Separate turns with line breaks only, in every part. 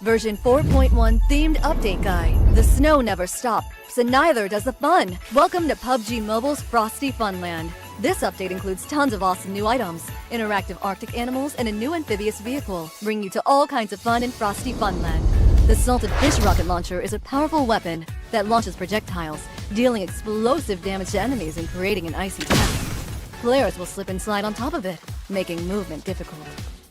Version 4.1 themed update guide. The snow never stops, and neither does the fun. Welcome to PUBG Mobile's Frosty Funland. This update includes tons of awesome new items, interactive Arctic animals, and a new amphibious vehicle, bringing you to all kinds of fun in Frosty Funland. The Salted Fish Rocket Launcher is a powerful weapon that launches projectiles, dealing explosive damage to enemies and creating an icy path. Players will slip and slide on top of it, making movement difficult.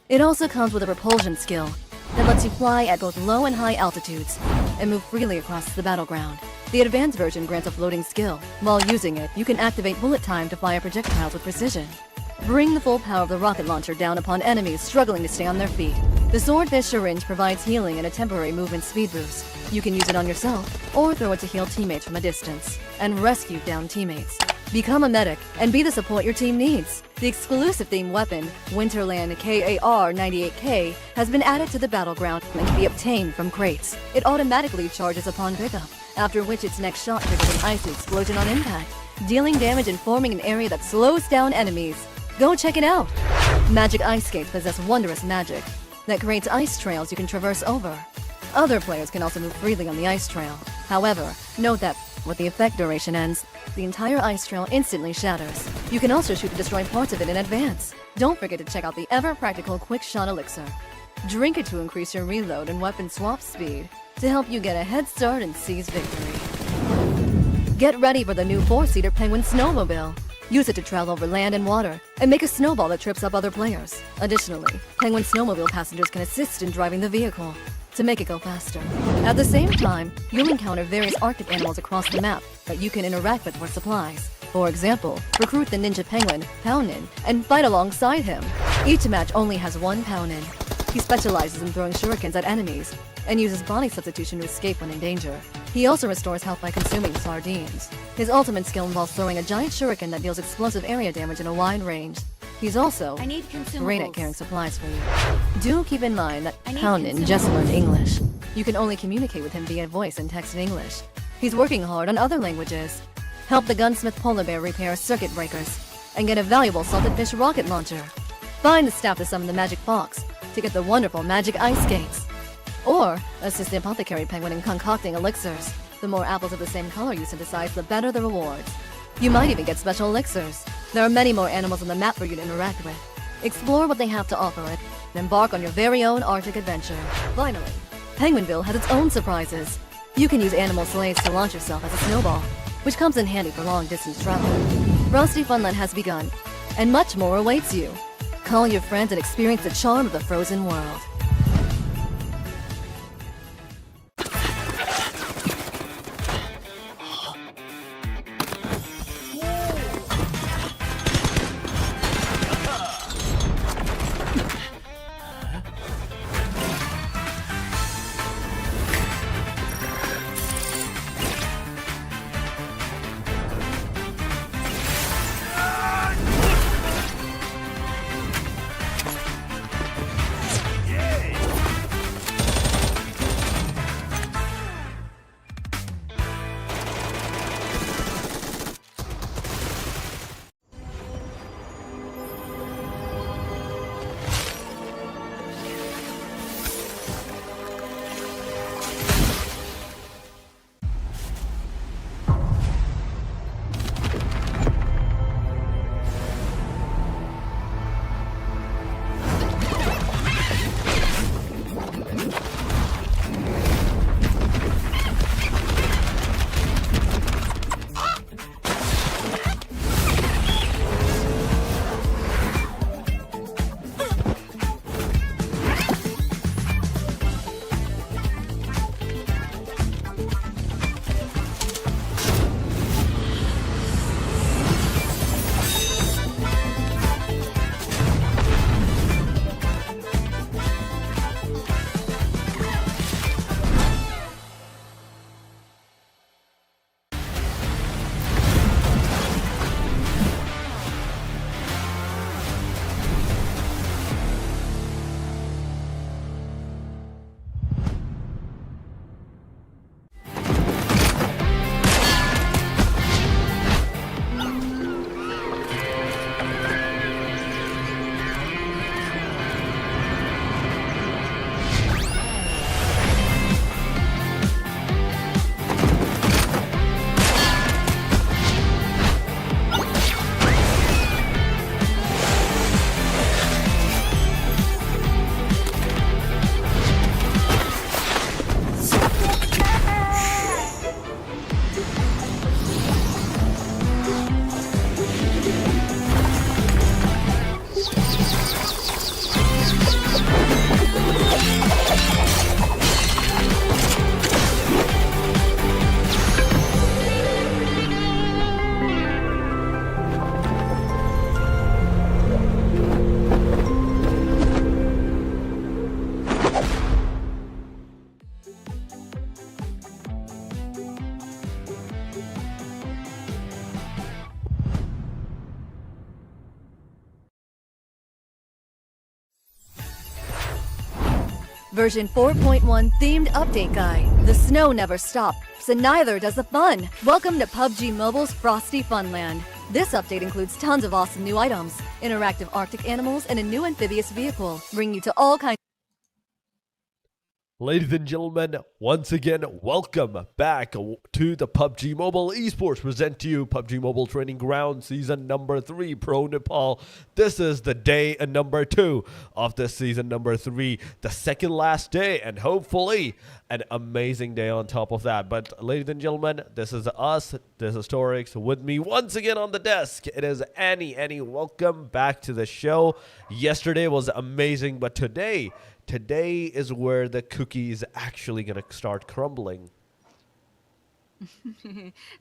It also comes with a propulsion skill that lets you fly at both low and high altitudes and move freely across the battleground. The advanced version grants a floating skill. While using it, you can activate bullet time to fire projectiles with precision. Bring the full power of the rocket launcher down upon enemies struggling to stay on their feet. The Swordfish Syringe provides healing and a temporary movement speed boost. You can use it on yourself or throw it to heal teammates from a distance and rescue downed teammates. Become a medic and be the support your team needs. The exclusive theme weapon, Winterland KAR-98K, has been added to the battleground and can be obtained from crates. It automatically charges upon pickup, after which its next shot triggers an icy explosion on impact, dealing damage and forming an area that slows down enemies. Go check it out! Magic ice skates possess wondrous magic that creates ice trails you can traverse over. Other players can also move freely on the ice trail. However, note that when the effect duration ends, the entire ice trail instantly shatters. You can also shoot to destroy parts of it in advance. Don't forget to check out the ever-practical Quick Shot Elixir. Drink it to increase your reload and weapon swap speed to help you get a head start and seize victory. Get ready for the new 4-seater Penguin Snowmobile. Use it to travel over land and water and make a snowball that trips up other players. Additionally, Penguin Snowmobile passengers can assist in driving the vehicle to make it go faster. At the same time, you'll encounter various Arctic animals across the map that you can interact with for supplies. For example, recruit the Ninja Penguin, Pownin, and fight alongside him. Each match only has one Pownin. He specializes in throwing shurikens at enemies and uses body substitution to escape when in danger. He also restores health by consuming sardines. His ultimate skill involves throwing a giant shuriken that deals explosive area damage in a wide range. He's also great at carrying supplies for you. Do keep in mind that Pownin just learned English. You can only communicate with him via voice and text in English. He's working hard on other languages. Help the gunsmith polar bear repair circuit breakers and get a valuable salted fish rocket launcher. Find the staff to summon the magic fox to get the wonderful magic ice skates. Or assist the apothecary penguin in concocting elixirs. The more apples of the same color you synthesize, the better the rewards. You might even get special elixirs. There are many more animals on the map for you to interact with. Explore what they have to offer and embark on your very own Arctic adventure. Finally, Penguinville has its own surprises. You can use animal sleighs to launch yourself as a snowball, which comes in handy for long-distance travel. Frosty Funland has begun, and much more awaits you. Call your friends and experience the charm of the frozen world.
Yeah!
Version 4.1 themed update guide. The snow never stops, and neither does the fun. Welcome to PUBG Mobile's Frosty Funland. This update includes tons of awesome new items, interactive Arctic animals, and a new amphibious vehicle, bringing you to all kinds.
Ladies and gentlemen, once again, welcome back to the PUBG Mobile Esports. Present to you PUBG Mobile Training Ground Season number 3, Pro Nepal. This is the day number 2 of this season number 3, the second last day, and hopefully an amazing day on top of that. But ladies and gentlemen, this is us, this is Torix. With me once again on the desk, it is Annie. Annie, welcome back to the show. Yesterday was amazing, but today is where the cookie is actually going to start crumbling.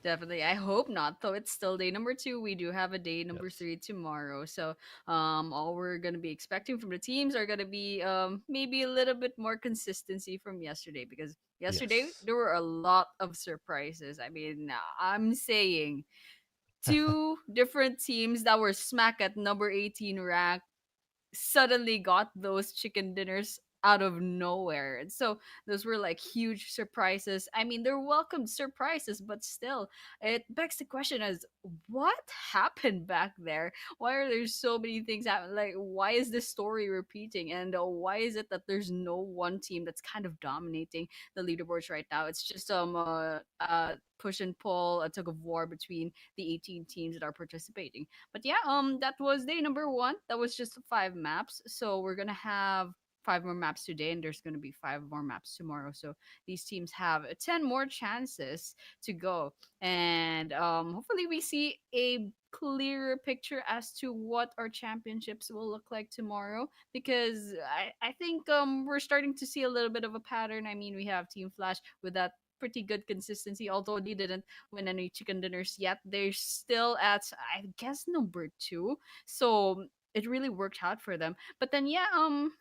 Definitely. I hope not, though it's still day number 2. We do have a day number 3 tomorrow. So all we're gonna be expecting from the teams are gonna be maybe a little bit more consistency from yesterday, because yesterday
Yes.
there were a lot of surprises. I mean, I'm saying two different teams that were smack at number 18 rank suddenly got those chicken dinners out of nowhere. And so those were like huge surprises. I mean, they're welcomed surprises, but still, it begs the question as what happened back there? Why are there so many things happening? Like, why is this story repeating? And why is it that there's no one team that's kind of dominating the leaderboards right now? It's just push and pull, a tug of war between the 18 teams that are participating. But yeah, that was day number 1. That was just 5 maps. So we're gonna have 5 more maps today, and there's gonna be 5 more maps tomorrow. So these teams have 10 more chances to go, and hopefully we see a clearer picture as to what our championships will look like tomorrow, because I think we're starting to see a little bit of a pattern. I mean, we have Team Flash with that pretty good consistency. Although they didn't win any chicken dinners yet, they're still at, I guess, number 2. So it really worked out for them. But then yeah,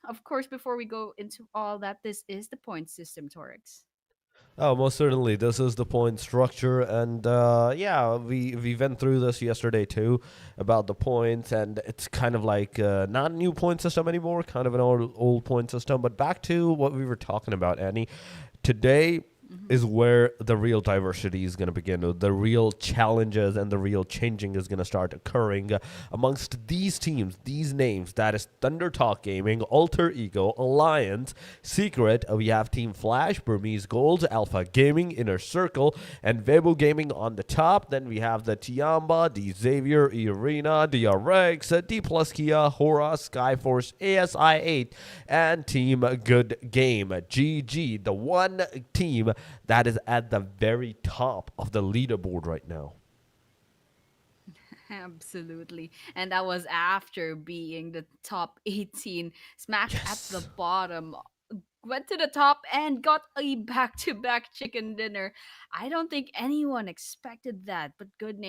of course, before we go into all that, this is the point system, Torix.
Oh, most certainly. This is the point structure, and yeah, we went through this yesterday too about the points, and it's kind of like not a new point system anymore, kind of an old point system. But back to what we were talking about, Annie. Today
Mm-hmm.
is where the real diversity is going to begin. The real challenges and the real changing is going to start occurring amongst these teams, these names. That is THUNDERTALK Gaming, Alter Ego, Alliance, Secret. We have Team Flash, Burmese GHOULS, Alpha Gaming, Inner Circle, and WEIBO Gaming on the top. Then we have the TIANBA, the Xavier, EARENA, the RX, DPLUS, Kia, HORAA, SKYFORCE, ASI8, and Team Good Game, GG, the one team that is at the very top of the leaderboard right now.
Absolutely. And that was after being the top 18, smack at the
Yes.
bottom, went to the top and got a back-to-back chicken dinner. I don't think anyone expected that, but good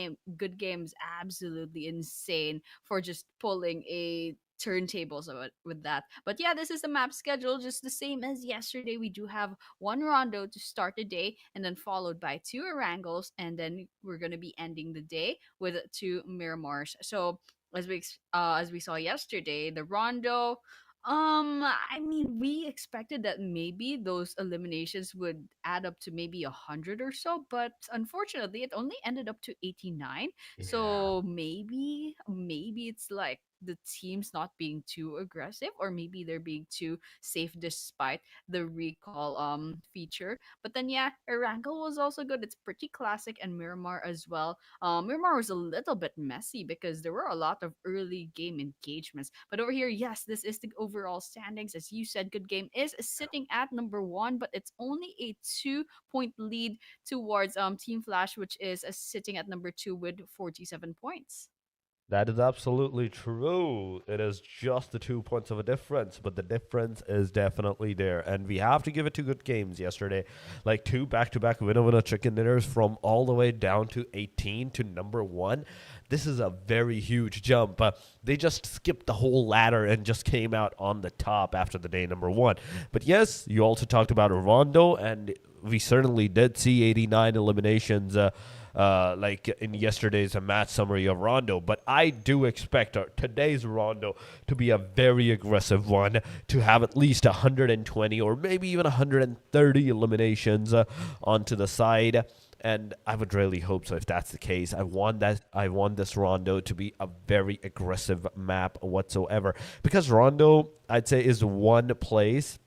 games absolutely insane for just pulling a turntables with that. But yeah, this is the map schedule just the same as yesterday. We do have one Rondo to start the day, and then followed by 2 Erangels, and then we're going to be ending the day with 2 Miramars. So as we saw yesterday, the Rondo, I mean, we expected that maybe those eliminations would add up to maybe 100 or so, but unfortunately, it only ended up to 89.
Yeah.
So maybe it's like the team's not being too aggressive, or maybe they're being too safe despite the recall feature. But then yeah, Erangel was also good. It's pretty classic, and Miramar as well. Miramar was a little bit messy because there were a lot of early game engagements. But over here, yes, this is the overall standings. As you said, Good Game is sitting at number 1, but it's only a 2-point lead towards Team Flash, which is sitting at number 2 with 47 points.
That is absolutely true. It is just the 2 points of a difference, but the difference is definitely there. And we have to give it 2 good games yesterday. Like 2 back-to-back winner-winner chicken dinners from all the way down to 18 to number 1. This is a very huge jump. They just skipped the whole ladder and just came out on the top after the day number 1. But yes, you also talked about Rondo, and we certainly did see 89 eliminations like in yesterday's match summary of Rondo. But I do expect today's Rondo to be a very aggressive one, to have at least 120 or maybe even 130 eliminations onto the side. And I would really hope so if that's the case. I want this Rondo to be a very aggressive map whatsoever. Because Rondo, I'd say, is one place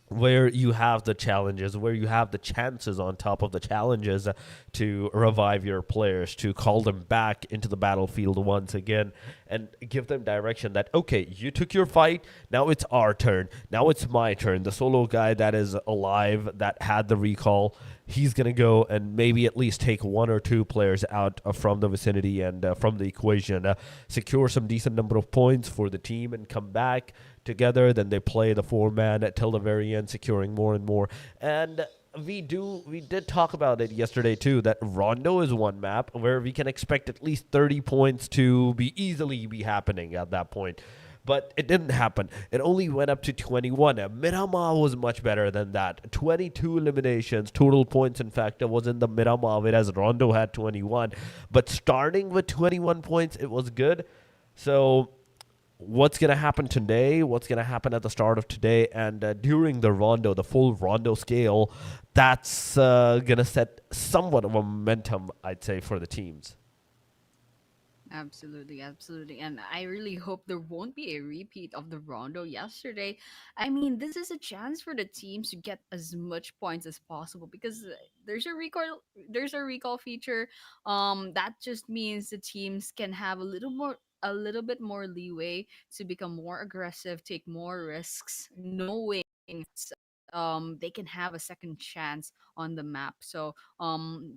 where you have the challenges, where you have the chances on top of the challenges to revive your players, to call them back into the battlefield once again and give them direction that, okay, you took your fight, now it's our turn, now it's my turn. The solo guy that is alive, that had the recall, he's going to go and maybe at least take one or two players out from the vicinity and from the equation, secure some decent number of points for the team and come back together. Then they play the four-man till the very end, securing more and more. And we did talk about it yesterday too, that Rondo is one map where we can expect at least 30 points to easily be happening at that point. But it didn't happen. It only went up to 21. Miramar was much better than that. 22 eliminations, total points, in fact, was in the Miramar, whereas Rondo had 21. But starting with 21 points, it was good. So what's going to happen today, what's going to happen at the start of today, and during the Rondo, the full Rondo scale, that's going to set somewhat of a momentum, I'd say, for the teams.
Absolutely, absolutely. And I really hope there won't be a repeat of the Rondo yesterday. I mean, this is a chance for the teams to get as much points as possible because there's a recall feature. That just means the teams can have a little bit more leeway to become more aggressive, take more risks, knowing they can have a second chance on the map. So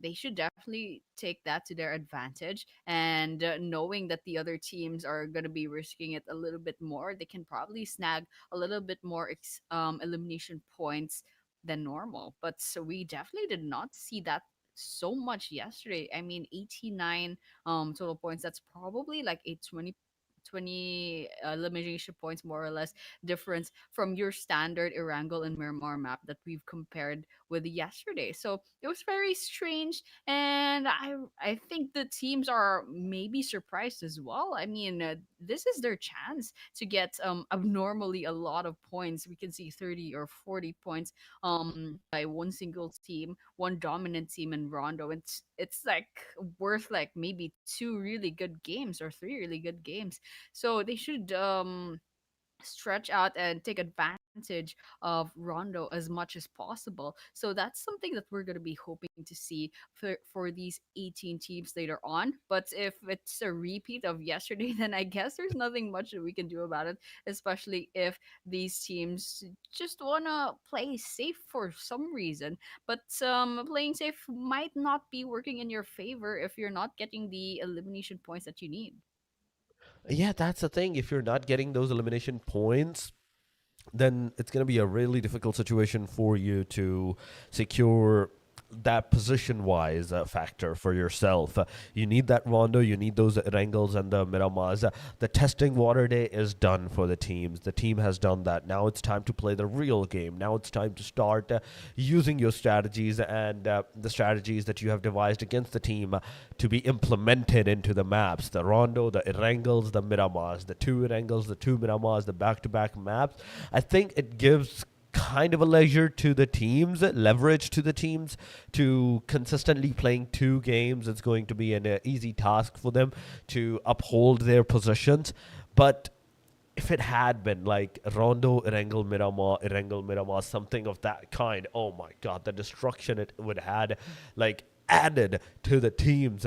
they should definitely take that to their advantage. And knowing that the other teams are going to be risking it a little bit more, they can probably snag a little bit more elimination points than normal. But so we definitely did not see that so much yesterday. I mean, 89 total points. That's probably like a 20 elimination points more or less difference from your standard Erangel and Miramar map that we've compared with yesterday. So it was very strange, and I think the teams are maybe surprised as well. I mean, this is their chance to get abnormally a lot of points. We can see 30 or 40 points by one single team, one dominant team in Rondo. It's like worth like maybe two really good games or three really good games. So they should stretch out and take advantage of Rondo as much as possible. So that's something that we're going to be hoping to see for these 18 teams later on. But if it's a repeat of yesterday, then I guess there's nothing much that we can do about it, especially if these teams just want to play safe for some reason. But playing safe might not be working in your favor if you're not getting the elimination points that you need.
Yeah, that's the thing. If you're not getting those elimination points, then it's going to be a really difficult situation for you to secure that position-wise factor for yourself. You need that Rondo, you need those Erangels and the Miramars. The testing water day is done for the teams. The team has done that. Now it's time to play the real game. Now it's time to start using your strategies and the strategies that you have devised against the team to be implemented into the maps. The Rondo, the Erangels, the Miramars, the two Erangels, the two Miramars, the back-to-back maps. I think it gives kind of a leisure to the teams, leverage to the teams to consistently playing two games. It's going to be an easy task for them to uphold their positions. But if it had been like Rondo, Erangel, Miramar, something of that kind, oh my God, the destruction it would had like added to the teams.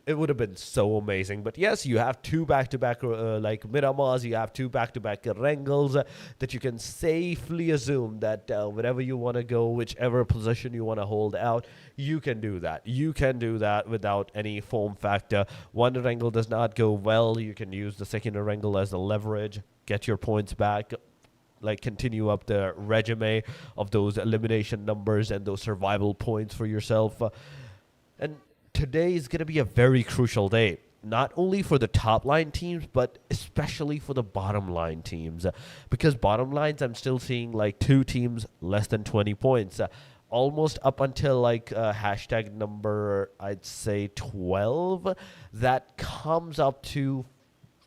It would have been so amazing. But yes, you have two back-to-back like Miramars, you have two back-to-back Erangels that you can safely assume that wherever you want to go, whichever position you want to hold out, you can do that. You can do that without any foam factor. One Erangel does not go well, you can use the second Erangel as the leverage, get your points back, like continue up the resume of those elimination numbers and those survival points for yourself. And today is going to be a very crucial day, not only for the top line teams, but especially for the bottom line teams. Because bottom lines, I'm still seeing like two teams less than 20 points. almost up until like hashtag number, I'd say 12, that comes up to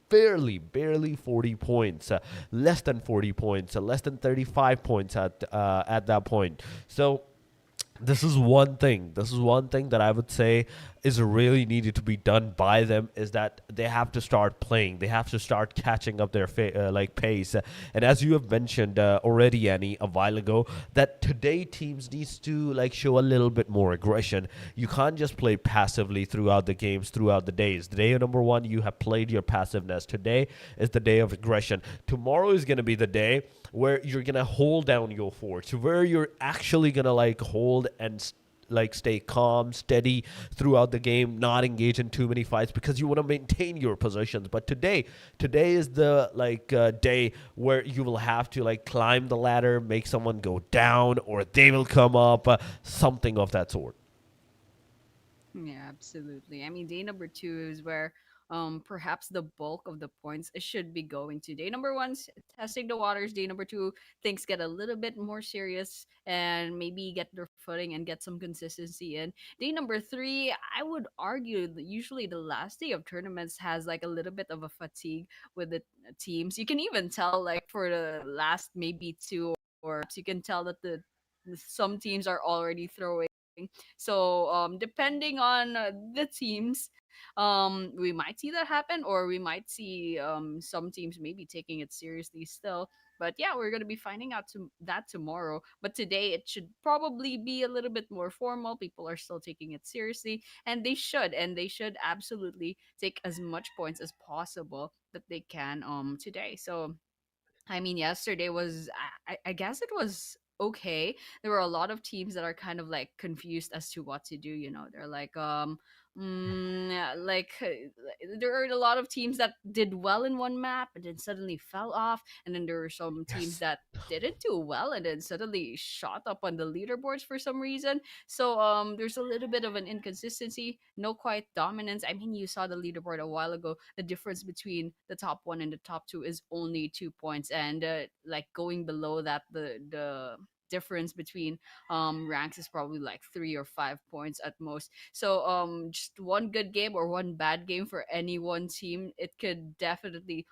barely 40 points, less than 40 points, less than 35 points at that point. So this is one thing. This is one thing that I would say is really needed to be done by them, is that they have to start playing. They have to start catching up their pace. And as you have mentioned already, Annie, a while ago, that today teams needs to like show a little bit more aggression. You can't just play passively throughout the games, throughout the days. The day number one, you have played your passiveness. Today is the day of aggression. Tomorrow is going to be the day where you're going to hold down your forts, where you're actually going to like hold and like stay calm, steady throughout the game, not engage in too many fights, because you want to maintain your positions. But today is the like day where you will have to like climb the ladder, make someone go down, or they will come up, something of that sort.
Yeah, absolutely. I mean, day number two is where perhaps the bulk of the points should be going to. Day number one's testing the waters. Day number two, things get a little bit more serious and maybe get their footing and get some consistency in. Day number three, I would argue that usually the last day of tournaments has like a little bit of a fatigue with the teams. You can even tell like for the last maybe two, or you can tell that the some teams are already throwing. So depending on the teams, we might see that happen, or we might see some teams maybe taking it seriously still. But yeah, we're gonna be finding out that tomorrow. But today it should probably be a little bit more formal. People are still taking it seriously, and they should absolutely take as much points as possible that they can today. So I mean, yesterday was, I guess it was okay. There were a lot of teams that are kind of like confused as to what to do. You know, they're like, there are a lot of teams that did well in one map and then suddenly fell off, and then there were some teams
Yes.
that didn't do well and then suddenly shot up on the leaderboards for some reason. So there's a little bit of an inconsistency, no quite dominance. I mean, you saw the leaderboard a while ago. The difference between the top one and the top two is only 2 points, and like going below that, the difference between ranks is probably like 3 or 5 points at most. So just one good game or one bad game for any one team, it could definitely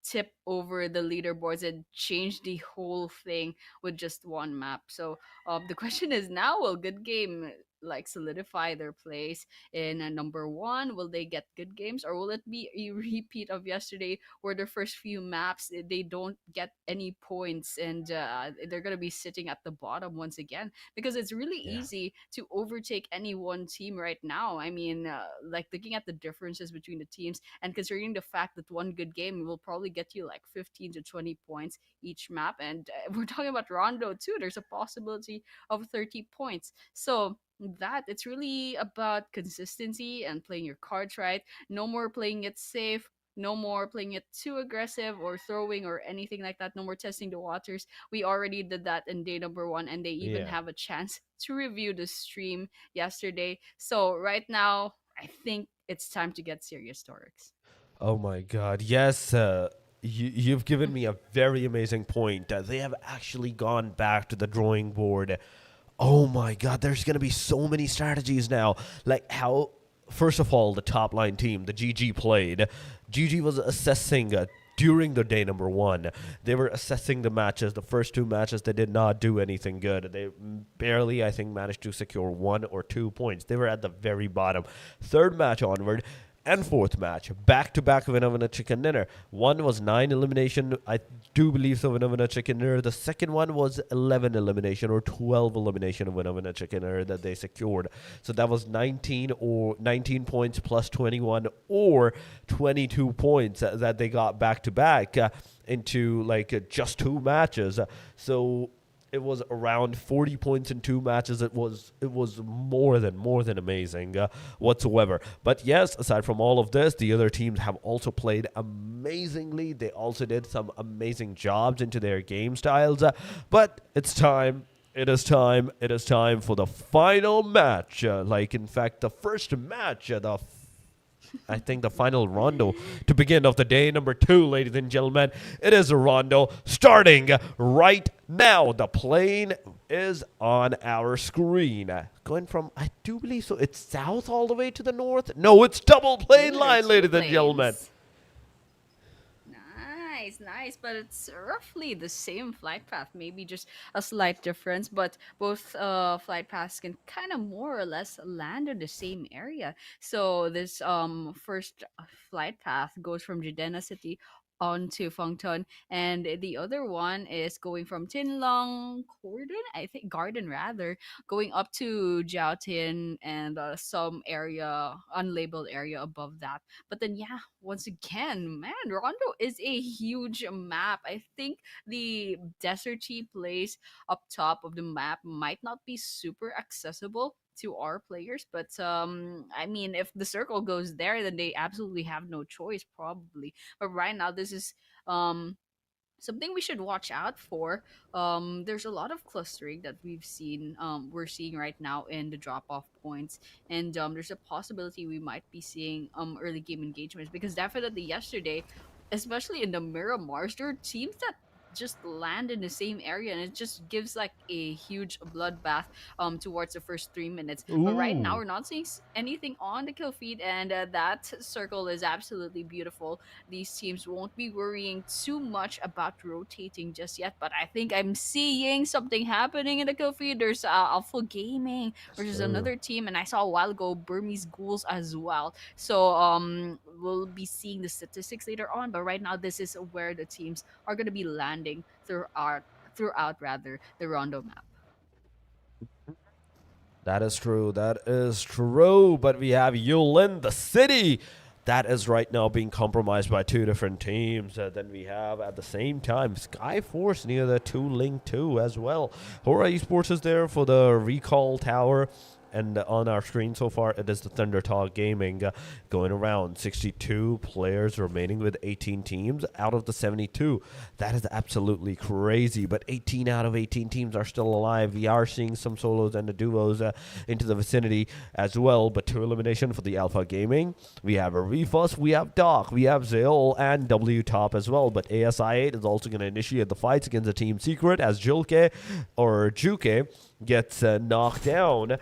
tip over the leaderboards and change the whole thing with just one map. So the question is now, will Good Game like solidify their place in number one? Will they get Good Games, or will it be a repeat of yesterday where the first few maps they don't get any points, and they're gonna be sitting at the bottom once again? Because it's really
Yeah.
easy to overtake any one team right now. I mean, like looking at the differences between the teams, and considering the fact that one good game will probably get you like 15 to 20 points each map, and we're talking about Rondo too, there's a possibility of 30 points. So that it's really about consistency and playing your cards right. No more playing it safe, no more playing it too aggressive or throwing or anything like that. No more testing the waters. We already did that in day number one, and they even
Yeah.
have a chance to review the stream yesterday. So right now, I think it's time to get serious, Torix.
Oh my God. Yes. You've given me a very amazing point. They have actually gone back to the drawing board. Oh my God. There's going to be so many strategies now. Like how, first of all, the top line team, the GG played. GG was assessing during the day number one. They were assessing the matches. The first two matches, they did not do anything good. They barely, I think, managed to secure 1 or 2 points. They were at the very bottom. Third match onward, and fourth match, back-to-back winner-winner chicken dinner. One was 9 elimination, I do believe so, winner-winner chicken dinner. The second one was 11 elimination or 12 elimination winner-winner chicken dinner that they secured. So that was 19 points plus 21 or 22 points that they got back-to-back into like just 2 matches. So it was around 40 points in 2 matches. It was more than amazing whatsoever. But yes, aside from all of this, the other teams have also played amazingly. They also did some amazing jobs into their game styles. But it's time. It is time. It is time for the final match. In fact, the first match, the I think the final rondo to begin of the day number 2, ladies and gentlemen. It is a rondo starting right now. The plane is on our screen. Going from, I do believe so, it's south all the way to the north. No, it's double plane
Ooh, there are
line,
two
ladies and gentlemen.
planes. Nice, nice, but it's roughly the same flight path, maybe just a slight difference. But both flight paths can kind of more or less land in the same area. So this first flight path goes from Jidena City on to Fengton, and the other one is going from Tinlong Cordon, I think Garden rather, going up to Jiaotin and some area, unlabeled area above that. But then, yeah, once again, man, Rondo is a huge map. I think the deserty place up top of the map might not be super accessible to our players, but I mean, if the circle goes there, then they absolutely have no choice, probably. But right now, this is um something we should watch out for. There's a lot of clustering that we're seeing right now in the drop off points, and there's a possibility we might be seeing early game engagements, because definitely yesterday, especially in the Miramars, there are teams that just land in the same area, and it just gives like a huge bloodbath towards the first 3 minutes. But right now
Ooh.
we're not seeing anything on the kill feed, and that circle is absolutely beautiful. These teams won't be worrying too much about rotating just yet, but I think I'm seeing something happening in the kill feed. There's Alpha Gaming versus
Sir.
another team, and I saw a while ago Burmese Ghouls as well. So we'll be seeing the statistics later on, but right now this is where the teams are going to be landing throughout rather the Rondo map.
That is true. That is true. But we have Yulin, the city, that is right now being compromised by 2 different teams. Then we have at the same time SKYFORCE near the 2 Link 2 as well. HORAA Esports is there for the recall tower. And on our screen so far, it is the THUNDERTALK Gaming going around. 62 players remaining with 18 teams out of the 72. That is absolutely crazy. But 18 out of 18 teams are still alive. We are seeing some solos and the duos into the vicinity as well. But 2 elimination for the Alpha Gaming. We have a Refus, we have Doc, we have Zeol, and W Top as well. But ASI8 is also going to initiate the fights against the Team Secret as Juke gets knocked down.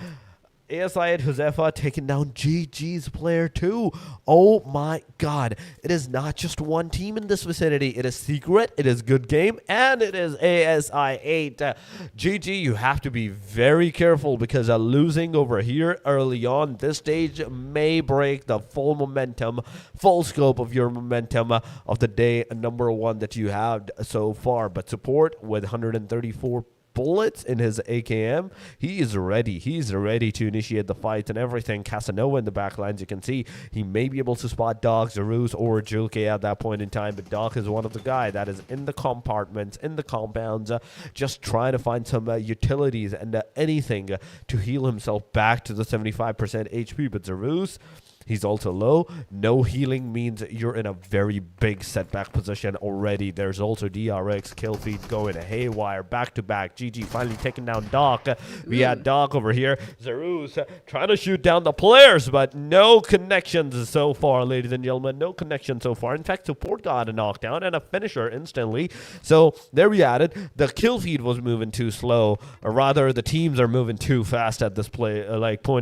ASI Josefa taking down GG's player 2. Oh my god. It is not just one team in this vicinity. It is Secret, it is Good Game, and it is ASI8. GG, you have to be very careful because losing over here early on this stage may break the full momentum, full scope of your momentum of the day number 1 that you have so far. But support with 134 bullets in his AKM. He is ready. He's ready to initiate the fight and everything. Casanova in the backlines, you can see he may be able to spot Doc, Zaruz, or Julke at that point in time, but Doc is one of the guy that is in the compartments, in the compounds, just trying to find some utilities and anything to heal himself back to the 75% HP. But Zaruz, he's also low. No healing means you're in a very big setback position already. There's also DRX kill feed going haywire back to back. GG finally taking down Doc. We had Doc over here. Zaruz trying to shoot down the players, but no connections so far, ladies and gentlemen. No connection so far. In fact, support got a knockdown and a finisher instantly. So there we had it. The kill feed was moving too slow, or rather, the teams are moving too fast at this point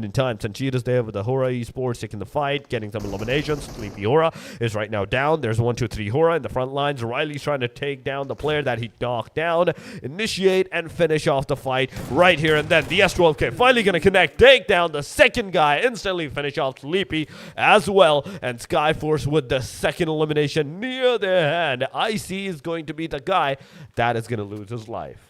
in time. Sanchita's there with the HORAA Esports taking the fight, getting some eliminations. Sleepy HORAA is right now down. There's 1, 2, 3 HORAA in the front lines. Riley's trying to take down the player that he knocked down, initiate and finish off the fight right here and then. The S12K finally going to connect, take down the second guy, instantly finish off Sleepy as well, and SKYFORCE with the second elimination near their hand. IC is going to be the guy that is going to lose his life.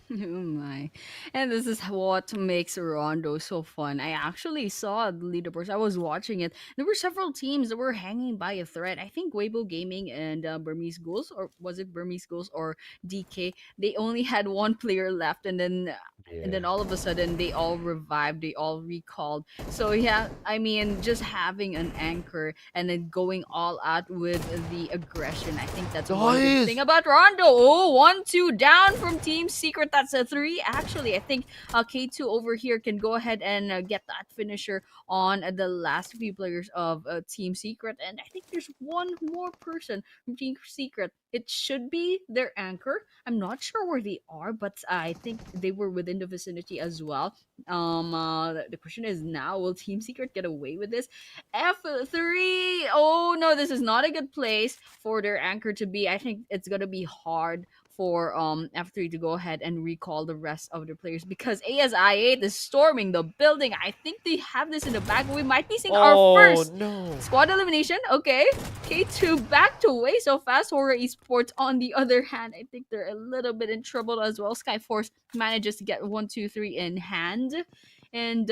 Oh my. And this is what makes Rondo so fun. I actually saw the leaderboards. I was watching it. There were several teams that were hanging by a thread. I think WEIBO Gaming and Burmese Ghouls, or was it Burmese Ghouls or DK? They only had one player left, and then and then
Yeah.
all of a sudden they all revived, they all recalled. So yeah, I mean, just having an anchor and then going all out with the aggression, I think that's one good thing
Nice.
about Rondo. Oh, 1-2 down from Team Secret. That's a three. Actually, I think K2 over here can go ahead and get that finisher on the last few players of Team Secret. And I think there's one more person from Team Secret. It should be their anchor. I'm not sure where they are, but I think they were within the vicinity as well. The question is now, will Team Secret get away with this? F3. Oh no, this is not a good place for their anchor to be. I think it's gonna be hard for F3 to go ahead and recall the rest of the players because ASI8 is storming the building. I think they have this in the bag. We might be seeing our
Oh
first
no.
squad elimination. Okay. K2 backed away so fast. HORAA Esports, on the other hand, I think they're a little bit in trouble as well. SKYFORCE manages to get 1-2-3 in hand. And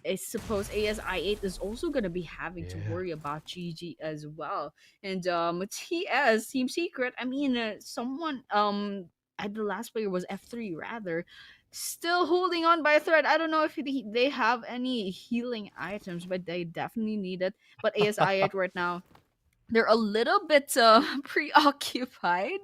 I suppose ASI8 is also going to be having to
Yeah.
worry about GG as well. And TS, Team Secret, I mean, someone, the last player was F3 rather. Still holding on by a thread. I don't know if they have any healing items, but they definitely need it. But ASI8 right now, they're a little bit preoccupied,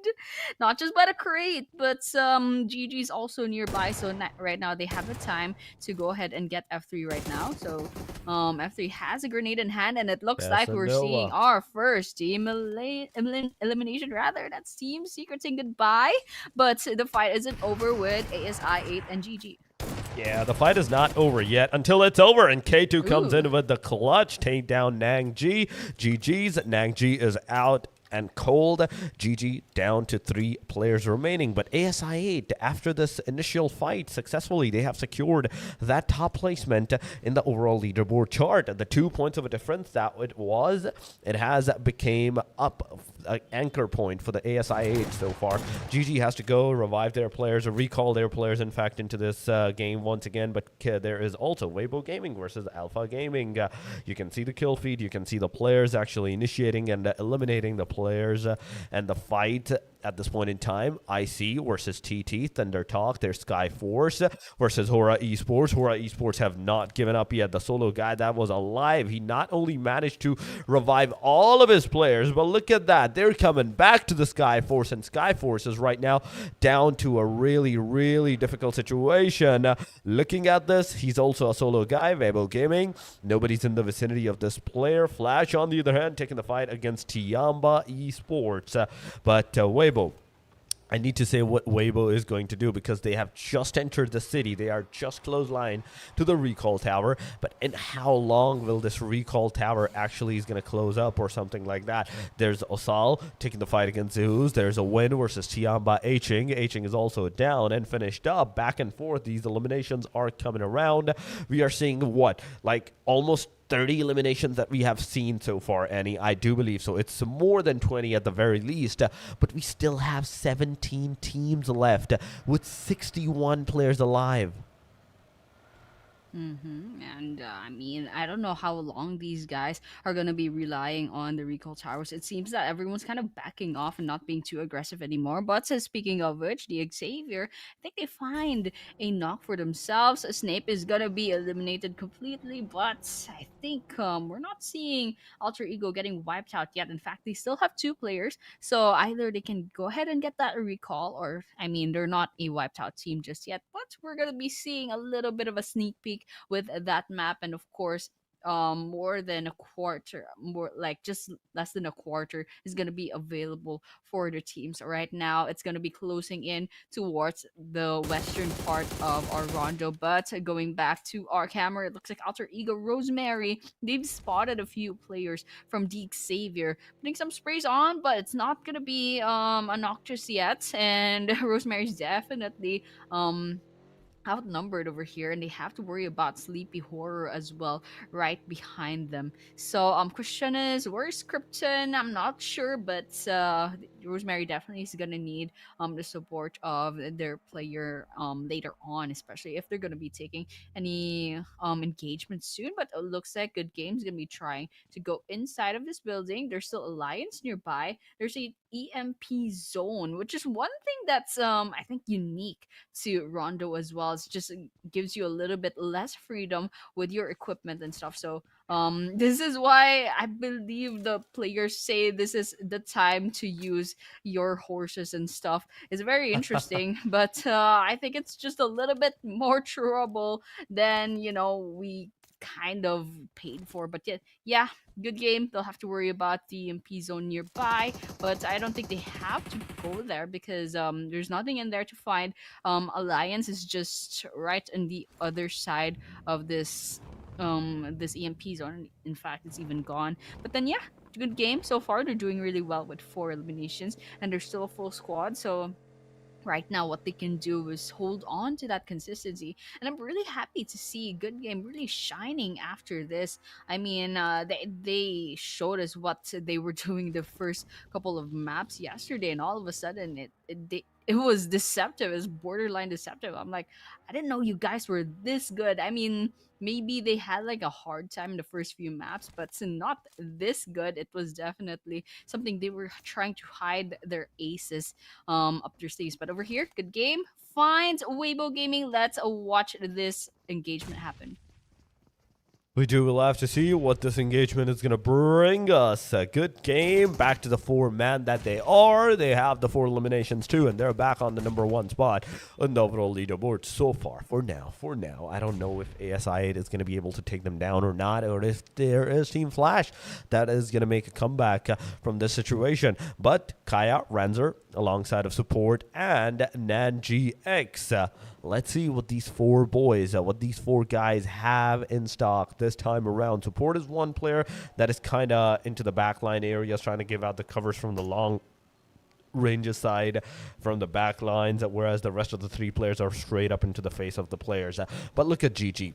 not just by the crate, but GG's also nearby. So right now they have the time to go ahead and get F3 right now. So F3 has a grenade in hand, and it looks like we're seeing
Casanova.
our first team elimination. Rather, that's Team Secret saying goodbye. But the fight isn't over with ASI8 and GG.
Yeah, the fight is not over yet until it's over, and K2 comes
Ooh.
in with the clutch, take down Nang G. GG's. Nang G is out and cold. GG down to 3 players remaining. But ASI8, after this initial fight, successfully, they have secured that top placement in the overall leaderboard chart. The 2 points of a difference that it has became up an anchor point for the ASI8 so far. GG has to go revive their players or recall their players, in fact, into this game once again. But there is also WEIBO Gaming versus Alpha Gaming. You can see the kill feed. You can see the players actually initiating and eliminating the players and the fight at this point in time. IC versus TT, THUNDERTALK, there's SKYFORCE versus HORAA Esports. HORAA Esports have not given up yet. The solo guy that was alive, he not only managed to revive all of his players, but look at that. They're coming back to the SKYFORCE, and SKYFORCE is right now down to a really, really difficult situation. Looking at this, he's also a solo guy, WEIBO Gaming. Nobody's in the vicinity of this player. Flash, on the other hand, taking the fight against TIANBA Esports. But WEIBO, I need to say what WEIBO is going to do because they have just entered the city. They are just close line to the recall tower. But in how long will this recall tower actually is going to close up or something like that? There's Osal taking the fight against Zeus. There's a win versus TIANBA Aching. Aching is also down and finished up. Back and forth. These eliminations are coming around. We are seeing what? Like almost 30 eliminations that we have seen so far, Annie. I do believe so. It's more than 20 at the very least, but we still have 17 teams left with 61 players alive.
And I mean, I don't know how long these guys are gonna be relying on the recall towers. It seems that everyone's kind of backing off and not being too aggressive anymore. But speaking of which, the Xavier, I think they find a knock for themselves. Snape is gonna be eliminated completely, but I think we're not seeing Alter Ego getting wiped out yet. In fact, they still have 2 players, so either they can go ahead and get that recall, or I mean, they're not a wiped out team just yet. But we're gonna be seeing a little bit of a sneak peek with that map, and of course more than a quarter, more like just less than a quarter is going to be available for the teams. Right now it's going to be closing in towards the western part of our Rondo. But going back to our camera, it looks like Alter Ego, Rosemary, they've spotted a few players from the Xavier putting some sprays on, but it's not going to be a Noctis yet. And Rosemary's definitely outnumbered over here, and they have to worry about Sleepy Horror as well right behind them. So question is, where's Krypton? I'm not sure, but Rosemary definitely is gonna need the support of their player later on, especially if they're gonna be taking any engagement soon. But it looks like Good Game's gonna be trying to go inside of this building. There's still Alliance nearby. There's a EMP zone, which is one thing that's I think unique to Rondo as well. It's just gives you a little bit less freedom with your equipment and stuff. So this is why I believe the players say this is the time to use your horses and stuff. It's very interesting, but I think it's just a little bit more trouble than we kind of paid for. But yeah, good game. They'll have to worry about the MP zone nearby, but I don't think they have to go there because there's nothing in there to find. Alliance is just right on the other side of this EMP zone. In fact, it's even gone. But then yeah, good game so far. They're doing really well with 4 eliminations, and they're still a full squad. So right now what they can do is hold on to that consistency, and I'm really happy to see Good Game really shining after this. I mean, they showed us what they were doing the first couple of maps yesterday, and all of a sudden it was deceptive. It's borderline deceptive. I'm like, I didn't know you guys were this good. I mean, maybe they had like a hard time in the first few maps, but it's not this good. It was definitely something they were trying to hide their aces up their sleeves. But over here, Good Game finds Weibo Gaming. Let's watch this engagement happen.
We do will have to see what this engagement is going to bring us. A good game. Back to the 4-man that they are. They have the 4 eliminations too, and they're back on the number 1 spot on the overall leaderboard so far. For now, I don't know if ASI8 is going to be able to take them down or not, or if there is Team Flash that is going to make a comeback from this situation. But Kaya, Ranzer, alongside of Support and NanGX. Let's see what these 4 boys, what these 4 guys have in stock this time around. Support is one player that is kind of into the backline areas, trying to give out the covers from the long range aside from the back lines, whereas the rest of the 3 players are straight up into the face of the players. But look at GG.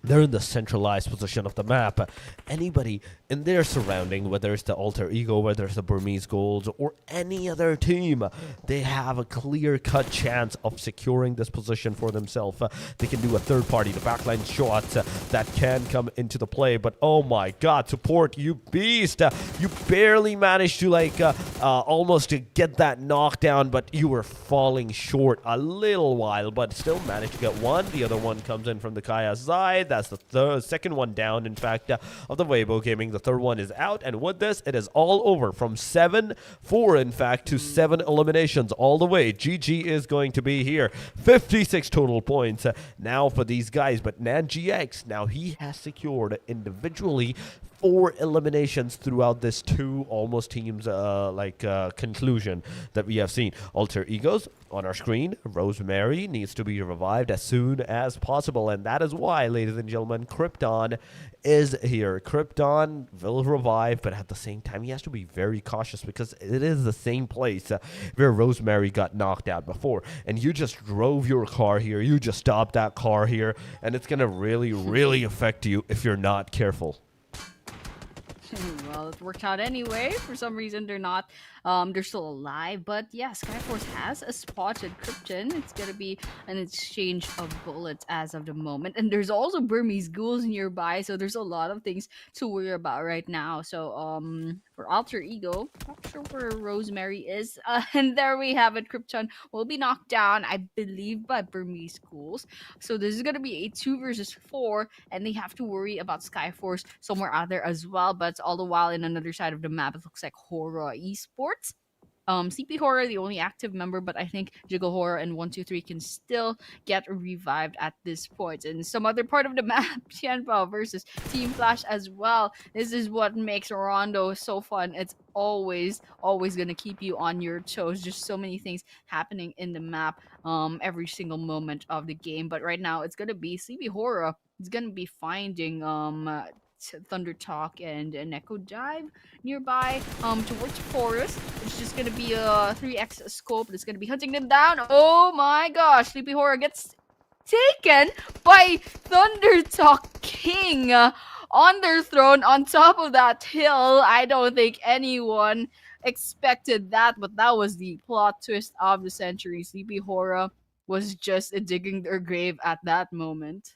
They're in the centralized position of the map. Anybody in their surrounding, whether it's the Alter Ego, whether it's the Burmese GHOULS, or any other team, they have a clear-cut chance of securing this position for themselves. They can do a third party, the backline shots that can come into the play. But oh my god, Support, you beast! You barely managed to almost to get that knockdown, but you were falling short a little while, but still managed to get one. The other one comes in from the Kaya side. That's the second one down, in fact, of the Weibo Gaming. The third one is out, and with this, it is all over. From 4 in fact, to 7 eliminations all the way. GG is going to be here. 56 total points now for these guys, but NanGX, now he has secured individually 4 eliminations throughout this 2 almost teams conclusion that we have seen. Alter Egos on our screen. Rosemary needs to be revived as soon as possible, and that is why, ladies and gentlemen, Krypton is here. Krypton will revive, but at the same time, he has to be very cautious because it is the same place where Rosemary got knocked out before, and you just drove your car here, you just stopped that car here, and it's gonna really, really affect you if you're not careful.
Well, it worked out anyway. For some reason, they're still alive. But yeah, SKYFORCE has a spotted Krypton. It's gonna be an exchange of bullets as of the moment. And there's also Burmese GHOULS nearby, so there's a lot of things to worry about right now. So for Alter Ego, not sure where Rosemary is. And there we have it. Krypton will be knocked down, I believe, by Burmese GHOULS. So this is gonna be a 2 versus 4, and they have to worry about SKYFORCE somewhere out there as well. But all the while, in another side of the map, it looks like HORAA ESPORTS. CP HORAA, the only active member, but I think Jiggle HORAA and 123 can still get revived at this point. And some other part of the map, TIANBA versus Team Flash as well. This is what makes Rondo so fun. It's always gonna keep you on your toes. Just so many things happening in the map every single moment of the game. But right now, it's gonna be CP HORAA. It's gonna be finding THUNDERTALK and an Echo Dive nearby towards Forest. It's just gonna be a 3x scope that's gonna be hunting them down. Oh my gosh, Sleepy HORAA gets taken by THUNDERTALK King on their throne on top of that hill. I don't think anyone expected that, but that was the plot twist of the century. Sleepy Horror was just digging their grave at that moment.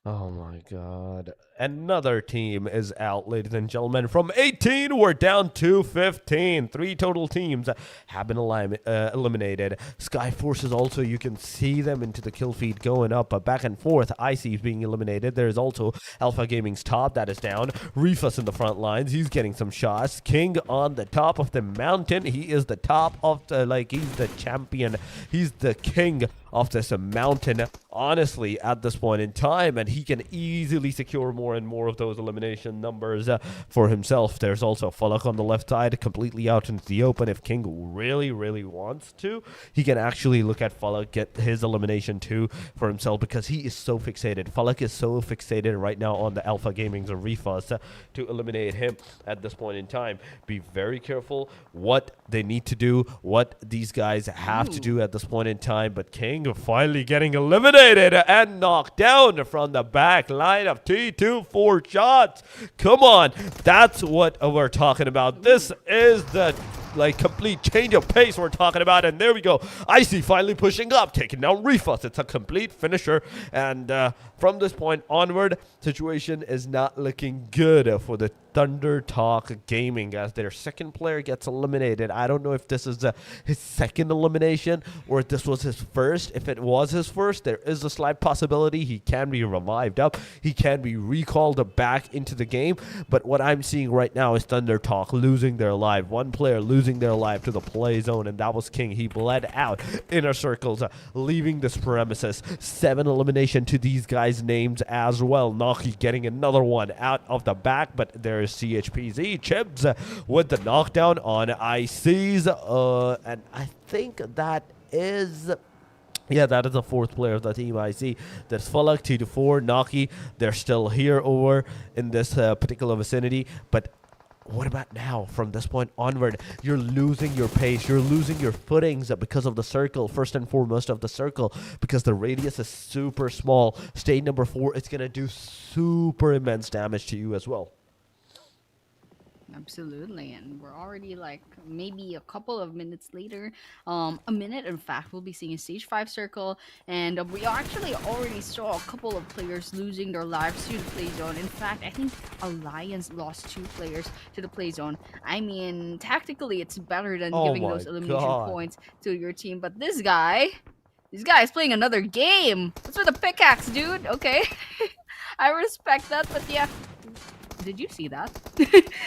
Oh my god. Another team is out, ladies and gentlemen. From 18, we're down to 15. 3 total teams have been eliminated. SKYFORCE is also, you can see them into the kill feed going up back and forth. Icy is being eliminated. There's also Alpha Gaming's top that is down. Refus in the front lines. He's getting some shots. King on the top of the mountain. He is the top of the, he's the champion. He's the king of this mountain, honestly, at this point in time, and he can easily secure more and more of those elimination numbers for himself. There's also Falak on the left side, completely out into the open. If King really, really wants to, he can actually look at Falak, get his elimination too for himself, because he is so fixated. Falak is so fixated right now on the Alpha Gaming's Refus to eliminate him at this point in time. Be very careful what they need to do, what these guys have to do at this point in time, but King finally getting eliminated and knocked down from the back line of T2, 4 shots. Come on, that's what we're talking about. This is the complete change of pace we're talking about, and there we go. Icy finally pushing up, taking down Refus. It's a complete finisher, and from this point onward, situation is not looking good for the THUNDERTALK Gaming as their second player gets eliminated. I don't know if this is his second elimination or if this was his first. If it was his first, there is a slight possibility he can be revived up. He can be recalled back into the game. But what I'm seeing right now is THUNDERTALK losing their life. One player losing their life to the play zone, and that was King. He bled out inner circles, leaving this premises. 7 elimination to these guys' names as well. Naki getting another one out of the back, but there is CHPZ Chips with the knockdown on ICs, and I think that is, yeah, that is the 4th player of the team IC. There's Falak, T2-4, Naki. They're still here over in this particular vicinity, but what about now? From this point onward, you're losing your pace, you're losing your footings because of the circle, first and foremost of the circle, because the radius is super small. Stage number 4, it's going to do super immense damage to you as well.
Absolutely, and we're already maybe a couple of minutes later. A minute, in fact, we'll be seeing a stage 5 circle, and we actually already saw a couple of players losing their lives to the play zone. In fact, I think Alliance lost 2 players to the play zone. I mean, tactically, it's better than giving those elimination points to your team, but this guy is playing another game. What's with the pickaxe, dude? Okay, I respect that, but yeah. Did you see that?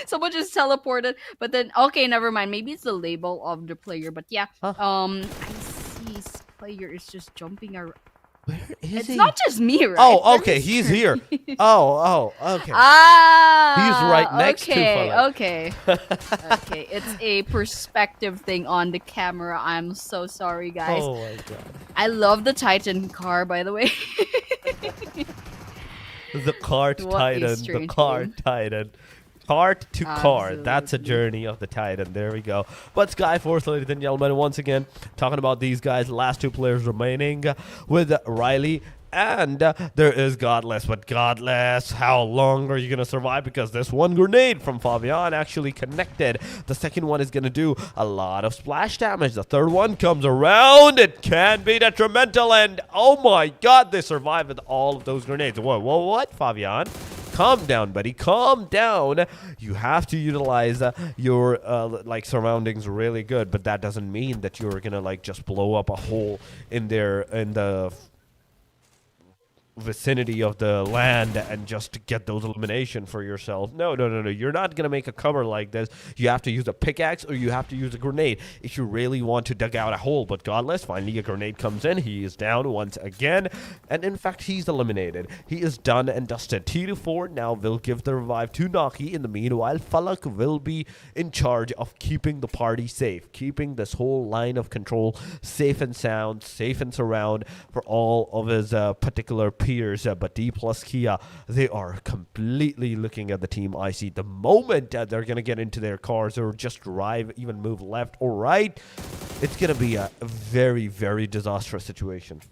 Someone just teleported, but then okay, never mind. Maybe it's the label of the player, but yeah. I see player is just jumping around.
Where is
it's
he?
not just me, right?
Oh, okay, he's here. Oh, okay. He's right next to Falak.
Okay. Okay, it's a perspective thing on the camera. I'm so sorry, guys.
Oh my god.
I love the Titan car, by the way.
The cart titan, the cart titan. Cart to car. That's a journey of the Titan. There we go. But SKYFORCE, ladies and gentlemen, once again, talking about these guys, last 2 players remaining with Riley. And there is Godless. But Godless, how long are you going to survive? Because this one grenade from Fabian actually connected. The second one is going to do a lot of splash damage. The third one comes around. It can be detrimental. And oh my god, they survived with all of those grenades. Whoa, what, Fabian? Calm down, buddy. Calm down. You have to utilize your surroundings really good, but that doesn't mean that you're gonna just blow up a hole in the vicinity of the land and just get those elimination for yourself. No. You're not going to make a cover like this. You have to use a pickaxe or you have to use a grenade if you really want to dig out a hole. But Godless, finally a grenade comes in. He is down once again. And in fact, he's eliminated. He is done and dusted. T2-4 now will give the revive to Naki. In the meanwhile, Falak will be in charge of keeping the party safe, keeping this whole line of control safe and sound, safe and surround for all of his particular peers, but DPLUS Kia, they are completely looking at the team IC. The moment they're going to get into their cars or just drive, even move left or right, it's going to be a very, very disastrous situation.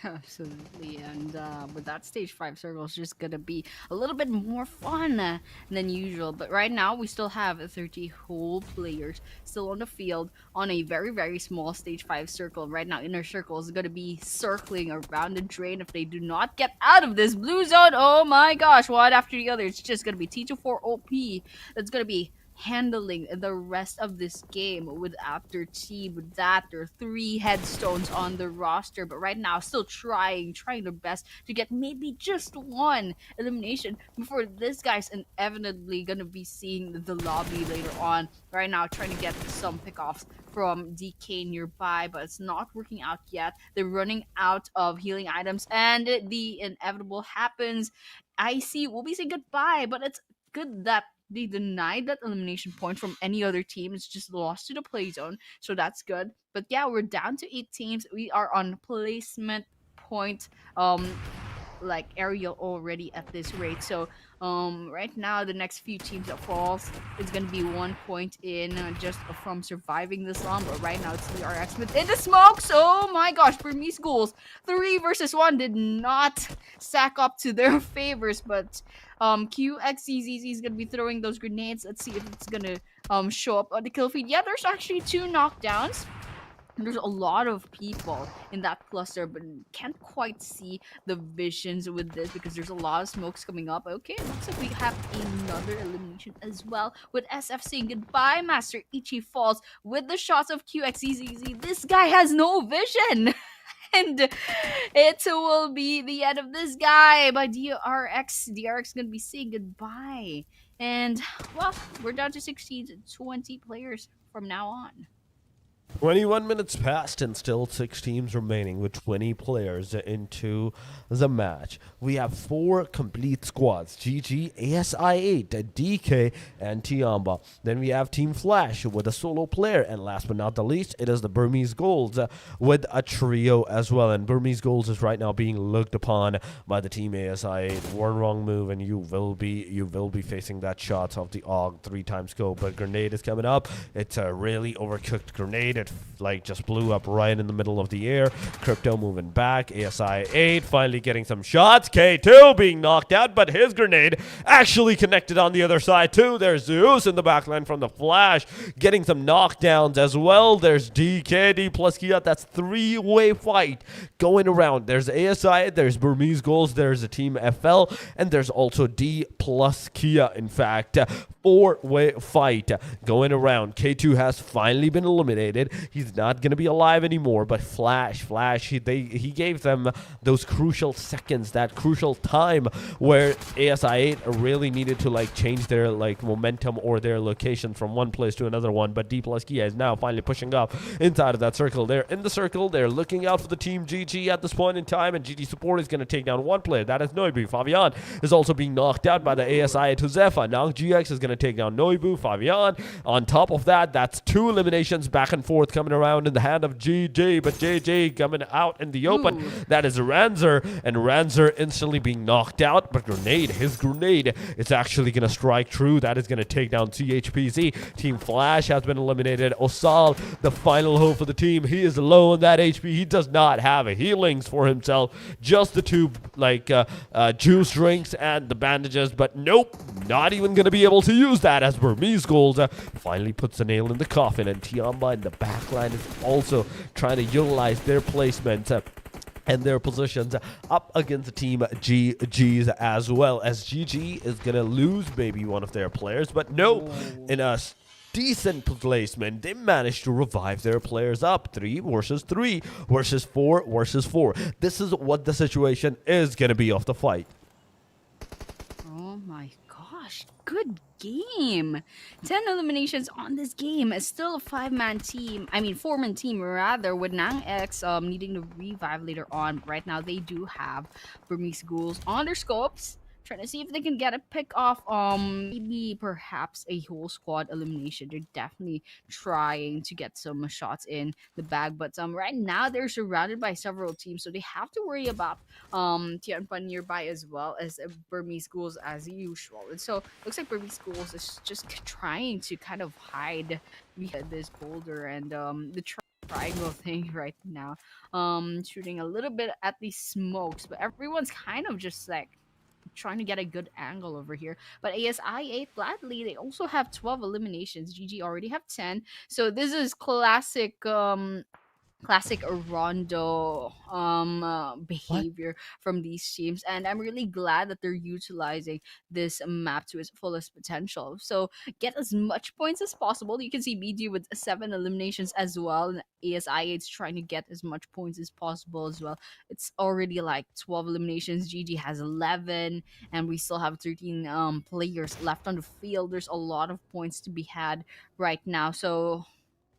Absolutely, and with that stage 5 circle, it's just gonna be a little bit more fun than usual. But right now, we still have 30 whole players still on the field on a very, very small stage 5 circle. Right now, inner circle is gonna be circling around the drain if they do not get out of this blue zone. Oh my gosh, one after the other. It's just gonna be T24 OP that's gonna be handling the rest of this game without their team. With that, there are 3 headstones on the roster, but right now still trying their best to get maybe just one elimination before this guy's inevitably gonna be seeing the lobby later on. Right now, trying to get some pickoffs from DK nearby, but it's not working out yet. They're running out of healing items, and the inevitable happens. IC will be saying goodbye, but it's good that they denied that elimination point from any other team. It's just lost to the play zone, so that's good. But yeah, we're down to 8 teams. We are on placement point, like Erangel already at this rate. So right now the next few teams that falls is gonna be 1 point in just from surviving this long. But right now it's the RX within the smokes. Oh my gosh, BURMESE GHOULS 3 versus 1 did not stack up to their favors, but QXZZ is gonna be throwing those grenades. Let's see if it's gonna show up on the kill feed. Yeah, there's actually 2 knockdowns. There's a lot of people in that cluster, but can't quite see the visions with this because there's a lot of smokes coming up. Okay, looks like we have another elimination as well, with SF saying goodbye. Master Ichi falls with the shots of QXZZ. This guy has no vision. And it will be the end of this guy by DRX. DRX gonna be saying goodbye. And, well, we're down to 16 to 20 players from now on.
21 minutes passed and still 6 teams remaining with 20 players into the match. We have 4 complete squads: GG, ASI8, DK, and TIANBA. Then we have Team Flash with a solo player. And last but not the least, it is the BURMESE GHOULS with a trio as well. And BURMESE GHOULS is right now being looked upon by the Team ASI8. One wrong move and you will be facing that shot of the AUG 3x scope. But grenade is coming up. It's a really overcooked grenade. It just blew up right in the middle of the air. Crypto moving back. ASI8 finally getting some shots. K2 being knocked out, but his grenade actually connected on the other side too. There's Zeus in the backline from the Flash getting some knockdowns as well. There's DK, DPLUS Kia. That's 3-way fight going around. There's ASI, there's BURMESE GHOULS, there's a Team FL, and there's also DPLUS Kia. In fact, 4-way fight going around. K2 has finally been eliminated. He's not going to be alive anymore, but Flash, he gave them those crucial seconds, that crucial time where ASI8 really needed to change their momentum or their location from one place to another one. But DPLUS Kia is now finally pushing up inside of that circle. They're in the circle. They're looking out for the Team GG at this point in time, and GG support is going to take down one player. That is Noibu. Fabian is also being knocked out by the ASI to Zephyr. Now GX is going to take down Noibu. Fabian on top of that. That's 2 eliminations back and forth coming around in the hand of GG, but JJ coming out in the open.
Ooh.
That is Ranzer, and Ranzer instantly being knocked out, but his grenade is actually going to strike true. That is going to take down CHPZ. Team Flash has been eliminated. Osal, the final hope for the team. He is low on that HP. He does not have a healings for himself. Just the 2 juice drinks and the bandages, but nope, not even going to be able to use that as BURMESE GHOULS finally puts the nail in the coffin, and TIANBA in the backline is also trying to utilize their placement and their positions up against the Team GG's as well, as GG is going to lose maybe one of their players, but no, in a decent placement, they managed to revive their players up. 3 versus 3 versus 4 versus 4. This is what the situation is going to be of the fight.
Oh my gosh, good game. 10 eliminations on this game. It's still a 5-man team. I mean, 4-man team rather, with Nang X needing to revive later on. Right now, they do have BURMESE GHOULS on their scopes, trying to see if they can get a pick off, maybe perhaps a whole squad elimination. They're definitely trying to get some shots in the bag, but right now they're surrounded by several teams, so they have to worry about TIANBA nearby as well as BURMESE GHOULS as usual. And so looks like BURMESE GHOULS is just trying to kind of hide behind this boulder, and the triangle thing right now. Shooting a little bit at the smokes, but everyone's kind of just like trying to get a good angle over here. But ASI 8 gladly, they also have 12 eliminations. GG already have 10. So this is classic Rondo
What?
behavior from these teams, and I'm really glad that they're utilizing this map to its fullest potential. So get as much points as possible. You can see BG with 7 eliminations as well, and ASI is trying to get as much points as possible as well. It's already like 12 eliminations. GG has 11, and we still have 13 players left on the field. There's a lot of points to be had right now. So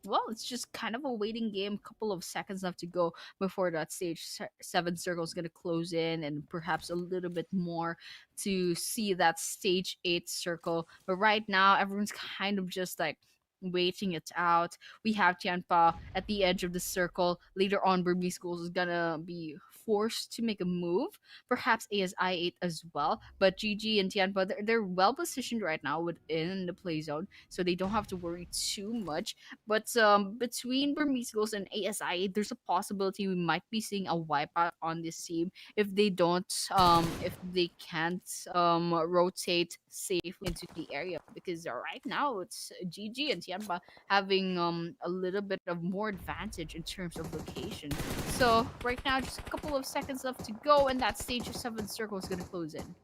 well, it's just kind of a waiting game. Couple of seconds left to go before that stage 7 circle is going to close in, and perhaps a little bit more to see that stage 8 circle. But right now, everyone's kind of just like waiting it out. We have Tianpa at the edge of the circle. Later on, Burmese schools is gonna be forced to make a move. Perhaps ASI 8 as well. But GG and Tianpa, they're well positioned right now within the play zone, so they don't have to worry too much. But between Burmese schools and ASI, there's a possibility we might be seeing a wipeout on this team if they don't if they can't rotate safely into the area, because right now it's GG and Tianba having a little bit of more advantage in terms of location. So right now, just a couple of seconds left to go, and that stage 7 circle is going to close in.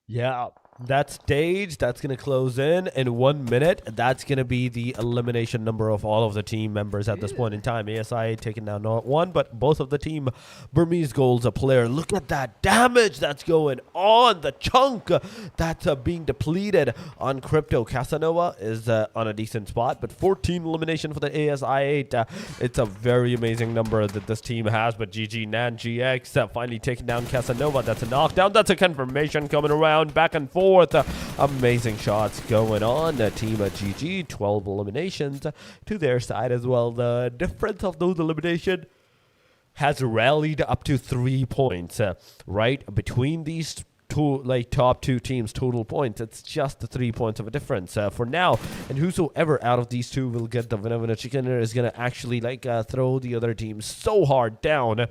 Yeah, that stage, that's going to close in 1 minute. That's going to be the elimination number of all of the team members at this point in time. ASI taking down not one, but both of the team Burmese goals a player. Look at that damage that's going on. The chunk that's being depleted on Crypto. Casanova is on a decent spot, but 14 elimination for the ASI 8. It's a very amazing number that this team has, but GG Nan GX finally taking down Casanova. That's a knockdown. That's a confirmation coming around. Back and forth. Amazing shots going on. Team GG, 12 eliminations to their side as well. The difference of those eliminations has rallied up to 3 points, right? Between these two, like top two teams total points, it's just the 3 points of a difference for now. And whosoever out of these two will get the winner chicken is going to actually like throw the other team so hard down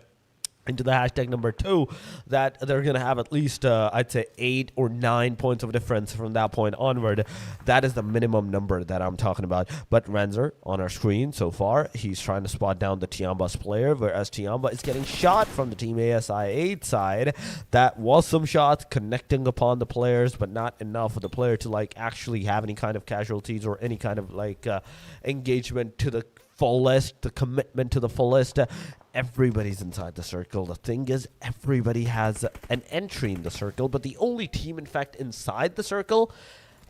into the hashtag number 2 that they're going to have at least, I'd say, 8 or 9 points of difference from that point onward. That is the minimum number that I'm talking about. But Renzer on our screen so far, he's trying to spot down the TIANBA's player, whereas TIANBA is getting shot from the Team ASI 8 side. That was some shots connecting upon the players, but not enough for the player to like actually have any kind of casualties or any kind of like engagement to the fullest, the commitment to the fullest. Everybody's inside the circle. The thing is, everybody has an entry in the circle, but the only team, in fact, inside the circle,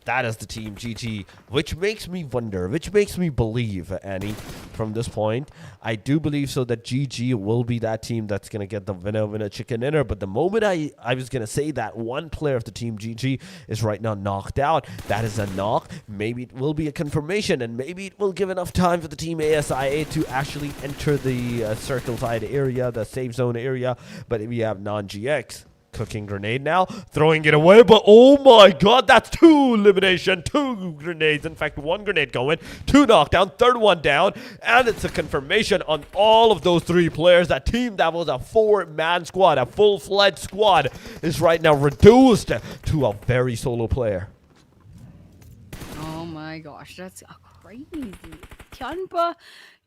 that is the Team GG, which makes me wonder, which makes me believe, Annie, from this point. I do believe so that GG will be that team that's going to get the winner chicken dinner. But the moment I was going to say that one player of the Team GG is right now knocked out, that is a knock. Maybe it will be a confirmation, and maybe it will give enough time for the Team ASIA to actually enter the circle side area, the safe zone area. But we have non-GX. Cooking grenade now, throwing it away, but oh my god, that's 2 elimination, 2 grenades, in fact 1 grenade going, 2 knockdown, third one down, and it's a confirmation on all of those 3 players. That team that was a 4-man squad, a full-fledged squad, is right now reduced to a very solo player.
Oh my gosh, that's crazy. Tianba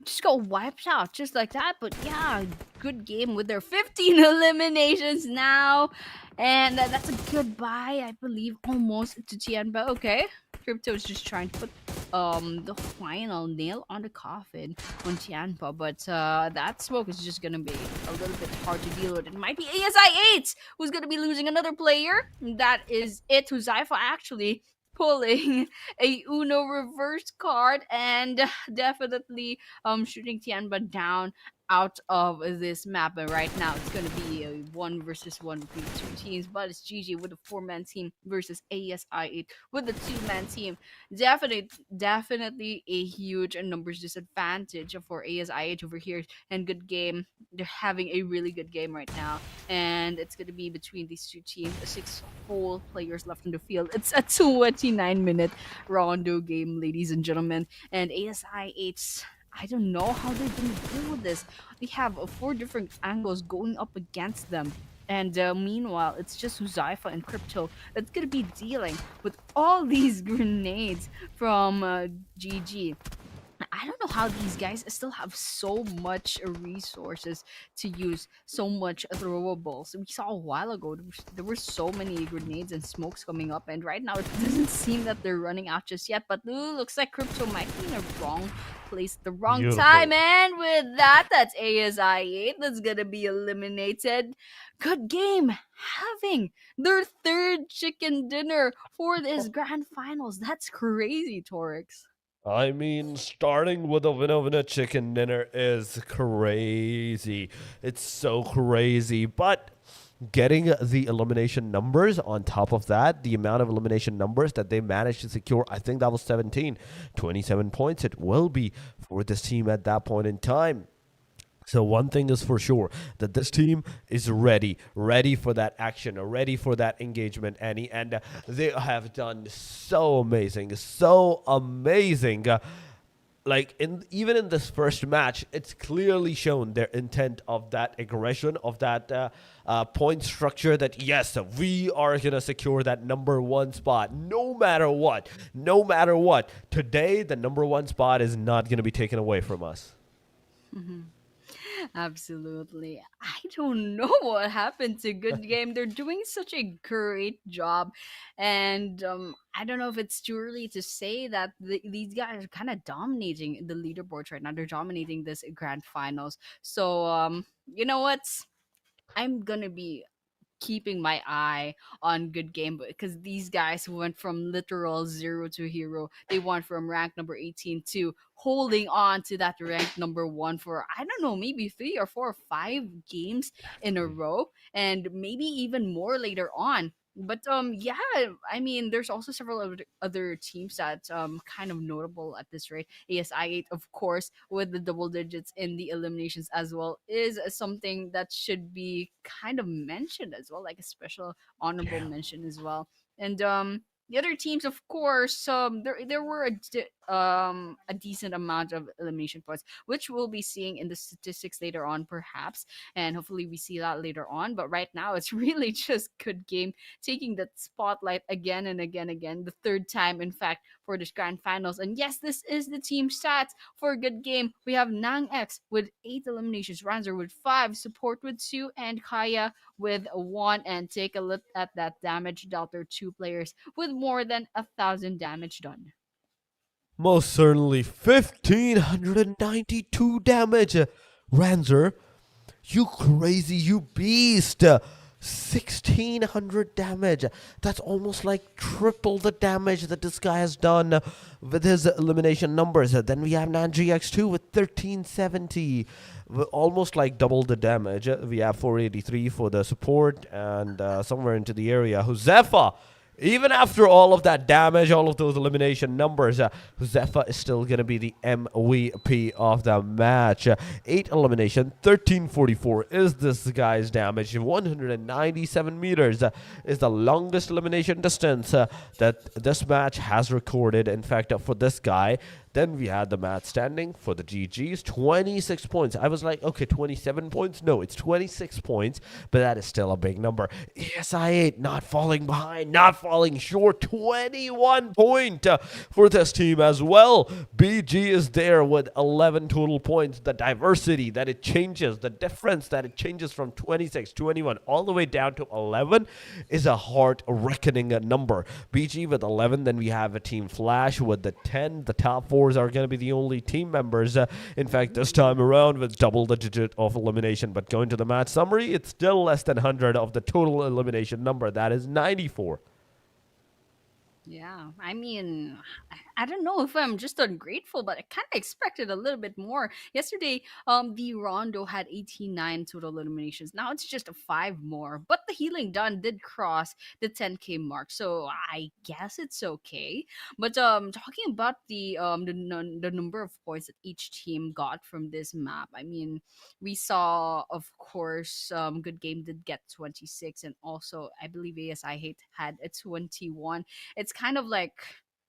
just got wiped out just like that. But yeah, good game with their 15 eliminations now. And that's a goodbye, I believe, almost to Tianba. Okay, Crypto is just trying to put the final nail on the coffin on Tianba. But that smoke is just going to be a little bit hard to deal with. It might be ASI 8 who's going to be losing another player. That is it. Huzaifa actually pulling a Uno reverse card and definitely shooting Tianba down out of this map. And right now it's going to be a 1 versus 1 between the 2 teams, but it's GG with a 4-man team versus ASI 8 with the 2-man team. Definitely a huge numbers disadvantage for ASI 8 over here. And good game, they're having a really good game right now, and it's going to be between these 2 teams. 6 whole players left in the field. It's a 29-minute Rondo game, ladies and gentlemen, and ASI 8's I don't know how they're gonna deal with this. They have four different angles going up against them. And meanwhile, it's just Huzaifa and Crypto that's gonna be dealing with all these grenades from GG. I don't know how these guys still have so much resources to use, so much throwables. We saw a while ago there were so many grenades and smokes coming up, and right now it doesn't seem that they're running out just yet. But looks like Crypto might be in a wrong place at the wrong time,
Beautiful.
and with that, that's ASI8 that's gonna be eliminated. Good game, having their third chicken dinner for this grand finals. That's crazy, Torix.
I mean, starting with a winner chicken dinner is crazy. It's so crazy. But getting the elimination numbers on top of that, the amount of elimination numbers that they managed to secure, I think that was 17, 27 points it will be for this team at that point in time. So one thing is for sure that this team is ready for that action, ready for that engagement, Annie, and they have done so amazing, so amazing. Like even in this first match, it's clearly shown their intent of that aggression, of that point structure. That yes, we are gonna secure that number one spot, no matter what, no matter what. Today, the number one spot is not gonna be taken away from us.
Absolutely. I don't know what happened to Good Game. They're doing such a great job. And I don't know if it's too early to say that these guys are kind of dominating the leaderboards right now. They're dominating this grand finals. So, you know what? I'm going to be keeping my eye on Good Game because these guys went from literal zero to hero. They went from rank number 18 to holding on to that rank number one for I don't know, maybe 3 or 4 or 5 games in a row, and maybe even more later on. But yeah, I mean, there's also several other teams that kind of notable at this rate. ASI8, of course, with the double digits in the eliminations as well, is something that should be kind of mentioned as well, like a special honorable
Yeah.
mention as well. And the other teams, of course, there were a decent amount of elimination points, which we'll be seeing in the statistics later on, perhaps, and hopefully we see that later on. But right now, it's really just Good Game taking that spotlight again and again, the third time, in fact, for this grand finals. And yes, this is the team stats for a Good Game. We have Nang X with 8 eliminations, Ranzer with 5, Support with 2, and Kaya with 1. And take a look at that damage dealt. There are 2 players with more than 1,000 damage done.
Most certainly, 1,592 damage. Ranzer, you crazy, you beast. 1,600 damage. That's almost like triple the damage that this guy has done with his elimination numbers. Then we have NanGX2 with 1,370. Almost like double the damage. We have 483 for the support and somewhere into the area. Josefa, even after all of that damage, all of those elimination numbers, Josefa is still going to be the MVP of the match. 8 elimination, 1344 is this guy's damage. 197 meters is the longest elimination distance that this match has recorded. In fact, for this guy, then we had the match standing for the GGs, 26 points. I was like, okay, 27 points? No, it's 26 points, but that is still a big number. ESI8 not falling behind, not falling short. 21 point for this team as well. BG is there with 11 total points. The diversity that it changes, the difference that it changes from 26, 21, all the way down to 11 is a heart-reckoning number. BG with 11, then we have a Team Flash with the 10. The top fours are going to be the only team members. In fact, this time around with double the digit of elimination. But going to the match summary, it's still less than 100 of the total elimination number. That is 94.
Yeah, I mean, I don't know if I'm just ungrateful, but I kind of expected a little bit more. Yesterday, the Rondo had 89 total eliminations. Now it's just a 5 more, but the healing done did cross the 10K mark, so I guess it's okay. But talking about the number of points that each team got from this map, I mean, we saw, of course, Good Game did get 26, and also I believe ASI Hate had a 21. It's kind of like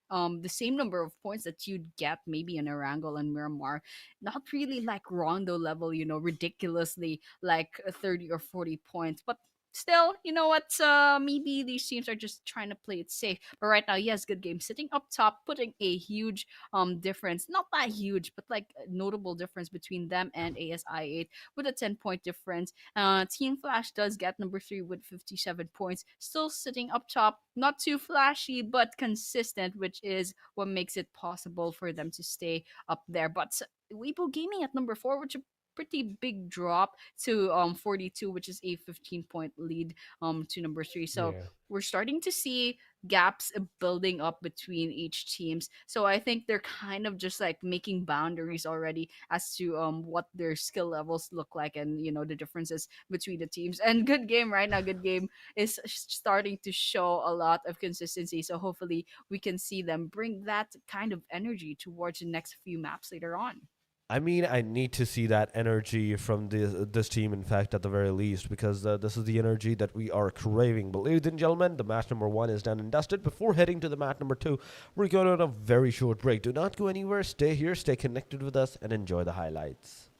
the same number of points that you'd get maybe in Erangel and Miramar. Not really like Rondo level, ridiculously like 30 or 40 points, but still, you know what? Maybe these teams are just trying to play it safe. But right now, yes, good game sitting up top, putting a huge difference. Not that huge, but like a notable difference between them and ASI 8 with a 10-point difference. Team Flash does get number 3 with 57 points, still sitting up top. Not too flashy, but consistent, which is what makes it possible for them to stay up there. But Weibo Gaming at number 4, which is a pretty big drop to 42, which is a 15-point lead to number 3. So
Yeah.
we're starting to see gaps building up between each teams. So I think they're kind of just like making boundaries already as to what their skill levels look like, and the differences between the teams. And good game right now. Good game is starting to show a lot of consistency. So hopefully we can see them bring that kind of energy towards the next few maps later on.
I mean, I need to see that energy from this team, in fact, at the very least, because this is the energy that we are craving. But ladies and gentlemen, the match number 1 is done and dusted. Before heading to the match number 2, we're going on a very short break. Do not go anywhere. Stay here, stay connected with us, and enjoy the highlights.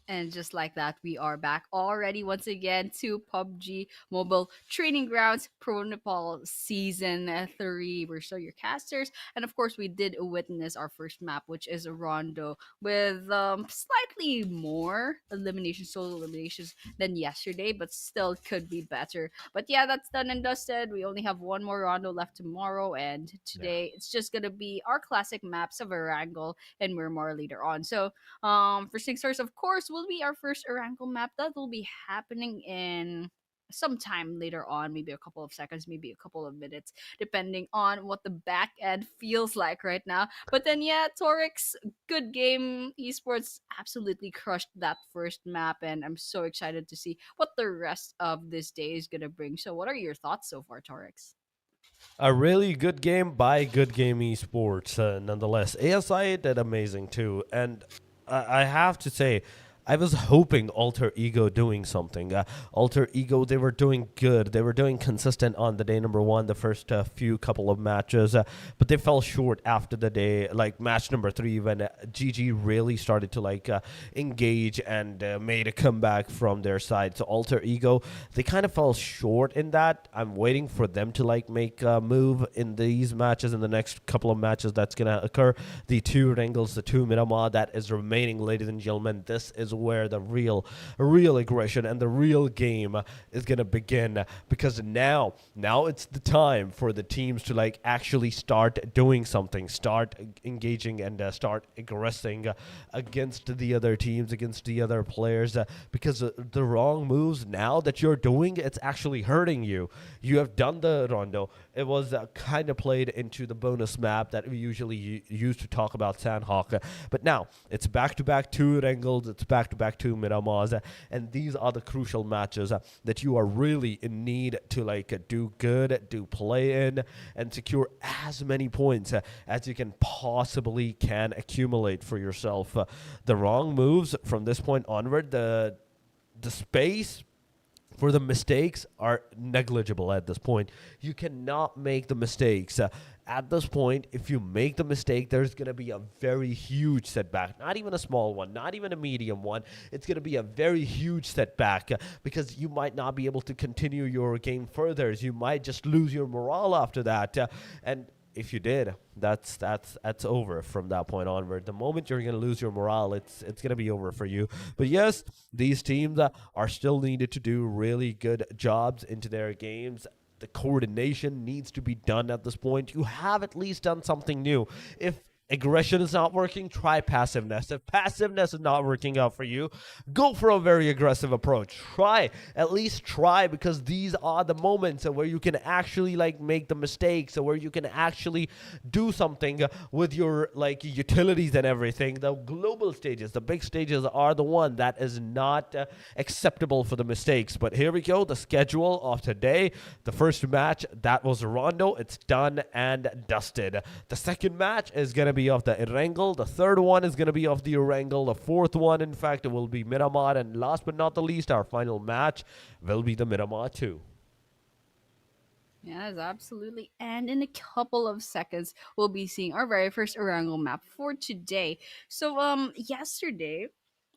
And just like that, we are back already once again to PUBG Mobile Training Grounds Pro Nepal Season 3. We're still your casters. And of course, we did witness our first map, which is a Rondo, with slightly more solo eliminations than yesterday, but still could be better. But yeah, that's done and dusted. We only have one more Rondo left tomorrow. And
Yeah.
today, it's just going to be our classic maps of Erangel and Miramar later on. So for Six Stars, of course, will be our first Erangel map. That will be happening in sometime later on, maybe a couple of seconds, maybe a couple of minutes, depending on what the back end feels like right now. But then, yeah, Torix, good game. Esports absolutely crushed that first map, and I'm so excited to see what the rest of this day is gonna bring. So, what are your thoughts so far, Torix?
A really good game by Good Game Esports, nonetheless. ASI did amazing too, and I have to say, I was hoping Alter Ego doing something. Alter Ego, they were doing good. They were doing consistent on the day number 1, the first few couple of matches, but they fell short after the day, like match number 3, when GG really started to engage and made a comeback from their side. So Alter Ego, they kind of fell short in that. I'm waiting for them to make a move in these matches, in the next couple of matches that's gonna occur. The 2 Erangels, the 2 Miramar that is remaining, ladies and gentlemen. This is where the real aggression and the real game is gonna begin, because now it's the time for the teams to like actually start doing something, start engaging and start aggressing against the other teams, against the other players, because the wrong moves now that you're doing, it's actually hurting you. You have done the Rondo. It was kind of played into the bonus map that we usually use to talk about Sandhawk, but now it's back-to-back 2 Erangels, it's back-to-back 2 Miramars, and these are the crucial matches that you are really in need to like do good, do play in, and secure as many points as you can possibly can accumulate for yourself. The wrong moves from this point onward, the space for the mistakes are negligible at this point. You cannot make the mistakes. At this point, if you make the mistake, there's going to be a very huge setback. Not even a small one, not even a medium one. It's going to be a very huge setback because you might not be able to continue your game further. You might just lose your morale after that. And if you did, that's over from that point onward. The moment you're going to lose your morale, it's going to be over for you. But yes, these teams are still needed to do really good jobs into their games. The coordination needs to be done at this point. You have at least done something new. If aggression is not working, try passiveness. If passiveness is not working out for you, go for a very aggressive approach. At least try, because these are the moments where you can actually like make the mistakes, or where you can actually do something with your like utilities and everything. The global stages, the big stages, are the one that is not acceptable for the mistakes. But here we go, the schedule of today. The first match, that was Rondo. It's done and dusted. The second match is going to be of the Erangel. The third one is going to be of the Erangel. The fourth one, in fact, it will be Miramar. And last but not the least, our final match will be the Miramar 2.
Yes, absolutely. And in a couple of seconds, we'll be seeing our very first Erangel map for today. So, yesterday,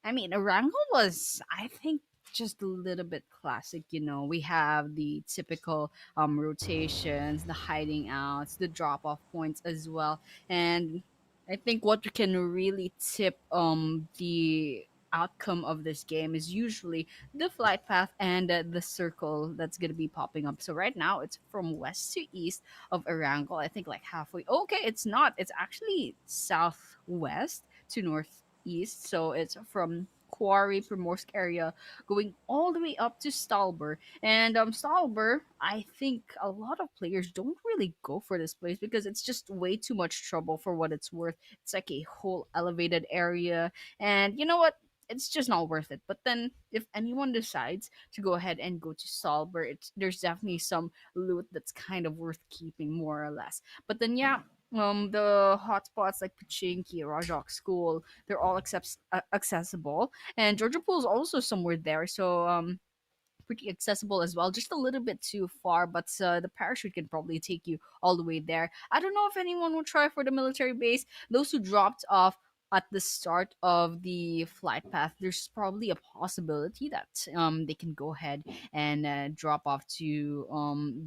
I mean, Erangel was, I think, just a little bit classic. We have the typical rotations, the hiding outs, the drop off points as well. And I think what can really tip the outcome of this game is usually the flight path and the circle that's going to be popping up. So right now it's from west to east of Erangel. I think like halfway. Okay, it's not. It's actually southwest to northeast. So it's from Quarry, Primorsk area, going all the way up to Stalber. And Stalber, I think a lot of players don't really go for this place because it's just way too much trouble for what it's worth. It's like a whole elevated area, and you know what? It's just not worth it. But then, if anyone decides to go ahead and go to Stalber, there's definitely some loot that's kind of worth keeping, more or less. But then, yeah, the hotspots like Pachinki, Rajok School, they're all accessible, and Georgia Pool is also somewhere there. So pretty accessible as well, just a little bit too far, but the parachute can probably take you all the way there. I don't know if anyone will try for the military base. Those who dropped off at the start of the flight path, there's probably a possibility that they can go ahead and drop off to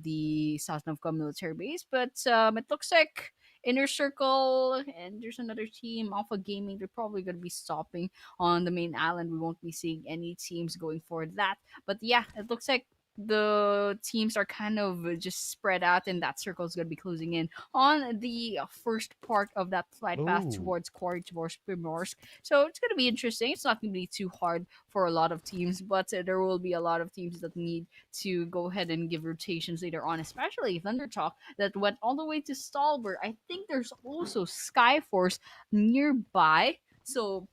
the South Novka military base, but it looks like Inner Circle and there's another team, Alpha Gaming. They're probably going to be stopping on the main island. We won't be seeing any teams going for that. But yeah, it looks like the teams are kind of just spread out, and that circle is going to be closing in on the first part of that flight path
Ooh.
towards Quarry, towards Primorsk. So it's going to be interesting. It's not going to be too hard for a lot of teams, but there will be a lot of teams that need to go ahead and give rotations later on, especially THUNDERTALK that went all the way to Stalber. I think there's also SKYFORCE nearby. So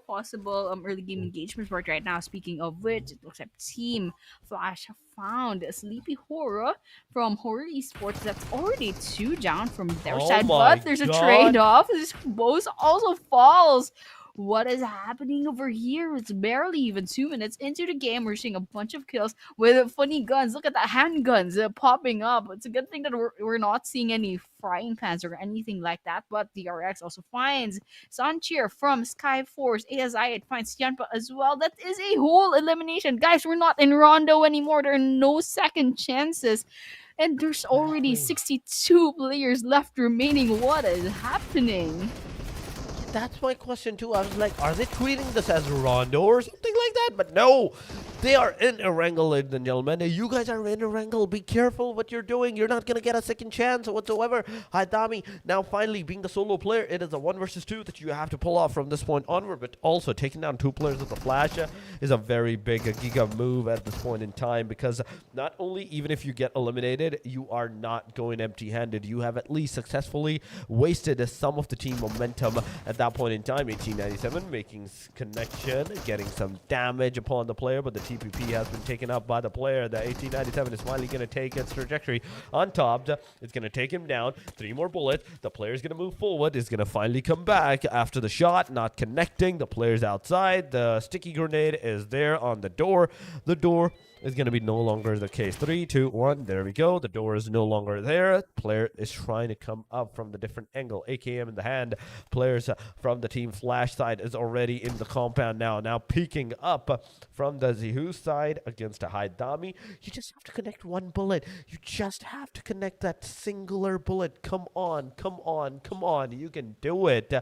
possible early game engagement for it right now. Speaking of which, it looks like Team Flash found a sleepy HORAA from HORAA Esports. That's already 2 down from their
Oh
side,
my
but there's a
God.
trade-off. This both also falls. What is happening over here? It's barely even 2 minutes into the game. We're seeing a bunch of kills with funny guns. Look at the handguns popping up. It's a good thing that we're not seeing any frying pans or anything like that. But DRX also finds Sancheer from SKYFORCE. ASI, it finds TIANBA as well. That is a whole elimination. Guys, we're not in Rondo anymore. There are no second chances. And there's already
Exactly.
62 players left remaining. What is happening?
that's my question too. I was like, are they treating this as Rondo or something like that? But no, they are in Erangel, ladies and gentlemen. You guys are in Erangel. Be careful what you're doing. You're not going to get a second chance whatsoever. Haidami, now finally being the solo player, it is a 1 versus 2 that you have to pull off from this point onward. But also taking down 2 players with the flash is a very big giga move at this point in time, because not only even if you get eliminated, you are not going empty-handed. You have at least successfully wasted some of the team momentum at that point in time. 1897 making connection, getting some damage upon the player, but the TPP has been taken up by the player. The 1897 is finally going to take its trajectory on top. It's going to take him down. 3 more bullets. The player is going to move forward. Is going to finally come back after the shot, not connecting. The player's outside. The sticky grenade is there on the door. The door is going to be no longer the case. 3, 2, 1. There we go. The door is no longer there. Player is trying to come up from the different angle. AKM in the hand. Players from the team flash side is already in the compound now. Now peeking up from the Zihu side against a Haidami. You just have to connect 1 bullet. You just have to connect that singular bullet. Come on, come on, come on. You can do it.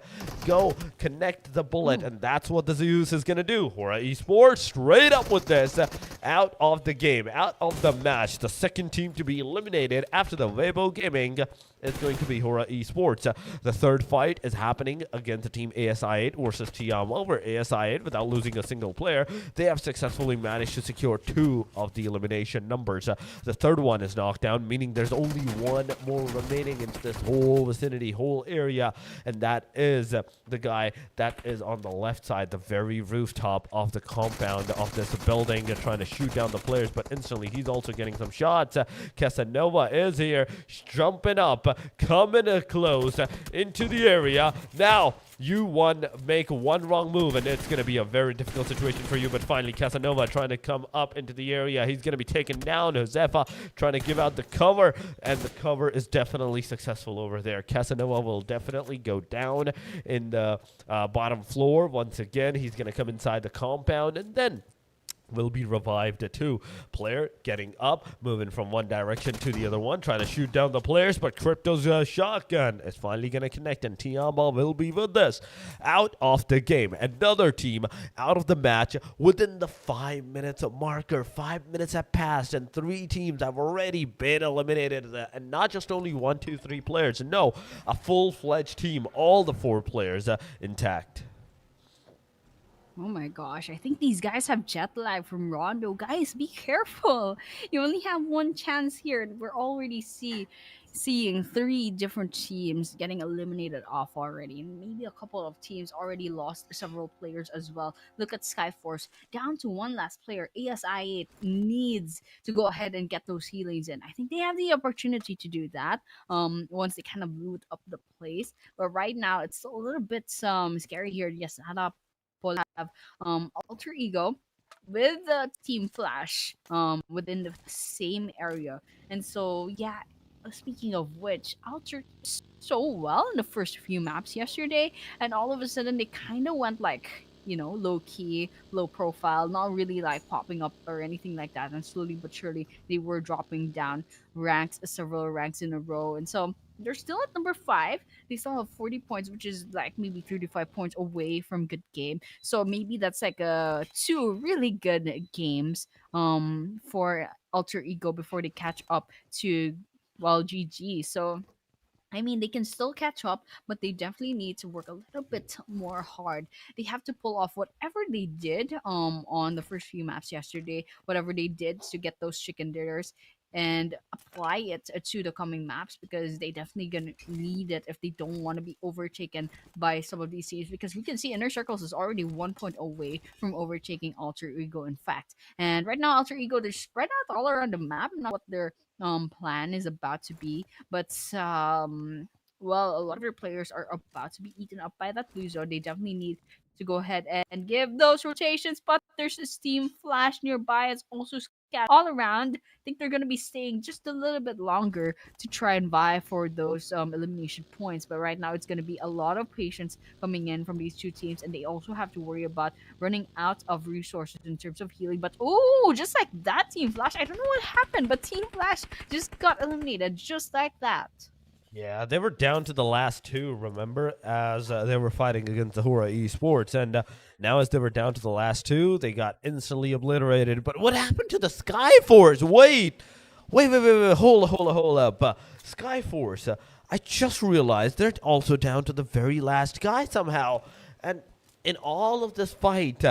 Go connect the bullet. And that's what the Zeus is going to do. HORAA Esports straight up with this. Out of the game, out of the match. The second team to be eliminated after the WEIBO Gaming is going to be HORAA Esports. The third fight is happening against the team ASI8 versus TIANBA, where ASI8, without losing a single player, they have successfully managed to secure 2 of the elimination numbers. The third one is knocked down, meaning there's only 1 more remaining in this whole vicinity, whole area, and that is the guy that is on the left side, the very rooftop of the compound of this building, trying to shoot down the players, but instantly he's also getting some shots. Casanova is here, jumping up, coming close into the area. Now, you make one wrong move, and it's going to be a very difficult situation for you, but finally Casanova trying to come up into the area. He's going to be taken down. Josefa trying to give out the cover, and the cover is definitely successful over there. Casanova will definitely go down in the bottom floor. Once again, he's going to come inside the compound, and then will be revived too. Player getting up, moving from one direction to the other one, trying to shoot down the players, but Crypto's shotgun is finally going to connect, and TIANBA will be with this. Out of the game. Another team out of the match within the 5 minutes marker. 5 minutes have passed, and 3 teams have already been eliminated. And not just only 1, 2, 3 players. No, a full-fledged team. All the 4 players intact.
Oh my gosh, I think these guys have jet lag from Rondo. Guys, be careful. You only have 1 chance here, and we're already seeing 3 different teams getting eliminated off already. And maybe a couple of teams already lost several players as well. Look at SKYFORCE, down to 1 last player. ASI8 needs to go ahead and get those healings in. I think they have the opportunity to do that once they kind of loot up the place. But right now, it's a little bit scary here. Yes, Hada have Alter Ego with the Team Flash within the same area. And so, yeah, speaking of which, Alter so well in the first few maps yesterday, and all of a sudden they kind of went like, you know, low key, low profile, not really like popping up or anything like that. And slowly but surely they were dropping down ranks, several ranks in a row. And so they're still at number 5. They still have 40 points, which is like maybe 35 points away from good game. So maybe that's like 2 really good games for Alter Ego before they catch up to, well, GG. So I mean, they can still catch up, but they definitely need to work a little bit more hard. They have to pull off whatever they did on the first few maps yesterday, whatever they did to get those chicken dinners, and apply it to the coming maps, because they definitely gonna need it if they don't want to be overtaken by some of these teams, because we can see Inner Circles is already 1 point away from overtaking Alter Ego, in fact. And right now Alter Ego, they're spread out all around the map, not what their plan is about to be, but well, a lot of their players are about to be eaten up by that blue zone. They definitely need to go ahead and give those rotations, but there's a Steam Flash nearby. It's also scattered all around. I think they're going to be staying just a little bit longer to try and vie for those elimination points, but right now it's going to be a lot of patience coming in from these 2 teams, and they also have to worry about running out of resources in terms of healing. But oh, just like that, Team Flash, I don't know what happened, but Team Flash just got eliminated just like that.
Yeah, they were down to the last two, remember, as they were fighting against the HORAA eSports. And now as they were down to the last two, they got instantly obliterated. But what happened to the SKYFORCE? Wait, hold up. SKYFORCE, I just realized they're also down to the very last guy somehow. And in all of this fight,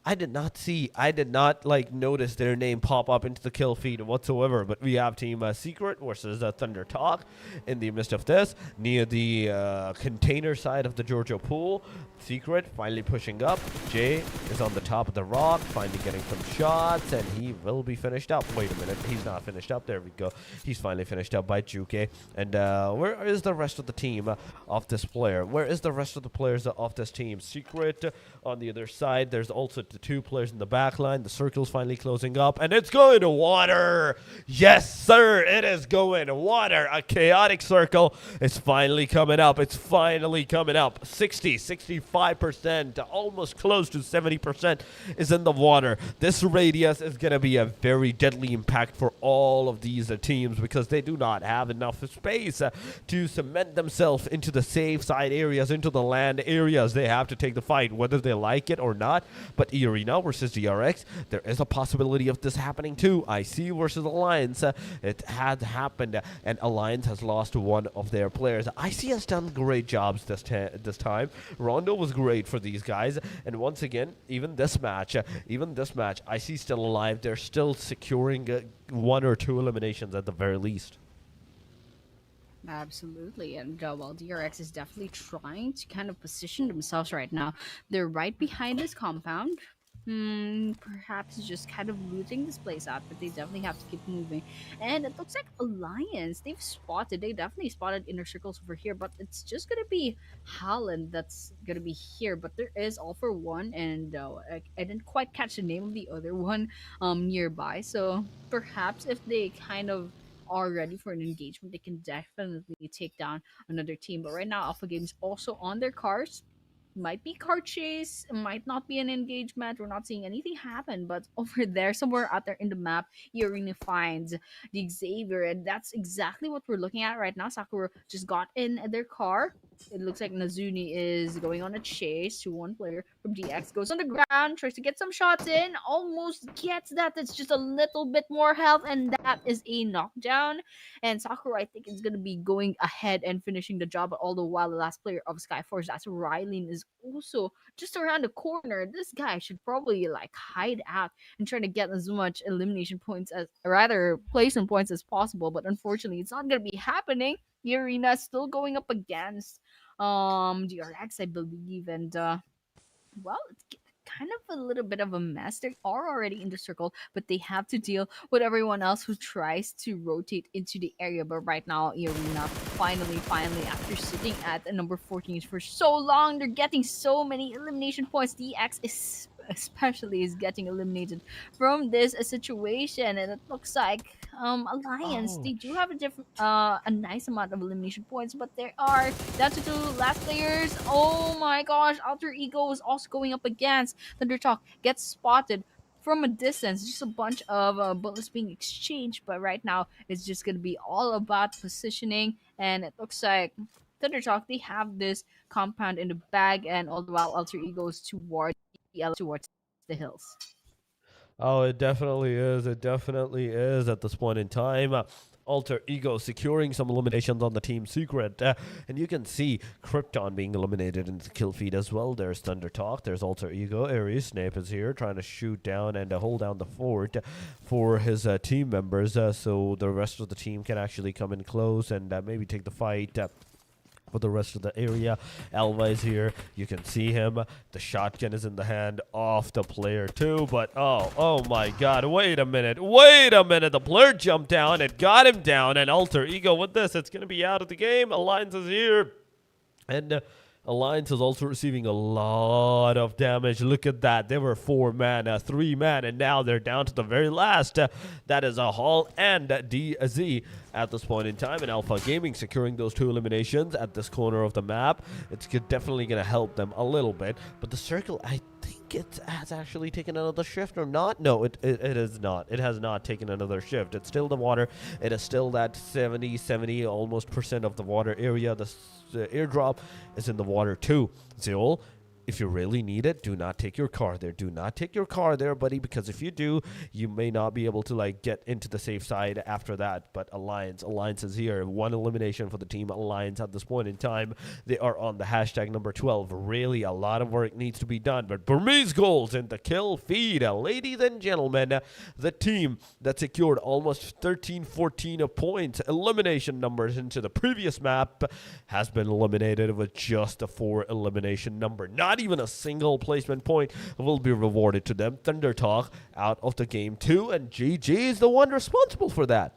I did not like notice their name pop up into the kill feed whatsoever. But we have Team Secret versus THUNDERTALK in the midst of this, near the container side of the Georgia pool. Secret finally pushing up. Jay is on the top of the rock, finally getting some shots, and he will be finished up. Wait a minute, he's not finished up. There we go. He's finally finished up by Juke. And where is the rest of the team of this player? Where is the rest of the players of this team? Secret on the other side. There's also the two players in the back line. The circle's finally closing up, and it's going to water. Yes, sir, it is going to water. A chaotic circle is finally coming up. It's finally coming up. 65%, almost close to 70% is in the water. This radius is going to be a very deadly impact for all of these teams because they do not have enough space to cement themselves into the safe side areas, into the land areas. They have to take the fight, whether they like it or not. But EARENA versus DRX, there is a possibility of this happening too. IC versus Alliance, it had happened, and Alliance has lost one of their players. IC has done great jobs this time. Rondo was great for these guys, and once again, even this match, IC still alive. They're still securing one or two eliminations at the very least.
Absolutely, and well, DRX is definitely trying to kind of position themselves right now. They're right behind this compound. Perhaps just kind of looting this place out, but they definitely have to keep moving. And it looks like Alliance, they definitely spotted inner circles over here, but it's just gonna be Holland that's gonna be here. But there is All for One, and I didn't quite catch the name of the other one nearby. So perhaps if they kind of are ready for an engagement, they can definitely take down another team. But right now, Alpha Games also on their cars. Might be car chase, might not be an engagement. We're not seeing anything happen, but over there, somewhere out there in the map, EARENA finds the Xavier, and that's exactly what we're looking at right now. Sakura just got in their car. It looks like Nazuni is going on a chase to one player from DX. Goes on the ground, tries to get some shots in, almost gets that. That's just a little bit more health, and that is a knockdown. And Sakura, I think, is going to be going ahead and finishing the job. All the while, the last player of SKYFORCE, that's Rylene, is also just around the corner. This guy should probably like hide out and try to get as much elimination points as, or rather, placement points as possible. But unfortunately, it's not going to be happening. EARENA is still going up against DRX, I believe, and well, it's kind of a little bit of a mess. They are already in the circle, but they have to deal with everyone else who tries to rotate into the area. But right now, EARENA finally, after sitting at number 14 for so long, they're getting so many elimination points. DX is especially is getting eliminated from this situation, and it looks like Alliance, they do have a nice amount of elimination points, but there are down to two last players. Oh my gosh, Alter Ego is also going up against THUNDERTALK, gets spotted from a distance, just a bunch of bullets being exchanged. But right now it's just going to be all about positioning, and it looks like THUNDERTALK, they have this compound in the bag, and all the while Alter Ego is towards the hills.
Oh, it definitely is. It definitely is at this point in time. Alter Ego securing some eliminations on the Team Secret. And you can see Krypton being eliminated in the kill feed as well. There's THUNDERTALK. There's Alter Ego. Aries Snape is here trying to shoot down and hold down the fort for his team members. So the rest of the team can actually come in close and maybe take the fight. For the rest of the area. Alva is here. You can see him. The shotgun is in the hand of the player too. But oh my god. Wait a minute. The player jumped down and got him down. And Alter Ego with this. It's going to be out of the game. Alliance is here. And Alliance is also receiving a lot of damage. Look at that. They were 4 man, 3 man, and now they're down to the very last. That is a Hall and DZ at this point in time. And Alpha Gaming securing those 2 eliminations at this corner of the map. It's definitely going to help them a little bit. But the circle, I think think it has actually taken another shift or not? No, it is not. It has not taken another shift. It's still the water. It is still that 70 almost percent of the water area. The airdrop is in the water too. Seoul, if you really need it, do not take your car there. Do not take your car there, buddy, because if you do, you may not be able to like get into the safe side after that. But Alliance is here. One elimination for the team Alliance at this point in time. They are on the hashtag number 12. Really, a lot of work needs to be done. But Burmese goals in the kill feed. Ladies and gentlemen, the team that secured almost 13-14 points, elimination numbers into the previous map, has been eliminated with just a 4 elimination number. Not even a single placement point will be rewarded to them. THUNDERTALK out of the game too, and GG is the one responsible for that.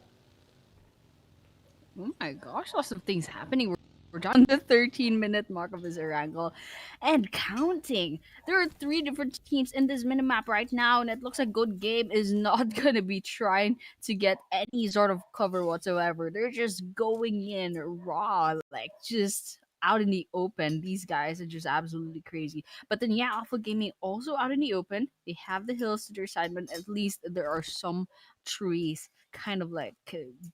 Oh my gosh, lots of things happening. We're down the 13-minute mark of this Erangel and counting. There are 3 different teams in this minimap right now, and it looks like Good Game is not going to be trying to get any sort of cover whatsoever. They're just going in raw, like just out in the open. These guys are just absolutely crazy. But then, yeah, Alpha Gaming also out in the open. They have the hills to their side, but at least there are some trees kind of like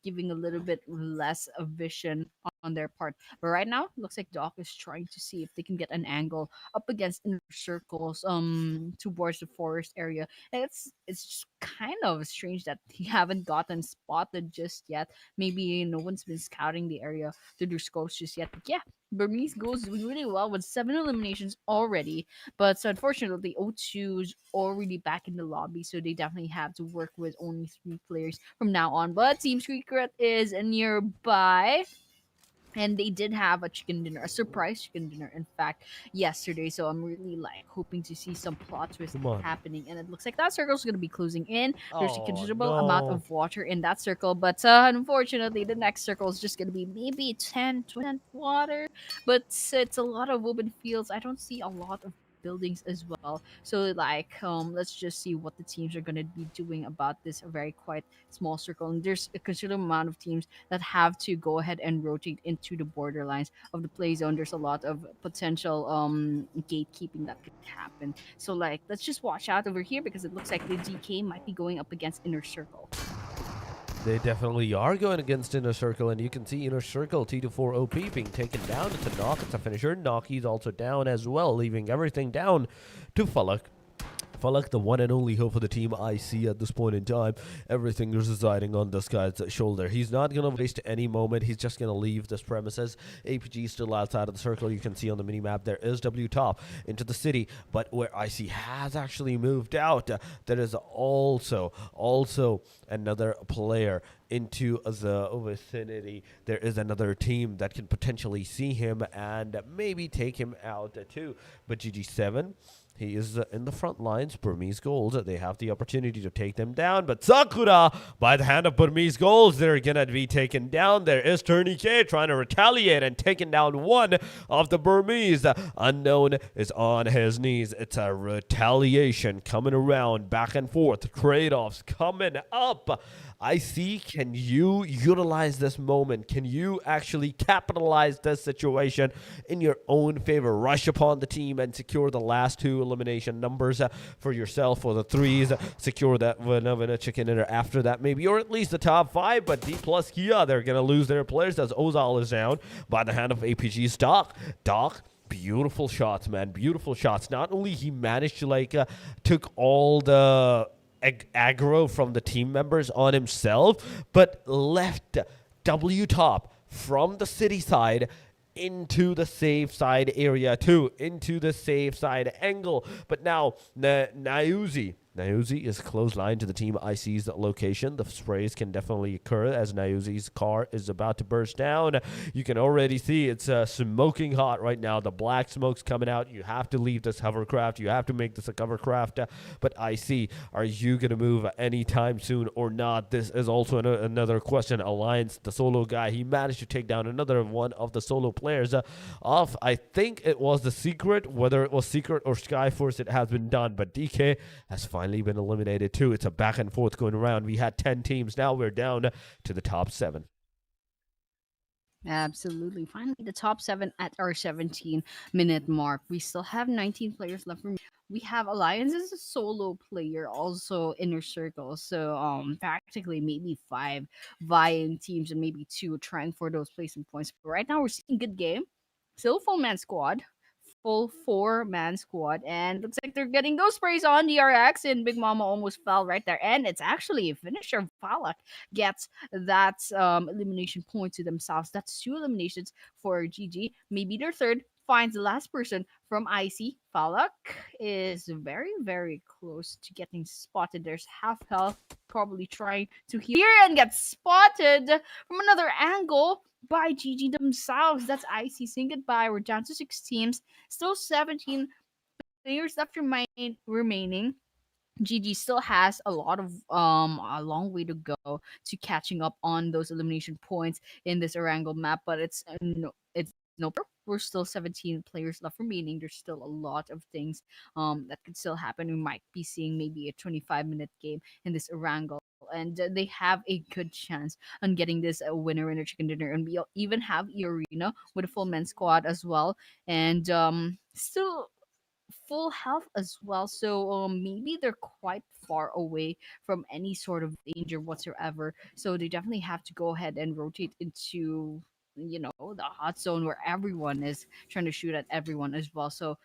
giving a little bit less of vision on their part. But right now, looks like Doc is trying to see if they can get an angle up against inner circles towards the forest area. And it's just kind of strange that he haven't gotten spotted just yet. Maybe no one's been scouting the area through their scopes just yet. But yeah, Burmese goes doing really well with 7 eliminations already. But so unfortunately, O2's already back in the lobby, so they definitely have to work with only 3 players from now on. But Team Secret is nearby. And they did have a chicken dinner, a surprise chicken dinner, in fact, yesterday. So I'm really like hoping to see some plot twist
Come on.
happening. And it looks like that circle is going to be closing in. There's a
Oh,
considerable amount
no.
of water in that circle. But unfortunately, the next circle is just going to be maybe 10-20% water. But it's a lot of open fields. I don't see a lot of buildings as well. So like let's just see what the teams are going to be doing about this very quite small circle. And there's a considerable amount of teams that have to go ahead and rotate into the borderlines of the play zone. There's a lot of potential gatekeeping that could happen. So like let's just watch out over here because it looks like the DK might be going up against inner circle.
They definitely are going against Inner Circle, and you can see Inner Circle T24 OP being taken down. It's a knock, it's a finisher. Nocky's also down as well, leaving everything down to Falak. Falak, the one and only hope for the team I see at this point in time. Everything is residing on this guy's shoulder. He's not going to waste any moment. He's just going to leave this premises. APG still outside of the circle. You can see on the mini-map there is W top into the city. But where IC has actually moved out, there is also another player into the vicinity. There is another team that can potentially see him and maybe take him out too. But GG7, he is in the front lines. Burmese goals, they have the opportunity to take them down, but Sakura, by the hand of Burmese goals, they're gonna be taken down. There is Tourniquet trying to retaliate and taking down one of the Burmese. Unknown is on his knees. It's a retaliation coming around, back and forth, trade-offs coming up. I see. Can you utilize this moment? Can you actually capitalize this situation in your own favor? Rush upon the team and secure the last 2 elimination numbers for yourself, or the 3s. Secure that winner chicken dinner after that, maybe, or at least the top 5. But DPLUS Kia, they're going to lose their players as Ozal is down by the hand of APG's Doc. Beautiful shots, man. Beautiful shots. Not only he managed to like took all the aggro from the team members on himself, but left W top from the city side into the safe side area too, into the safe side angle. But now Nayuzi is clotheslined to the team IC's location. The sprays can definitely occur as Nayuzi's car is about to burst down. You can already see it's smoking hot right now. The black smoke's coming out. You have to leave this hovercraft. You have to make this a covercraft. But IC, are you going to move anytime soon or not? This is also another question. Alliance, the solo guy, he managed to take down another one of the solo players off. I think it was the Secret. Whether it was Secret or SKYFORCE, it has been done. But DK has finally been eliminated too. It's a back and forth going around. We had 10 teams. Now we're down to the top 7.
Absolutely. Finally, the top 7 at our 17-minute mark. We still have 19 players left we have Alliance as a solo player, also inner circle. So practically maybe five vying teams and maybe two trying for those placement points. But right now we're seeing good game. Still full man squad. Full four-man squad, and looks like they're getting those sprays on DRX, and Big Mama almost fell right there. And it's actually a finisher. Falak gets that elimination point to themselves. That's two eliminations for GG. Maybe their third. Finds the last person from IC. Falak is very, very close to getting spotted. There's half health, probably trying to heal and get spotted from another angle by GG themselves. That's IC saying goodbye. We're down to 6 teams. Still 17 players left remaining. GG still has a long way to go to catching up on those elimination points in this Erangel map, but it's no, we're still 17 players left remaining. There's still a lot of things that could still happen. We might be seeing maybe a 25-minute game in this Erangel, and they have a good chance on getting this winner in a chicken dinner. And we even have EARENA with a full men's squad as well, and still full health as well. So maybe they're quite far away from any sort of danger whatsoever. So they definitely have to go ahead and rotate into the hot zone where everyone is trying to shoot at everyone as well. So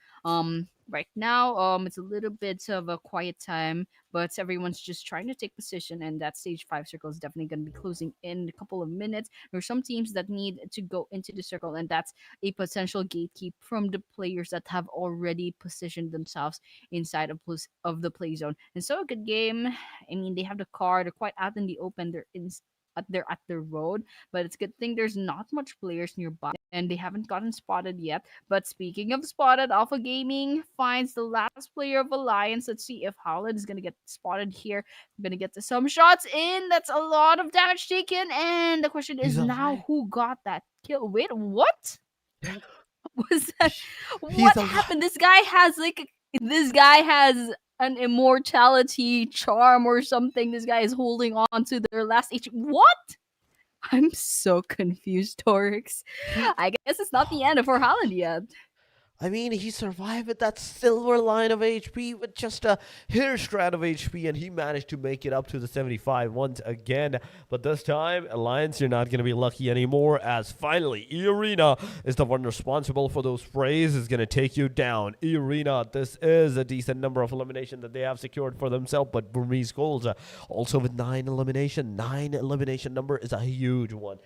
right now it's a little bit of a quiet time, but everyone's just trying to take position, and that stage 5 circle is definitely going to be closing in a couple of minutes. There are some teams that need to go into the circle, and that's a potential gatekeep from the players that have already positioned themselves inside of the play zone. And so a good game. I mean, they have the car. They're quite out in the open. They're at the road, but it's a good thing there's not much players nearby and they haven't gotten spotted yet. But speaking of spotted, Alpha Gaming finds the last player of Alliance. Let's see if Howland is gonna get spotted here. I'm gonna get some shots in. That's a lot of damage taken, and the question
He's
is now
alive.
who got that kill? Wait, what? Was that?
He's
What
alive.
happened? This guy has an immortality charm or something. This guy is holding on to their last H. What? I'm so confused, Torix.
He
I guess it's not the end for Holland yet.
I mean, he survived with that silver line of HP with just a hair strand of HP, and he managed to make it up to the 75 once again. But this time, Alliance, you're not going to be lucky anymore, as finally, EARENA is the one responsible for those sprays, is going to take you down. EARENA, this is a decent number of elimination that they have secured for themselves, but Burmese goals also with 9 elimination. 9 elimination number is a huge one.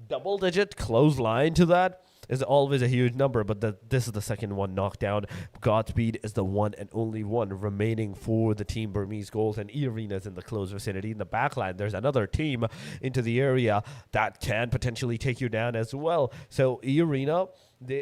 Double-digit clothesline to that is always a huge number, but this is the second one knocked down. Godspeed is the one and only one remaining for the team Burmese goals, and EARENA is in the close vicinity. In the backline, there's another team into the area that can potentially take you down as well. So EARENA,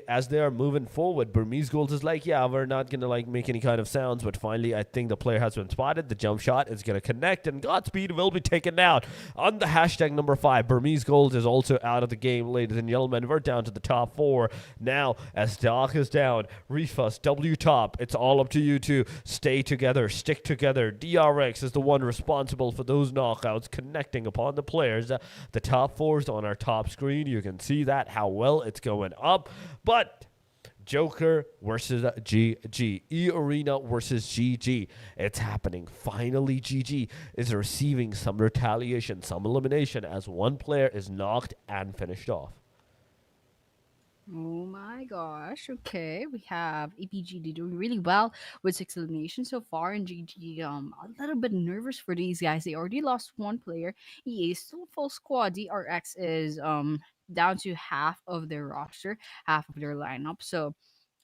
as they are moving forward, Burmese goals is like, yeah, we're not going to like make any kind of sounds, but finally I think the player has been spotted. The jump shot is going to connect, and Godspeed will be taken down on the hashtag number 5. Burmese goals is also out of the game, ladies and gentlemen. We're down to the top 4 now as Doc is down. Refus, W top, it's all up to you to stay together, stick together. DRX is the one responsible for those knockouts, connecting upon the players. The top 4's on our top screen. You can see that, how well it's going up. But Joker versus GG. EARENA versus GG. It's happening. Finally, GG is receiving some retaliation, some elimination, as one player is knocked and finished off.
Oh my gosh. Okay, we have APG doing really well with 6 eliminations so far, and GG a little bit nervous for these guys. They already lost one player. EA is still full squad. DRX is down to half of their roster, half of their lineup. So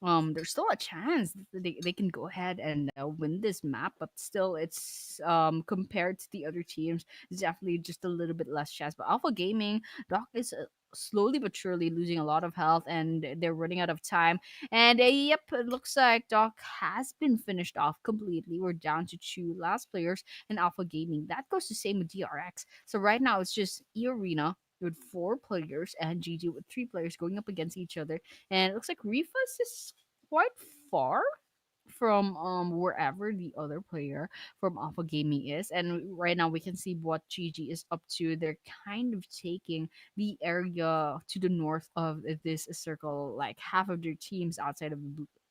there's still a chance that they can go ahead and win this map, but still it's compared to the other teams, it's definitely just a little bit less chance. But Alpha Gaming, Doc is slowly but surely losing a lot of health, and they're running out of time. And yep, it looks like Doc has been finished off completely. We're down to 2 last players in Alpha Gaming. That goes the same with DRX. So right now it's just EARENA with 4 players and GG with 3 players going up against each other. And it looks like Refus is quite far from wherever the other player from Alpha Gaming is. And right now we can see what GG is up to. They're kind of taking the area to the north of this circle, like half of their teams outside of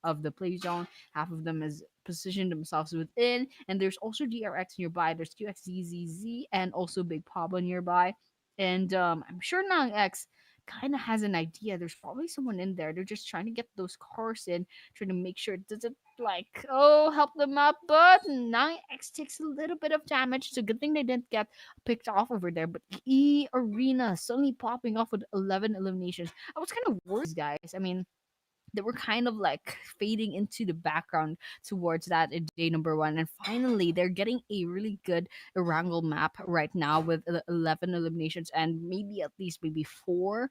of the play zone. Half of them is positioned themselves within, and there's also DRX nearby. There's QXZZZ and also Big Pablo nearby. And I'm sure Nang X kind of has an idea. There's probably someone in there. They're just trying to get those cars in, trying to make sure it doesn't like help them up. But Nang X takes a little bit of damage. It's a good thing they didn't get picked off over there. But EARENA suddenly popping off with 11 eliminations. I was kind of worried, guys. I mean, they were kind of like fading into the background towards that in day number one. And finally, they're getting a really good Erangel map right now with 11 eliminations and maybe at least maybe four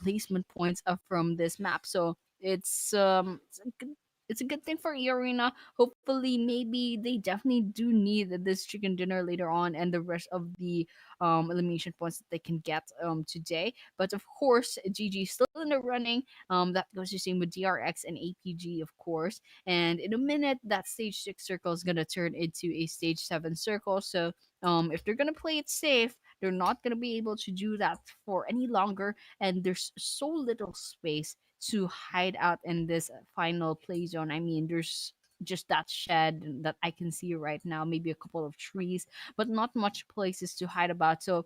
placement points from this map. So it's a good thing for EARENA. Hopefully, maybe they definitely do need this chicken dinner later on and the rest of the elimination points that they can get today. But of course, GG is still in the running. That goes the same with DRX and APG, of course. And in a minute, that stage 6 circle is gonna turn into a stage 7 circle. So if they're gonna play it safe, they're not gonna be able to do that for any longer. And there's so little space to hide out in this final play zone. I mean, there's just that shed that I can see right now, maybe a couple of trees, but not much places to hide about. So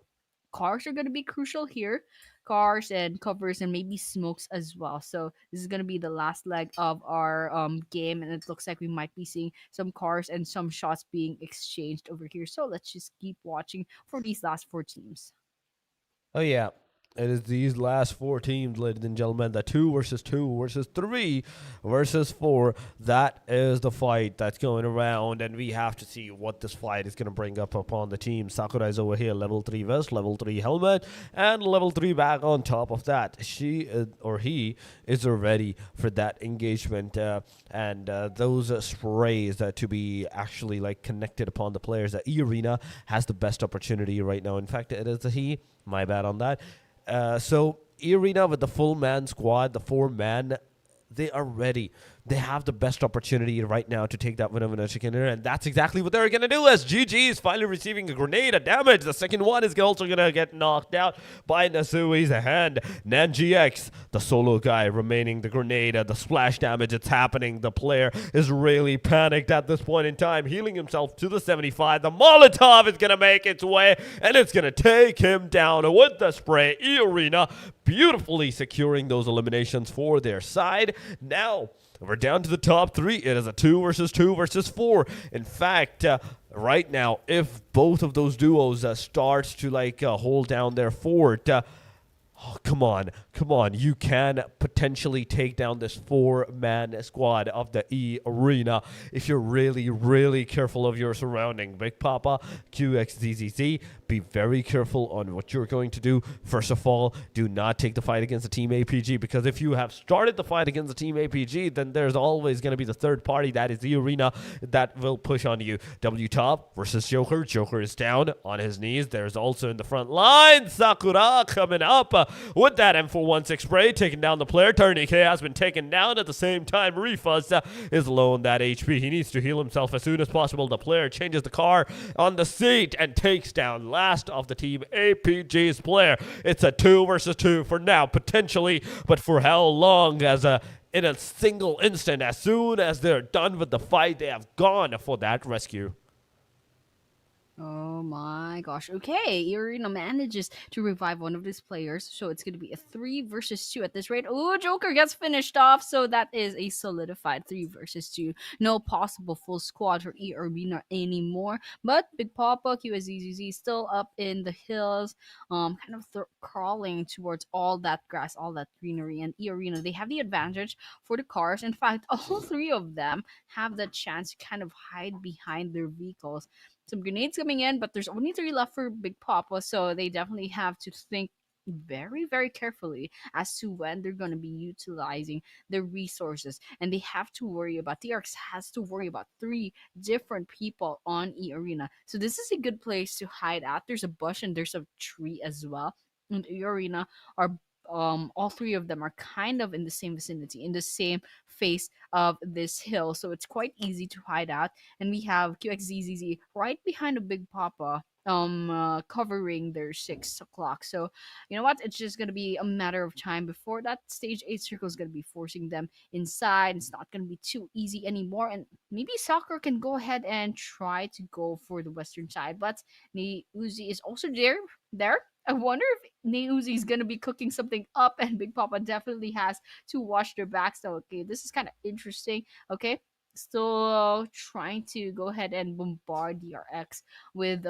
cars are going to be crucial here. Cars and covers and maybe smokes as well. So this is going to be the last leg of our game, and it looks like we might be seeing some cars and some shots being exchanged over here. So let's just keep watching for these last four teams.
Oh yeah. It is these last four teams, ladies and gentlemen, the 2 versus 2 versus 3 versus 4. That is the fight that's going around, and we have to see what this fight is going to bring up upon the team. Sakura is over here, level 3 vest, level 3 helmet, and level 3 bag on top of that. She or he is ready for that engagement, and those sprays to be actually like connected upon the players. EARENA has the best opportunity right now. In fact, it is a he. My bad on that. So EARENA with the full man squad, the 4-man, they are ready. They have the best opportunity right now to take that winner chicken dinner, and that's exactly what they're going to do as GG is finally receiving a grenade, a damage. The second one is also going to get knocked out by Nasui's hand. NanGX, the solo guy, remaining the grenade, the splash damage, it's happening. The player is really panicked at this point in time, healing himself to the 75. The Molotov is going to make its way, and it's going to take him down with the spray. EARENA beautifully securing those eliminations for their side. Now, we're down to the top 3. It is a 2 versus 2 versus 4. In fact, right now, if both of those duos starts to hold down their fort, oh, come on. You can potentially take down this 4-man squad of the EARENA if you're really, really careful of your surrounding. Big Papa, QXZZZ, be very careful on what you're going to do. First of all, do not take the fight against the Team APG, because if you have started the fight against the Team APG, then there's always going to be the third party, that is the EARENA, that will push on you. W Top versus Joker. Joker is down on his knees. There's also in the front line Sakura coming up with that M416 spray, taking down the player. Tourniquet has been taken down. At the same time, Refuzz is low on that HP. He needs to heal himself as soon as possible. The player changes the car on the seat and takes down last of the Team APG's player. It's a 2 versus 2 for now, potentially, but for how long? As in a single instant, as soon as they're done with the fight, they have gone for that rescue.
Oh my gosh. Okay, EARENA manages to revive one of his players, so it's going to be a 3 versus 2 at this rate. Oh, Joker gets finished off, so that is a solidified 3 versus 2. No possible full squad for EARENA anymore, but Big Papa, QSZZZ still up in the hills, kind of crawling towards all that grass, all that greenery, and EARENA, they have the advantage for the cars. In fact, all 3 of them have the chance to kind of hide behind their vehicles. Some grenades coming in, but there's only 3 left for Big Papa, so they definitely have to think very, very carefully as to when they're going to be utilizing the resources. And they have to worry about, DRX has to worry about 3 different people on EARENA. So this is a good place to hide out. There's a bush and there's a tree as well. And EARENA are all 3 of them are kind of in the same vicinity, in the same face of this hill, so it's quite easy to hide out. And we have QXZZZ right behind a Big Papa, covering their 6 o'clock. So you know what? It's just gonna be a matter of time before that stage 8 circle is gonna be forcing them inside. It's not gonna be too easy anymore, and maybe soccer can go ahead and try to go for the western side. But Uzi is also there. I wonder if Uzi is gonna be cooking something up, and Big Papa definitely has to watch their backs. So okay, this is kind of interesting. Okay, still trying to go ahead and bombard DRX with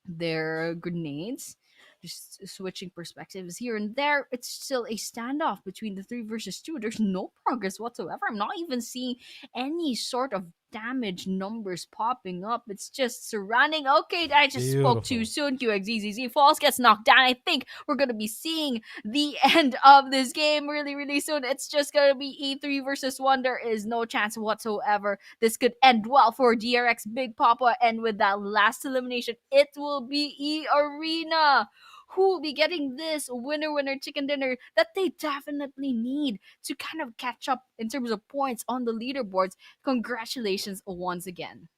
their grenades. Just switching perspectives here and there. It's still a standoff between the 3 versus 2. There's no progress whatsoever. I'm not even seeing any sort of damage numbers popping up. It's just surrounding. Okay, I just spoke too
Beautiful.
soon. QXZZZ Falls gets knocked down. I think we're gonna be seeing the end of this game really, really soon. It's just gonna be E3 versus 1. There is no chance whatsoever this could end well for DRX Big Papa. And with that last elimination, it will be EARENA who will be getting this winner chicken dinner that they definitely need to kind of catch up in terms of points on the leaderboards. Congratulations once again.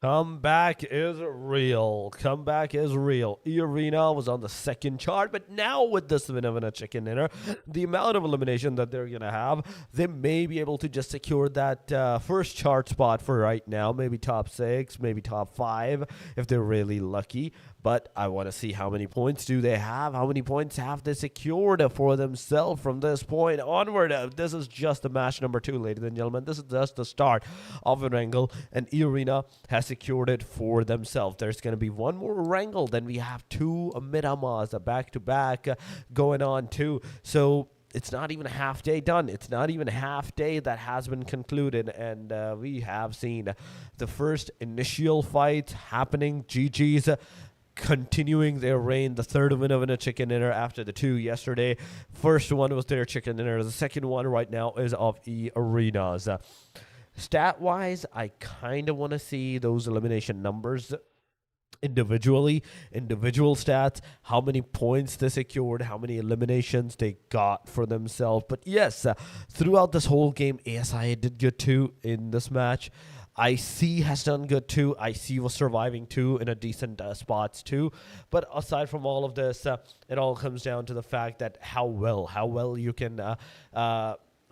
Comeback is real. Comeback is real. EARENA was on the second chart, but now with this winner chicken dinner, the amount of elimination that they're gonna have, they may be able to just secure that first chart spot for right now. Maybe top 6, maybe top 5 if they're really lucky. But I want to see how many points do they have. How many points have they secured for themselves from this point onward? This is just the match number 2, ladies and gentlemen. This is just the start of Erangel, and EARENA has secured it for themselves. There's going to be one more Erangel, then we have 2 Miramars back-to-back going on too. So it's not even a half day done. It's not even a half day that has been concluded, and we have seen the first initial fight happening. GG's continuing their reign. The third win of a chicken dinner after the 2 yesterday. First one was their chicken dinner. The second one right now is of EARENA's. Stat-wise, I kind of want to see those elimination numbers individually, individual stats, how many points they secured, how many eliminations they got for themselves. But yes, throughout this whole game, ASI did good too in this match. IC has done good too. IC was surviving too in a decent spots too. But aside from all of this, it all comes down to the fact that how well you can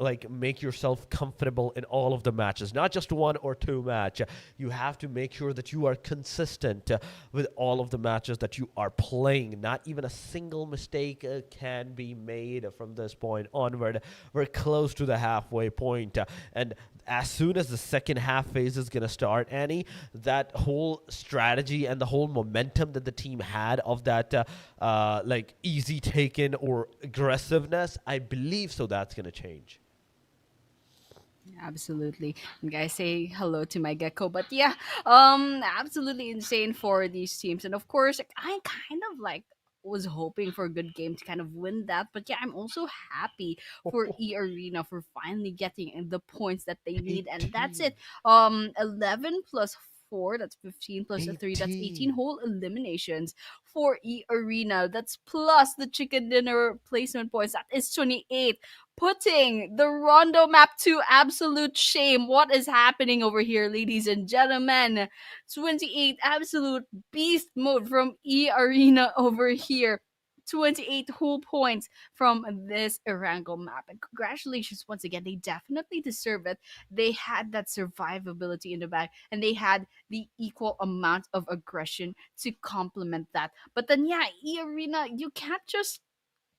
like make yourself comfortable in all of the matches, not just 1 or 2 match. You have to make sure that you are consistent with all of the matches that you are playing. Not even a single mistake can be made from this point onward. We're close to the halfway point, and as soon as the second half phase is going to start, Annie, that whole strategy and the whole momentum that the team had of that like easy taken or aggressiveness, I believe so that's going to change.
Absolutely. And guys, say hello to my gecko. But yeah, absolutely insane for these teams. And of course, I kind of like was hoping for a good game to kind of win that. But yeah, I'm also happy for EARENA for finally getting the points that they need. And that's
18.
it. 11 plus 4, that's 15 plus a 3, that's 18
18.
whole eliminations for EARENA. That's plus the chicken dinner placement points. That is 28, putting the Rondo map to absolute shame. What is happening over here, ladies and gentlemen? 28 absolute beast mode from EARENA over here. 28 whole points from this Erangel map. And congratulations once again. They definitely deserve it. They had that survivability in the back, and they had the equal amount of aggression to complement that. But then, yeah, EARENA, you can't just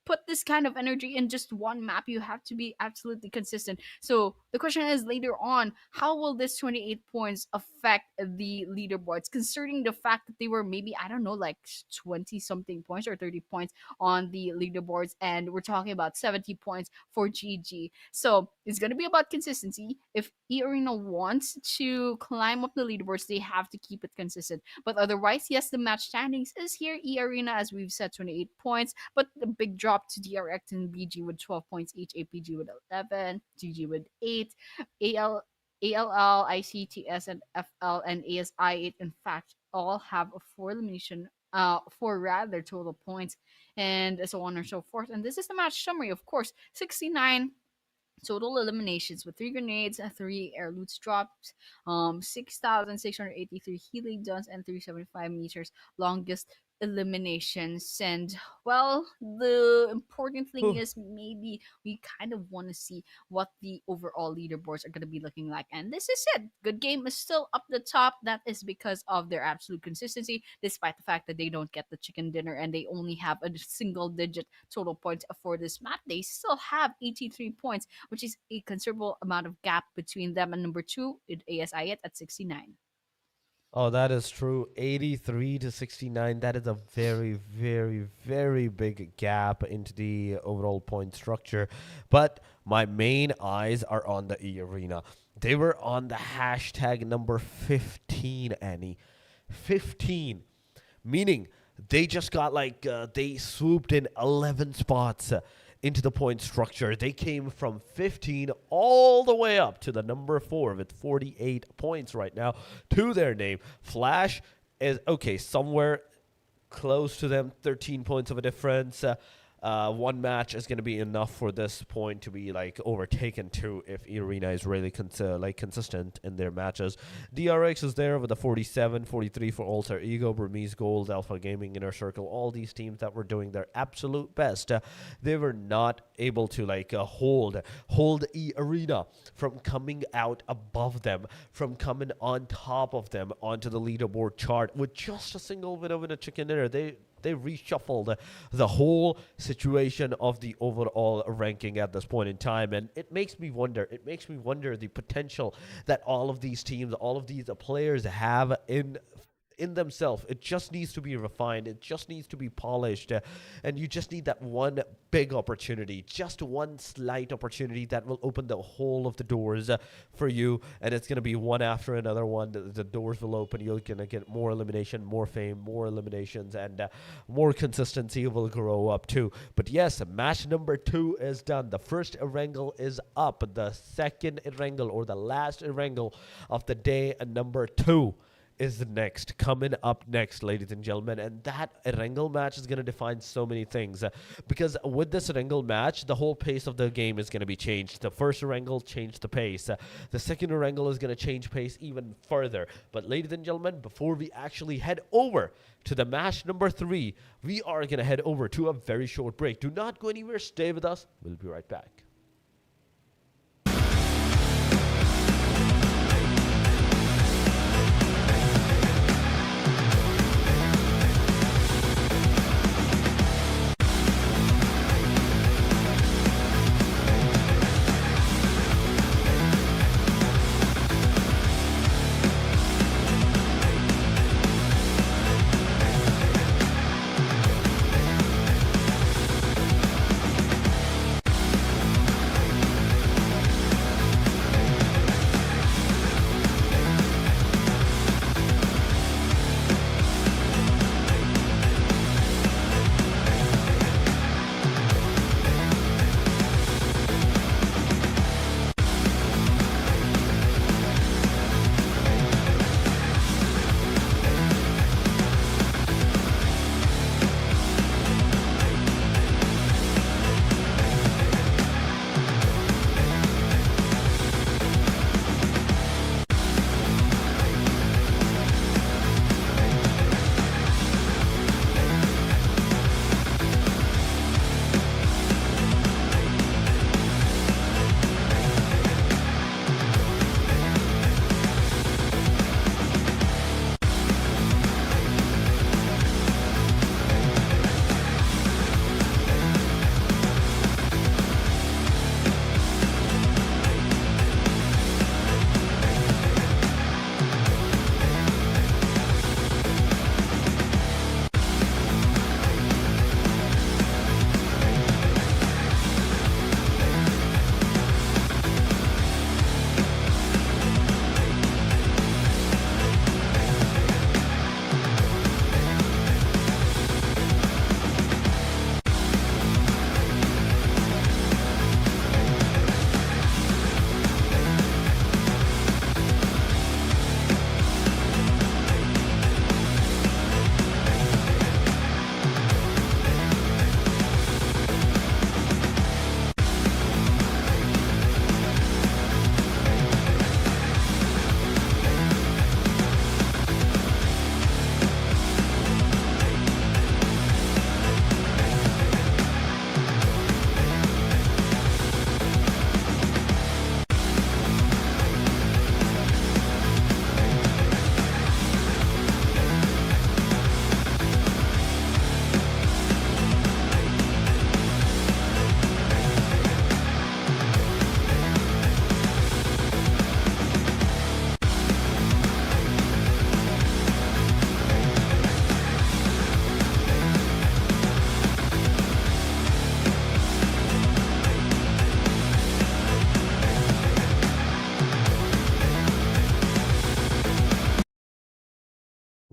put this kind of energy in just one map. You have to be absolutely consistent. So the question is later on, how will this 28 points affect the leaderboards, considering the fact that they were maybe, I don't know, like 20 something points or 30 points on the leaderboards, and we're talking about 70 points for GG. So it's going to be about consistency. If EARENA wants to climb up the leaderboards, they have to keep it consistent. But otherwise, yes, the match standings is here. EARENA, as we've said, 28 points, but the big drop to DRX and BG with 12 points each, APG with 11, GG with 8, AL, ALL, ICTS, and FL, and ASI 8, in fact, all have a 4 elimination, 4 rather total points, and so on and so forth. And this is the match summary, of course. 69 Total eliminations with 3 grenades, 3 air loots drops, 6,683 healing duns, and 375 meters longest eliminations. And well, the important thing
Whew.
is maybe we kind of want to see what the overall leaderboards are going to be looking like. And this is it. Good Game is still up the top. That is because of their absolute consistency, despite the fact that they don't get the chicken dinner and they only have a single digit total points for this map. They still have 83 points, which is a considerable amount of gap between them and number two, ASI at 69.
Oh, that is true. 83 to 69. That is a very, very, very big gap into the overall point structure. But my main eyes are on the EARENA. They were on the hashtag number 15, Annie. 15. Meaning they just got they swooped in 11 spots into the point structure. They came from 15 all the way up to the number 4 with 48 points right now to their name. Flash is, okay, somewhere close to them, 13 points of a difference. One match is going to be enough for this point to be overtaken too if EARENA is really consistent in their matches. DRX is there with a 47, 43 for Alter Ego, BURMESE, GHOULS, Alpha Gaming, Inner Circle, all these teams that were doing their absolute best. They were not able to hold EARENA from coming out above them, from coming on top of them onto the leaderboard chart with just a single win over the chicken dinner. They reshuffled the whole situation of the overall ranking at this point in time, and it makes me wonder. It makes me wonder the potential that all of these teams, all of these players have in themselves. It just needs to be refined. It just needs to be polished, and you just need that one big opportunity, just one slight opportunity that will open the whole of the doors for you, and it's going to be one after another one. The doors will open. You're going to get more elimination, more fame, more eliminations, and more consistency will grow up too. But yes, match number 2 is done. The first Erangel is up. The second Erangel, or the last Erangel of the day, number 2 is next, coming up next, ladies and gentlemen. And that Erangel match is going to define so many things, because with this Erangel match, the whole pace of the game is going to be changed. The first Erangel changed the pace. The second Erangel is going to change pace even further. But ladies and gentlemen, before we actually head over to the match number 3, we are going to head over to a very short break. Do not go anywhere. Stay with us. We'll be right back.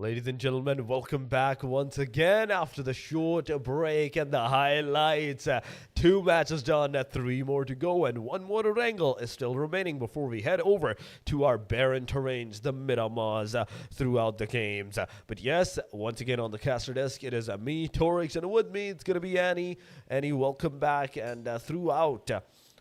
Ladies and gentlemen, welcome back once again after the short break and the highlights. Two matches done, three more to go, and one more Erangel is still remaining before we head over to our barren terrains, the Miramars, throughout the games. But yes, once again on the caster desk, it is me, Torix, and with me it's going to be Annie. Annie, welcome back, and throughout...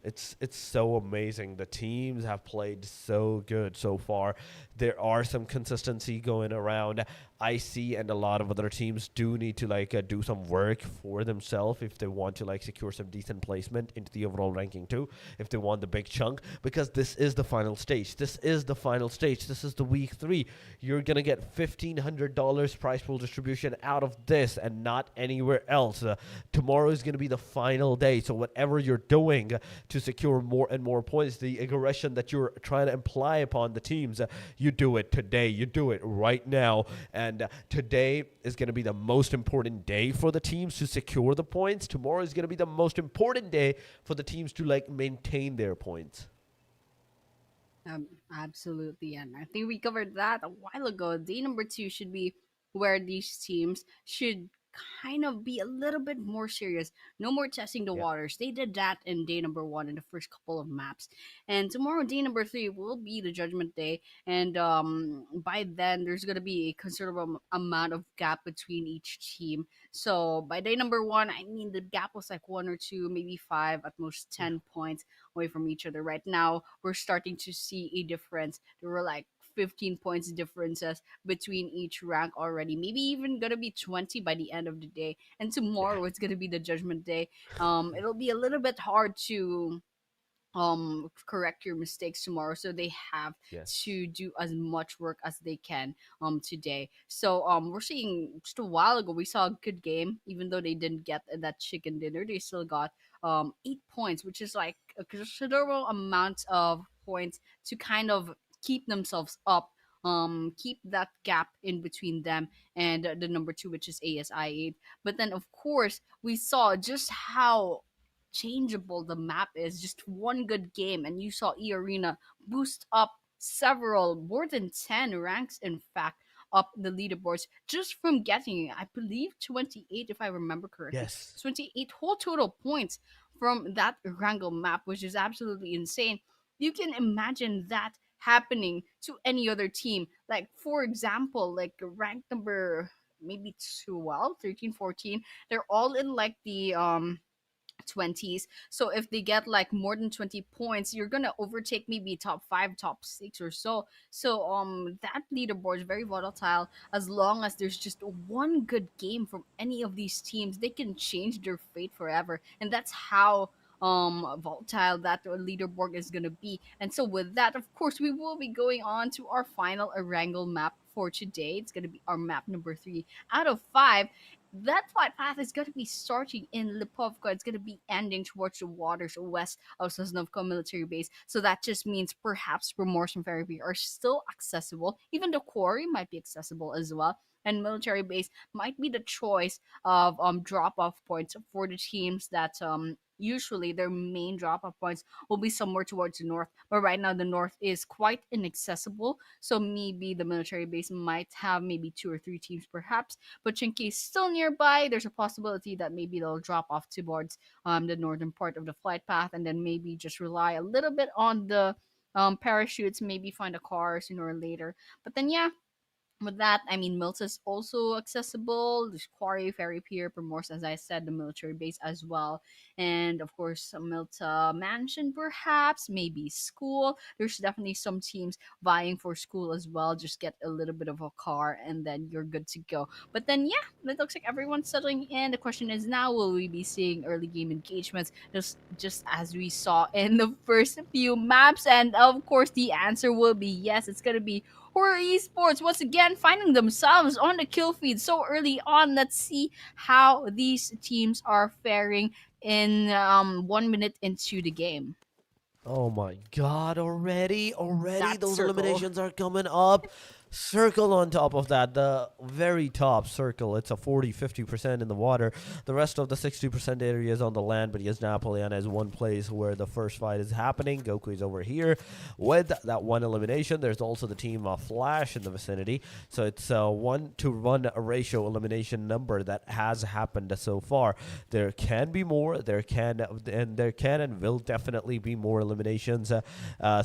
It's so amazing. The teams have played so good so far. There are some consistency going around. IC and a lot of other teams do need to do some work for themselves if they want to secure some decent placement into the overall ranking too. If they want the big chunk, because this is the final stage. This is the final stage. This is the week 3. You're gonna get $1,500 prize pool distribution out of this and not anywhere else. Tomorrow is gonna be the final day. So whatever you're doing to secure more and more points, the aggression that you're trying to imply upon the teams, you do it today. You do it right now. And today is going to be the most important day for the teams to secure the points. Tomorrow is going to be the most important day for the teams to maintain their points.
Absolutely, and I think we covered that a while ago. Day number 2 should be where these teams should kind of be a little bit more serious. No more testing the
Yeah.
waters. They did that in day number 1 in the first couple of maps. And tomorrow, day number 3, will be the judgment day. And by then, there's going to be a considerable amount of gap between each team. So by day number 1, I mean, the gap was like 1 or 2, maybe 5, at most 10 points away from each other. Right now, we're starting to see a difference. There were like 15 points differences between each rank already. Maybe even gonna be 20 by the end of the day. And
Yeah.
tomorrow it's gonna be the judgment day. It'll be a little bit hard to correct your mistakes tomorrow, so they have
Yes.
to do as much work as they can today. So we're seeing, just a while ago we saw a good game. Even though they didn't get that chicken dinner, they still got 8 points, which is like a considerable amount of points to kind of keep themselves up, keep that gap in between them and the number 2, which is ASI 8. But then of course we saw just how changeable the map is. Just one good game, and you saw EARENA boost up several, more than 10 ranks, in fact, up the leaderboards just from getting, I believe, 28, if I remember correctly.
Yes.
28 whole total points from that Erangel map, which is absolutely insane. You can imagine that happening to any other team. Like, for example, like rank number maybe 12, 13, 14. They're all in like the 20s. So if they get like more than 20 points, you're gonna overtake maybe top 5, top 6 or so. So that leaderboard is very volatile. As long as there's just one good game from any of these teams, they can change their fate forever. And that's how volatile that leaderboard is gonna be. And so with that, of course, we will be going on to our final Erangel map for today. It's gonna be our map number 3 out of 5. That flight path is going to be starting in Lipovka. It's going to be ending towards the waters west of Sosnovka military base. So that just means perhaps Remorse and Ferry are still accessible. Even the quarry might be accessible as well. And military base might be the choice of drop off points for the teams that usually their main drop off points will be somewhere towards the north. But right now the north is quite inaccessible. So maybe the military base might have maybe 2 or 3 teams perhaps, but Chinky is still nearby. There's a possibility that maybe they'll drop off towards the northern part of the flight path, and then maybe just rely a little bit on the parachutes, maybe find a car sooner or later. But then, yeah, with that, I mean, Milta is also accessible. There's Quarry, Ferry Pier, Primorse, as I said, the military base as well. And of course, Milta Mansion, perhaps, maybe school. There's definitely some teams vying for school as well. Just get a little bit of a car and then you're good to go. But then, yeah, it looks like everyone's settling in. The question is now, will we be seeing early game engagements just as we saw in the first few maps? And of course, the answer will be yes. It's going to be HORAA Esports once again finding themselves on the kill feed so early on. Let's see how these teams are faring in 1 minute into the game.
Oh my god, already
That
those
circle.
eliminations are coming up. Circle on top of that, the very top circle, it's a 40-50% in the water. The rest of the 60% area is on the land, but yes, Napoleon is one place where the first fight is happening. Goku is over here with that one elimination. There's also the team of Flash in the vicinity, so it's a 1-to-1 ratio elimination number that has happened so far. There can be more, there can and will definitely be more eliminations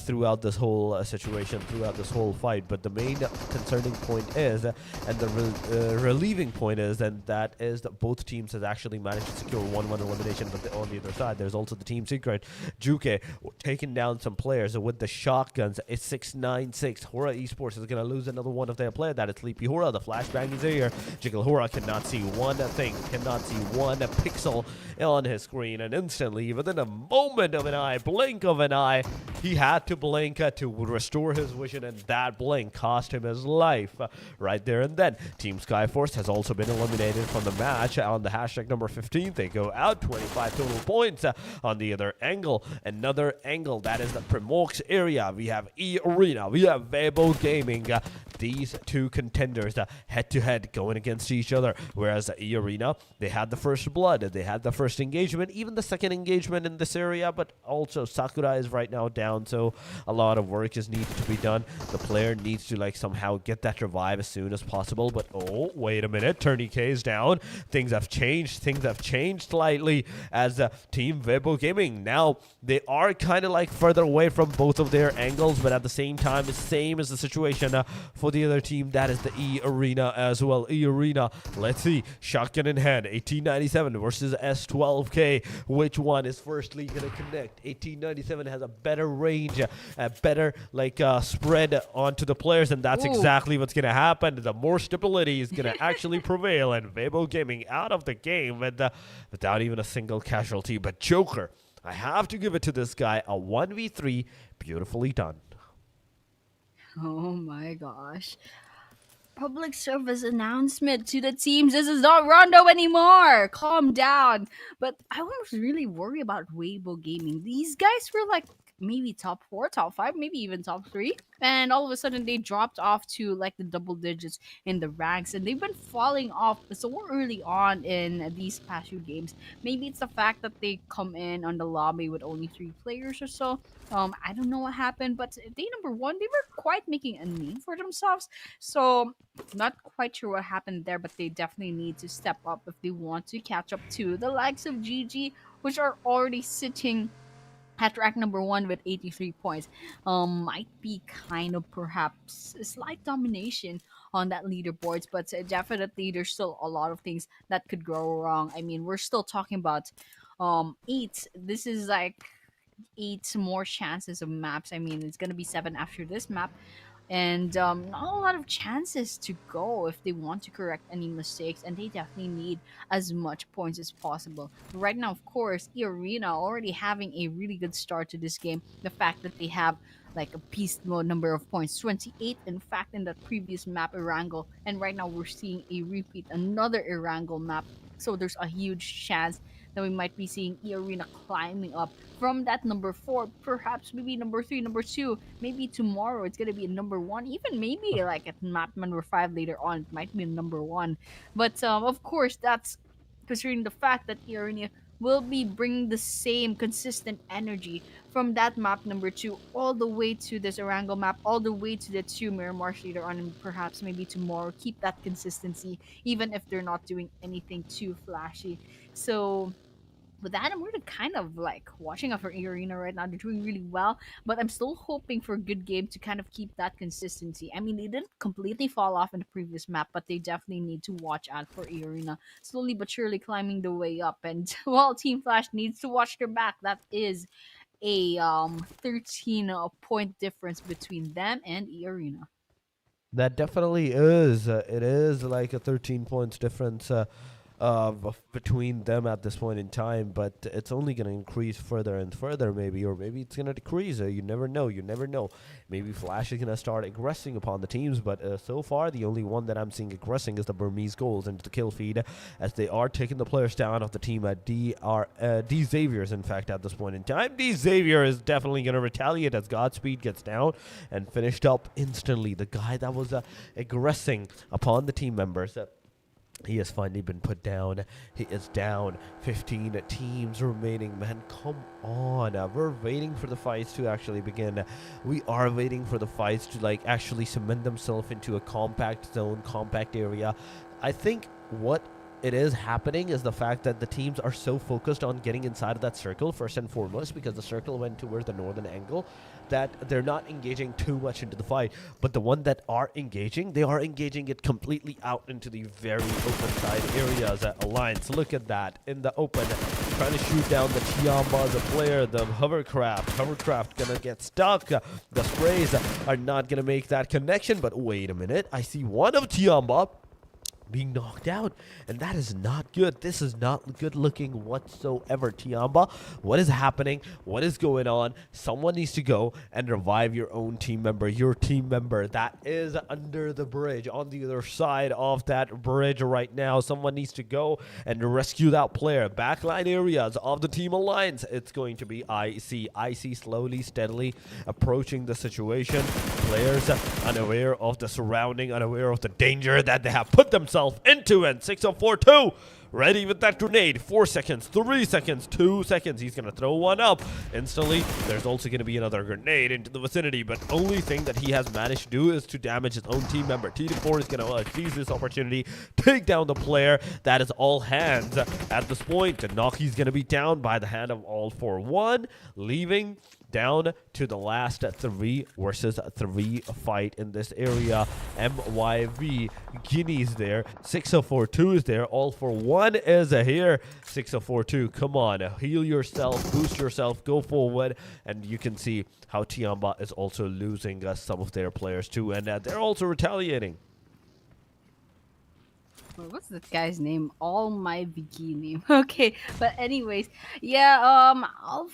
throughout this whole situation, throughout this whole fight, but the main concerning point is, and the relieving point is, and that is that both teams has actually managed to secure 1-1 elimination, but on the other side, there's also the team secret. Juke taking down some players with the shotguns. It's 6-9-6. HORAA Esports is going to lose another one of their players. That is Sleepy HORAA. The flashbang is here. Jiggle HORAA cannot see one thing, cannot see one pixel on his screen, and instantly, within a moment of an eye, blink of an eye, he had to blink to restore his vision, and that blink cost him his life right there and then. Team SKYFORCE has also been eliminated from the match on the hashtag number 15. They go out 25 total points. On the other angle, another angle, that is the Primox area. We have EARENA, we have WEIBO Gaming. These two contenders head-to-head going against each other, whereas EARENA, they had the first blood, they had the first engagement, even the second engagement in this area, but also Sakura is right now down, so a lot of work is needed to be done. The player needs to like somehow get that revive as soon as possible, but oh, wait a minute, Turney K is down. Things have changed slightly as Team WEIBO Gaming. Now, they are kind of like further away from both of their angles, but at the same time, the same as the situation for the other team, that is the EARENA as well. EARENA, let's see, shotgun in hand, 1897 versus S12K. Which one is firstly going to connect? 1897 has a better range, a better like spread onto the players, and that's exactly what's going to happen. The more stability is going to actually prevail, and WEIBO Gaming out of the game without even a single casualty. But Joker, I have to give it to this guy, a 1v3, beautifully done.
Oh my gosh. Public service announcement to the teams. This is not Rondo anymore. Calm down. But I was really worried about Weibo Gaming. These guys were like maybe top 4, top 5, maybe even top 3. And all of a sudden they dropped off to like the double digits in the ranks. And they've been falling off so early on in these past few games. Maybe it's the fact that they come in on the lobby with only 3 players or so. I don't know what happened, but day number 1, they were quite making a name for themselves. So not quite sure what happened there, but they definitely need to step up if they want to catch up to the likes of GG, which are already sitting at rank number 1 with 83 points. Might be kind of perhaps a slight domination on that leaderboards, but definitely there's still a lot of things that could go wrong. I mean, we're still talking about 8. This is like 8 more chances of maps. I mean, it's gonna be 7 after this map, and not a lot of chances to go if they want to correct any mistakes, and they definitely need as much points as possible. Right now, of course, EARENA already having a really good start to this game. The fact that they have like a beast mode number of points, 28 in fact in that previous map, Erangel, and right now we're seeing a repeat, another Erangel map. So there's a huge chance that we might be seeing EARENA climbing up from that number 4, perhaps maybe number 3, number 2, maybe tomorrow it's gonna be number 1, even maybe like at map number 5 later on, it might be number 1. But of course, that's considering the fact that EARENA will be bringing the same consistent energy from that map number 2 all the way to this Erangel map, all the way to the 2 Miramars later on, and perhaps maybe tomorrow keep that consistency, even if they're not doing anything too flashy. So with that, I'm really kind of like watching out for EARENA right now. They're doing really well, but I'm still hoping for a good game to kind of keep that consistency. I mean, they didn't completely fall off in the previous map, but they definitely need to watch out for EARENA. Slowly but surely climbing the way up, and while Team Flash needs to watch their back, that is a 13 point difference between them and EARENA.
That definitely is. It is like a 13 points difference between them at this point in time, but it's only going to increase further and further, maybe, or maybe it's going to decrease. You never know. You never know. Maybe Flash is going to start aggressing upon the teams, but so far the only one that I'm seeing aggressing is the Burmese GHOULS into the kill feed, as they are taking the players down of the team at D Xavier's. In fact, at this point in time, D Xavier is definitely going to retaliate as Godspeed gets down and finished up instantly. The guy that was aggressing upon the team members. He has finally been put down. He is down. 15 teams remaining. Man, come on. We're waiting for the fights to actually begin. We are waiting for the fights to like actually cement themselves into a compact zone, compact area. I think what it is happening is the fact that the teams are so focused on getting inside of that circle first and foremost, because the circle went towards the northern angle, that they're not engaging too much into the fight. But the one that are engaging, they are engaging it completely out into the very open side areas at Alliance. Look at that in the open, trying to shoot down the TIANBA, the player, the hovercraft gonna get stuck. The sprays are not gonna make that connection, but wait a minute, I see one of TIANBA being knocked out, and that is not good. This is not good looking whatsoever. TIANBA, what is happening? What is going on? Someone needs to go and revive your own team member, your team member that is under the bridge, on the other side of that bridge right now. Someone needs to go and rescue that player. Backline areas of the team Alliance, it's going to be IC slowly, steadily approaching the situation. Players unaware of the surrounding, unaware of the danger that they have put themselves into, and 6042 ready with that grenade. 4 seconds, 3 seconds, 2 seconds. He's gonna throw one up instantly. There's also gonna be another grenade into the vicinity, but only thing that he has managed to do is to damage his own team member. TD4 is gonna seize this opportunity, take down the player. That is all hands at this point, and Naki's gonna be down by the hand of all for one, leaving down to the last 3 versus 3 fight in this area. MYV Guinea's there, 6042 is there, all for one is here. 6042, come on, heal yourself, boost yourself, go forward, and you can see how TIANBA is also losing some of their players too, and they're also retaliating.
What's this guy's name? All my bikini. Okay, but anyways, yeah. All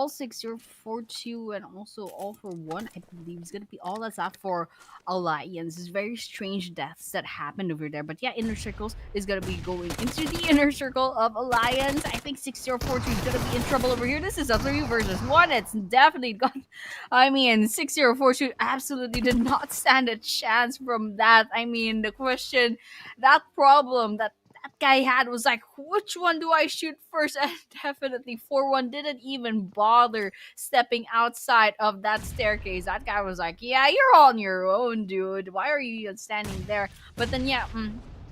6042 and also all for one, I believe is gonna be all that's up for Alliance. It's very strange deaths that happened over there. But yeah, Inner Circles is gonna be going into the inner circle of Alliance. I think 6042 is gonna be in trouble over here. This is a 3 versus 1. It's definitely gone. I mean, 6042 absolutely did not stand a chance from that. I mean, the question, that problem that guy had was like, which one do I shoot first? And definitely 4-1 didn't even bother stepping outside of that staircase. That guy was like, yeah, you're on your own, dude. Why are you even standing there? But then, yeah,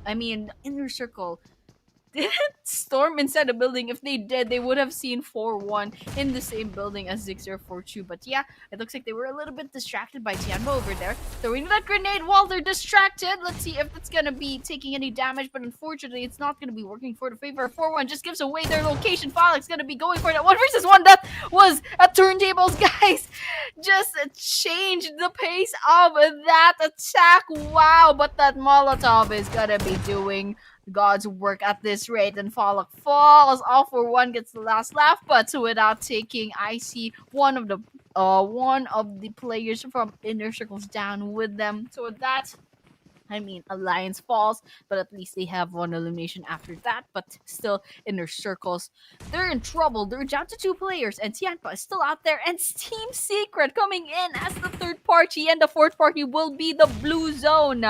I mean, Inner Circle didn't storm inside the building. If they did, they would have seen 4-1 in the same building as 6042. But yeah, it looks like they were a little bit distracted by TIANBA over there, throwing that grenade while they're distracted. Let's see if it's gonna be taking any damage, but unfortunately, it's not gonna be working for the favor of 4-1. Just gives away their location. Falek's gonna be going for that 1 versus 1. That was a turntables, guys. Just changed the pace of that attack. Wow, but that Molotov is gonna be doing God's work at this rate, and Falek falls. All for one gets the last laugh, but without taking, I see one of the players from Inner Circles down with them. So with that, I mean, Alliance falls, but at least they have 1 elimination after that. But still, Inner Circles, they're in trouble. They're down to 2 players, and TIANBA is still out there. And Team Secret coming in as the 3rd party, and the 4th party will be the Blue Zone.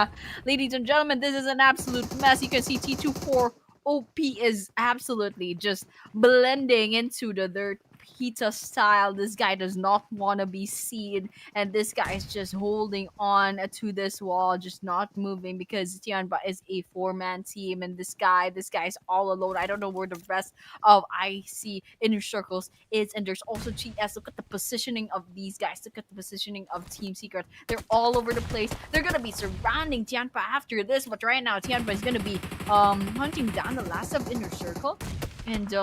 Ladies and gentlemen, this is an absolute mess. You can see T24 OP is absolutely just blending into the dirt pizza style. This guy does not want to be seen, and this guy is just holding on to this wall, just not moving, because TIANBA is a 4-man team, and this guy's all alone. I don't know where the rest of IC Inner Circles is, and there's also GS. Look at the positioning of these guys. Look at the positioning of Team Secret. They're all over the place. They're gonna be surrounding TIANBA after this, but right now TIANBA is gonna be hunting down the last of Inner Circle, and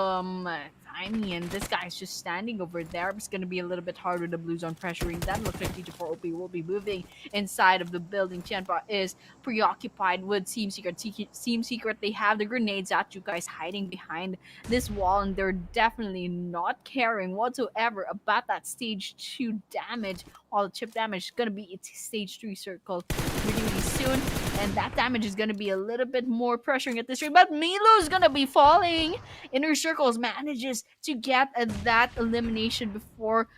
I mean, this guy's just standing over there. It's going to be a little bit harder. The Blues on pressuring them. Looks like TG4OP will be moving inside of the building. TIANBA is preoccupied with Team Secret. Team Secret, they have the grenades at you guys hiding behind this wall, and they're definitely not caring whatsoever about that stage 2 damage. All the chip damage is going to be stage 3 circle really soon, and that damage is going to be a little bit more pressuring at this rate, but Milo is going to be falling. Inner Circles manages to get that elimination before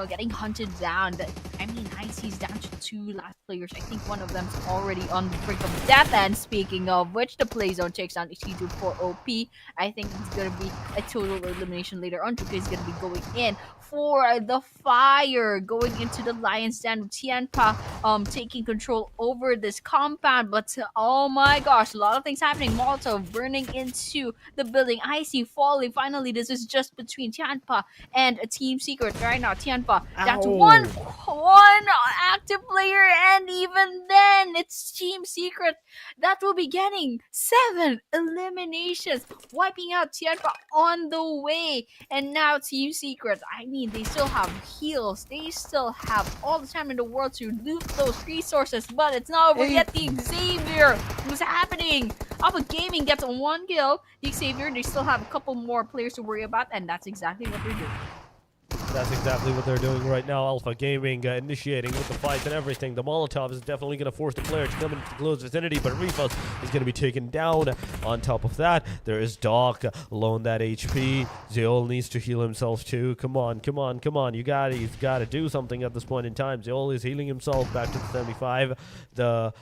getting hunted down. I mean, IC's down to 2 last players. I think one of them's already on the brink of death. And speaking of which, the play zone takes down TG4OP. I think it's going to be a total elimination later on. Juke is going to be going in for the fire, going into the Lion's Den with TIANBA taking control over this compound. But oh my gosh, a lot of things happening. Molotov burning into the building. IC falling. Finally, this is just between TIANBA and a Team Secret right now. TIANBA down to one active player, and even then it's Team Secret that will be getting 7 eliminations, wiping out TIANBA on the way. And now Team Secret, I mean, they still have heals, they still have all the time in the world to loot those resources, but it's not over yet. The Xavier, what's happening? Alpha Gaming gets 1 kill. The Xavier, they still have a couple more players to worry about, and that's exactly what they're doing.
That's exactly what they're doing right now. Alpha Gaming initiating with the fights and everything. The Molotov is definitely going to force the player to come into the close vicinity, but Refus is going to be taken down. On top of that, there is Doc, alone that HP. Zeol needs to heal himself too. Come on, come on, come on. He's got to do something at this point in time. Zeol is healing himself back to the 75. The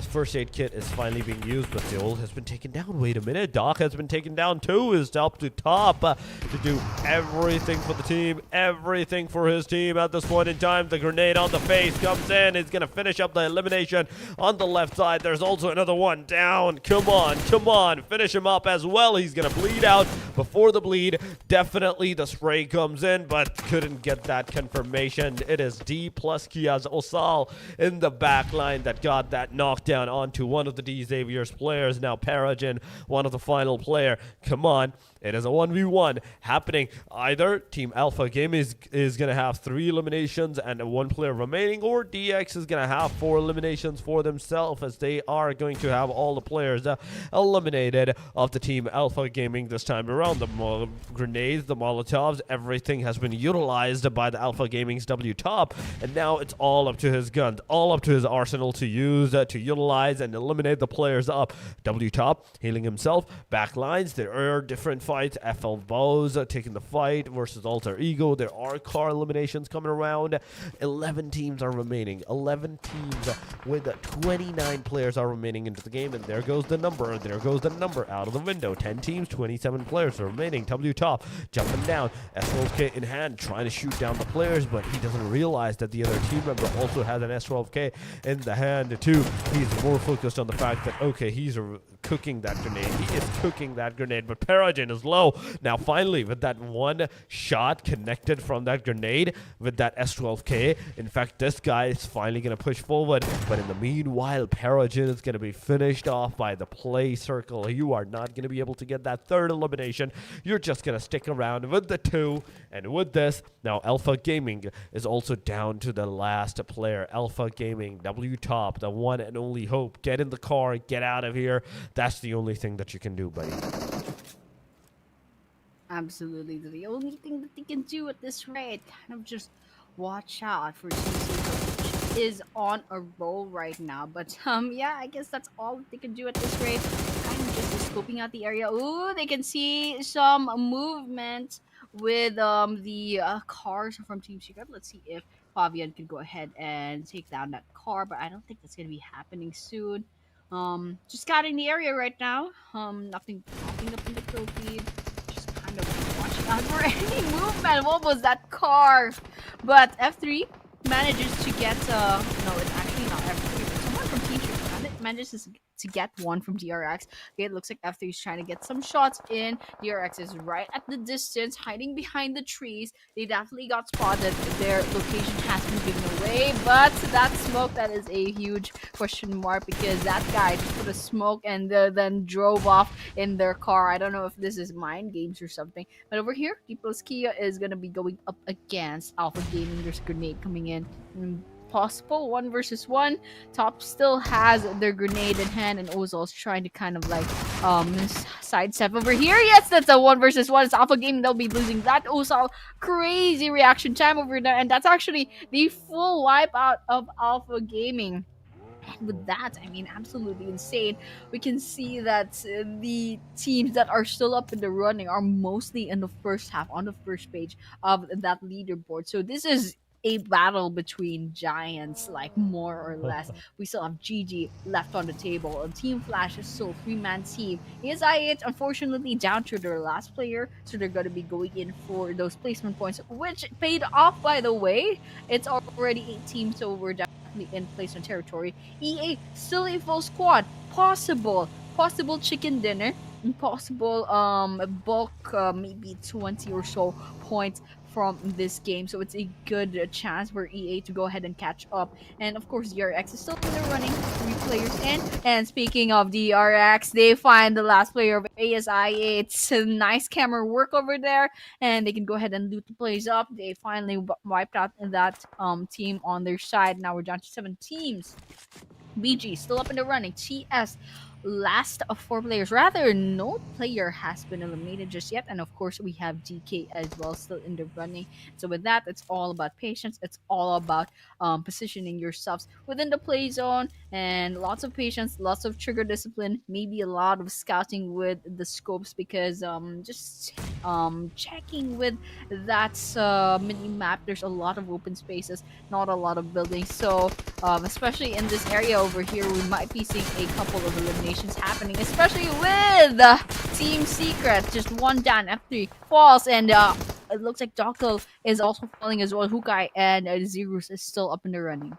first aid kit is finally being used, but Zeol has been taken down. Wait a minute. Doc has been taken down too. Is up to top to do everything for the team. Everything for his team at this point in time. The grenade on the face comes in. He's going to finish up the elimination on the left side. There's also another one down. Come on, come on. Finish him up as well. He's going to bleed out before the bleed. Definitely the spray comes in, but couldn't get that confirmation. It is DPLUS Kiaz Osal in the back line that got that knockdown onto one of the D Xavier's players. Now Paragen, one of the final player. Come on. It is a 1v1 happening. Either Team Alpha Game is going to have 3 eliminations and 1 player remaining, or DX is going to have 4 eliminations for themselves, as they are going to have all the players eliminated of the Team Alpha Gaming this time around. The grenades, the Molotovs, everything has been utilized by the Alpha Gaming's W Top, and now it's all up to his guns, all up to his arsenal to use, to utilize and eliminate the players up. W Top healing himself, back lines, there are different fights. FL Bows taking the fight versus Alter Ego. There are car eliminations coming around. 11 teams are remaining. 11 teams with 29 players are remaining into the game, and there goes the number. There goes the number out of the window. 10 teams, 27 players are remaining. W Top jumping down, S12K in hand, trying to shoot down the players, but he doesn't realize that the other team member also has an S12K in the hand too. He's more focused on the fact that, okay, he's cooking that grenade. He is cooking that grenade, but Paragen is low. Now finally, with that one shot connected from that grenade with that S12K, in fact, this guy is finally going to push forward, but in the meanwhile, Paragen is going to be finished off by the play circle. You are not going to be able to get that 3rd elimination. You're just going to stick around with the 2, and with this, now Alpha Gaming is also down to the last player. Alpha Gaming, W Top, the one and only hope. Get in the car, get out of here. That's the only thing that you can do, buddy.
Absolutely. The only thing that they can do at this rate, kind of just watch out for CC, which is on a roll right now. But yeah, I guess that's all that they can do at this rate. Kind of just scoping out the area. Ooh, they can see some movement with the cars from Team Secret. Let's see if Fabian can go ahead and take down that car, but I don't think that's gonna be happening soon. Just scouting the area right now. Nothing popping up in the kill feed. Just kind of watching out for any movement. What was that car? But F3 manages to get no, it's actually not F3, but someone from Team Secret manages to get one from DRX. Okay, it looks like F3 is trying to get some shots in. DRX is right at the distance, hiding behind the trees. They definitely got spotted. Their location has been given away, but that smoke, that is a huge question mark, because that guy just put a smoke and then drove off in their car. I don't know if this is mind games or something. But over here, DPLUS Kia is going to be going up against Alpha Gaming. There's a grenade coming in. Possible 1 versus 1. Top still has their grenade in hand, and Ozol's trying to kind of like sidestep over here. Yes, that's a 1 versus 1. It's Alpha Gaming. They'll be losing that. Ozol, crazy reaction time over there, and that's actually the full wipeout of Alpha Gaming. And with that, I mean, absolutely insane. We can see that the teams that are still up in the running are mostly in the first half, on the first page of that leaderboard. So this is a battle between giants, like, more or less. We still have GG left on the table. Team Flash is still a 3-man team. ASI8, unfortunately, down to their last player, so they're going to be going in for those placement points, which paid off, by the way. It's already 8 teams, so we're definitely in placement territory. EA, still a full squad. Possible chicken dinner. Possible bulk, maybe 20 or so points from this game, so it's a good chance for EA to go ahead and catch up. And of course, DRX is still in the running, 3 players in. And speaking of DRX, they find the last player of ASI. It's a nice camera work over there, and they can go ahead and loot the place up. They finally wiped out that team on their side. Now we're down to 7 teams. BG still up in the running. TS, last of 4 players. Rather, no player has been eliminated just yet. And of course, we have DK as well still in the running. So with that, it's all about patience. It's all about positioning yourselves within the play zone, and lots of patience, lots of trigger discipline, maybe a lot of scouting with the scopes, because just checking with that mini map, there's a lot of open spaces, not a lot of buildings. So especially in this area over here, we might be seeing a couple of eliminations happening, especially with Team Secret. Just 1 down, F3 falls, and it looks like Dokkel is also falling as well. Hukai and Zerus is still up in the running.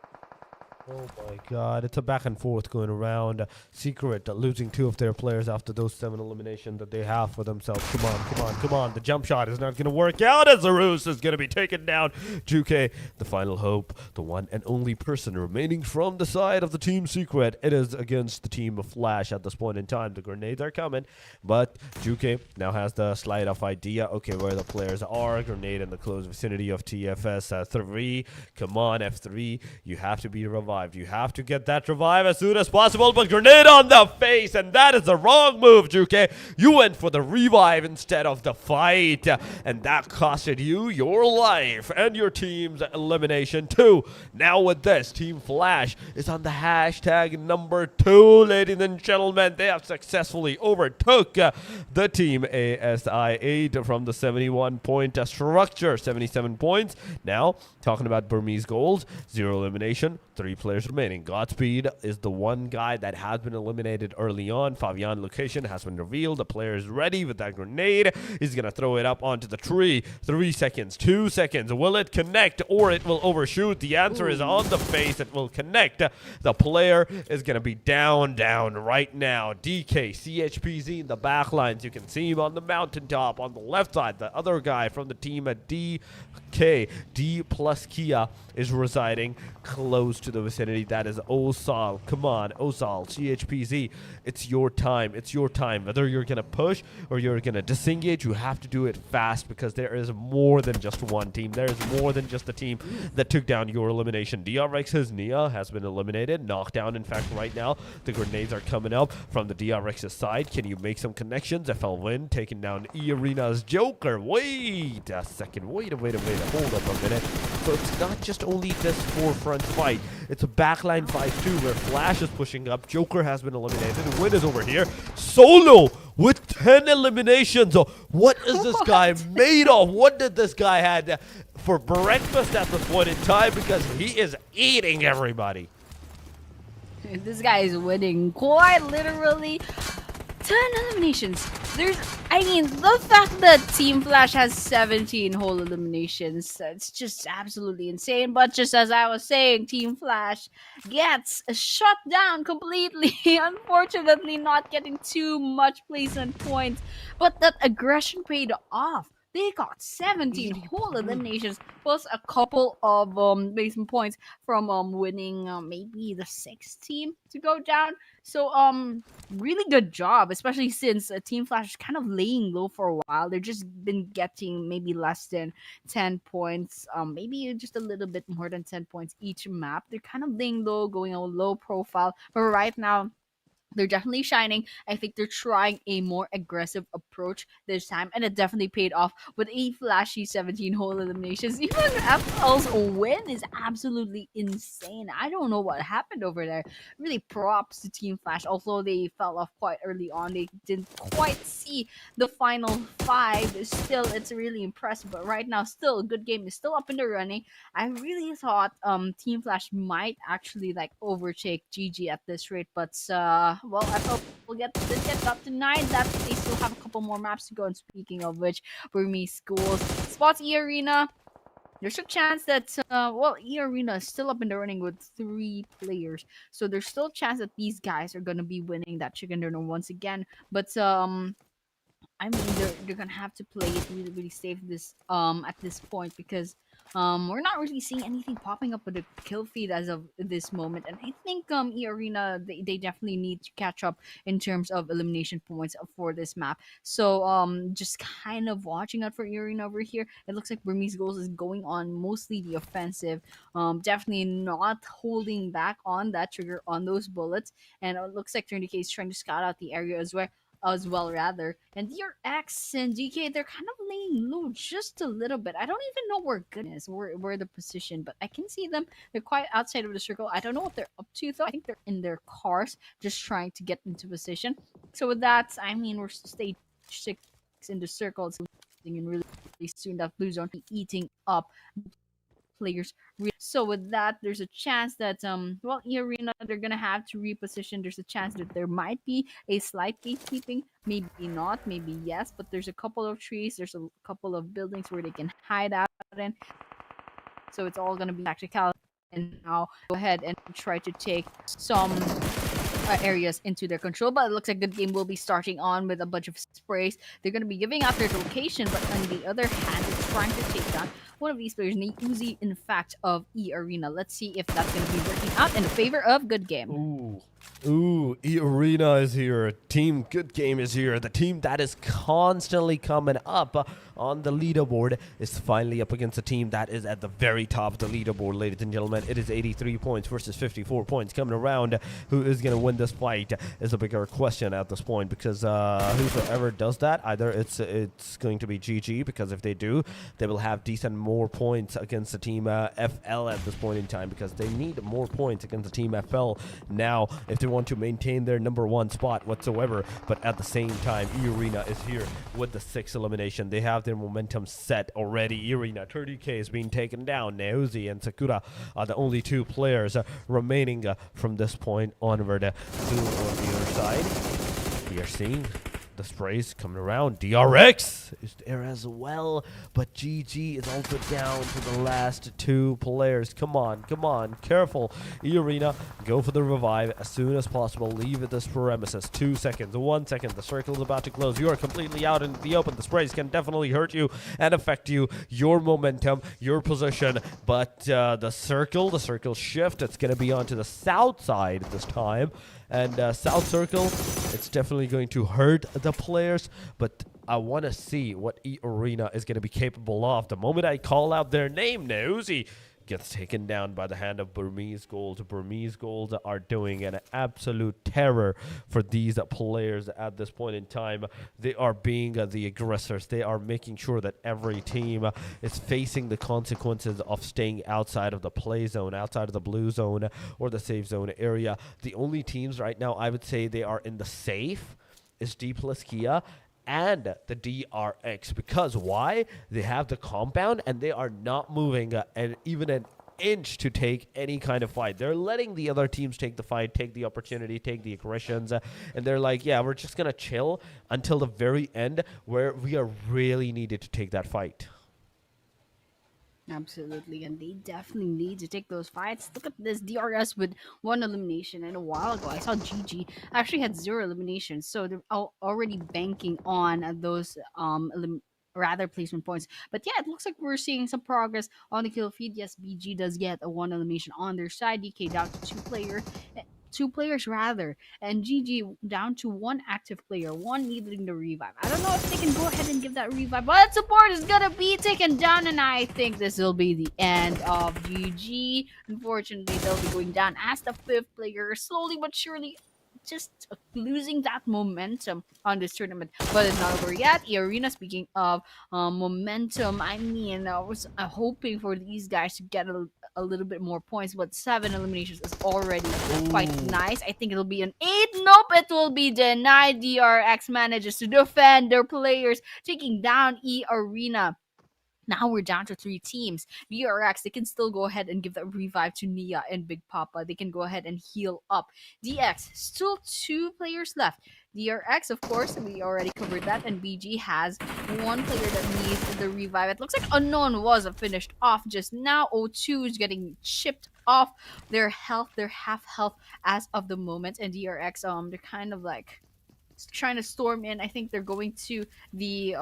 Oh my god, it's a back and forth going around. Secret losing 2 of their players after those 7 eliminations that they have for themselves. Come on. The jump shot is not going to work out, as Zerus is going to be taken down. Juke, the final hope, the one and only person remaining from the side of the Team Secret. It is against the Team of Flash at this point in time. The grenades are coming, but Juke now has the slight of idea, okay, where the players are. Grenade in the close vicinity of TFS 3. Come on, F3, you have to be revived. You have to get that revive as soon as possible, but grenade on the face, and that is the wrong move, Juke. You went for the revive instead of the fight, and that costed you your life and your team's elimination too. Now with this, Team Flash is on the hashtag number 2, ladies and gentlemen. They have successfully overtook the Team ASI8 from the 71-point structure, 77 points. Now, talking about Burmese goals, 0 elimination, 3 players remaining. Godspeed is the one guy that has been eliminated early on. Fabian location has been revealed. The player is ready with that grenade. He's going to throw it up onto the tree. 3 seconds, 2 seconds. Will it connect or it will overshoot? The answer is on the face. It will connect. The player is going to be down right now. DK, CHPZ in the back lines. You can see him on the mountaintop on the left side. The other guy from the team at DK, DPLUS Kia, is residing close to the vicinity. That is Ozol. Come on, Ozol, CHPZ. It's your time. It's your time. Whether you're going to push or you're going to disengage, you have to do it fast, because there is more than just one team. There is more than just the team that took down your elimination. DRX's Nia has been eliminated. Knocked down, in fact, right now. The grenades are coming up from the DRX's side. Can you make some connections? FL Win taking down EARENA's Joker. Wait a second. Wait a minute. Hold up a minute. So it's not just only this forefront fight. It's a backline fight too, where Flash is pushing up. Joker has been eliminated. Win is over here. Solo with 10 eliminations. Oh, what is this guy made of? What did this guy had for breakfast at this point in time? Because he is eating everybody.
This guy is winning quite literally. 10 eliminations. I mean, the fact that Team Flash has 17 whole eliminations, it's just absolutely insane. But just as I was saying, Team Flash gets shut down completely. Unfortunately, not getting too much placement points, but that aggression paid off. They got 17 whole eliminations plus a couple of placement points from winning maybe the sixth team to go down. So really good job, especially since Team Flash is kind of laying low for a while. They've just been getting maybe less than 10 points, maybe just a little bit more than 10 points each map. They're kind of laying low, going on low profile. But right now, they're definitely shining. I think they're trying a more aggressive approach this time, and it definitely paid off with a flashy 17 whole eliminations. Even FL's win is absolutely insane. I don't know what happened over there. Really props to Team Flash. Although they fell off quite early on, they didn't quite see the final five. Still, it's really impressive. But right now, still a good game is still up in the running. I really thought Team Flash might actually like overtake GG at this rate, but well, I hope we'll get that tonight. That they still have a couple more maps to go. And speaking of which, BURMESE schools spots EARENA. There's a chance that well, EARENA is still up in the running with 3 players, so there's still a chance that these guys are gonna be winning that chicken dinner once again. But I mean, they're gonna have to play it really, really safe this at this point because we're not really seeing anything popping up with the kill feed as of this moment, and I think EARENA they definitely need to catch up in terms of elimination points for this map. So just kind of watching out for EARENA over here. It looks like BURMESE Goals is going on mostly the offensive, definitely not holding back on that trigger on those bullets, and it looks like 30K is trying to scout out the area as well rather. And your X and DK, they're kind of laying low just a little bit. I don't even know where goodness where the position, but I can see them. They're quite outside of the circle. I don't know what they're up to though. I think they're in their cars just trying to get into position. So with that, I mean, we're stage 6 in the circle. It's and really soon that blue zone eating up players. So with that, there's a chance that well, EARENA, they're gonna have to reposition. There's a chance that there might be a slight gatekeeping, maybe not, maybe yes, but there's a couple of trees, there's a couple of buildings where they can hide out in. So it's all gonna be tactical. And now go ahead and try to take some areas into their control, but it looks like good game will be starting on with a bunch of sprays. They're going to be giving out their location, but on the other hand, they're trying to take down one of these players, Uzi, in fact, of EARENA. Let's see if that's going to be working out in favor of good game.
Ooh, EARENA is here. Team Good Game is here. The team that is constantly coming up on the leaderboard is finally up against a team that is at the very top of the leaderboard, ladies and gentlemen. It is 83 points versus 54 points coming around. Who is going to win this fight is a bigger question at this point, because whosoever does that, either it's going to be GG, because if they do, they will have decent more points against the team FL at this point in time, because they need more points against the team FL now if they want to maintain their #1 spot whatsoever. But at the same time, EARENA is here with the 6th elimination. They have their momentum set already. EARENA, 30K is being taken down. Neozi and Sakura are the only 2 players remaining from this point onward. So on the other side, we are seeing the sprays coming around. DRX is there as well, but GG is also down to the last 2 players. Come on, careful. EARENA, go for the revive as soon as possible. Leave this premises. 2 seconds, 1 second. The circle is about to close. You are completely out in the open. The sprays can definitely hurt you and affect you, your momentum, your position. But the circle shift, it's going to be onto the south side this time. And south circle, it's definitely going to hurt the players, but I want to see what EARENA is going to be capable of. The moment I call out their name, Uzi gets taken down by the hand of BURMESE Goals. BURMESE Goals are doing an absolute terror for these players at this point in time. They are being the aggressors. They are making sure that every team is facing the consequences of staying outside of the play zone, outside of the blue zone or the safe zone area. The only teams right now I would say they are in the safe is DPLUS Kia and the DRX, because why? They have the compound and they are not moving and even an inch to take any kind of fight. They're letting the other teams take the fight, take the opportunity, take the aggressions, and they're like, yeah, we're just going to chill until the very end where we are really needed to take that fight.
Absolutely, and they definitely need to take those fights. Look at this DRS with one elimination, and a while ago I saw GG actually had 0 eliminations, so they're already banking on those rather placement points. But yeah, it looks like we're seeing some progress on the kill feed. Yes, BG does get a 1 elimination on their side. DK down to 2 players rather, and GG down to 1 active player, 1 needing the revive. I don't know if they can go ahead and give that revive, but support is gonna be taken down, and I think this will be the end of GG. Unfortunately, they'll be going down as the 5th player, slowly but surely just losing that momentum on this tournament. But it's not over yet. EARENA, speaking of momentum, I mean, I was hoping for these guys to get a little bit more points, but 7 eliminations is already quite nice. I think it'll be an 8. Nope, it will be denied. DRX manages to defend their players, taking down EARENA. Now we're down to 3 teams. DRX, they can still go ahead and give that revive to Nia and Big Papa. They can go ahead and heal up. DX, still 2 players left. DRX, of course, we already covered that. And BG has 1 player that needs the revive. It looks like Unknown was finished off just now. O2 is getting chipped off their health, their half health as of the moment. And DRX, they're kind of like trying to storm in. I think they're going to the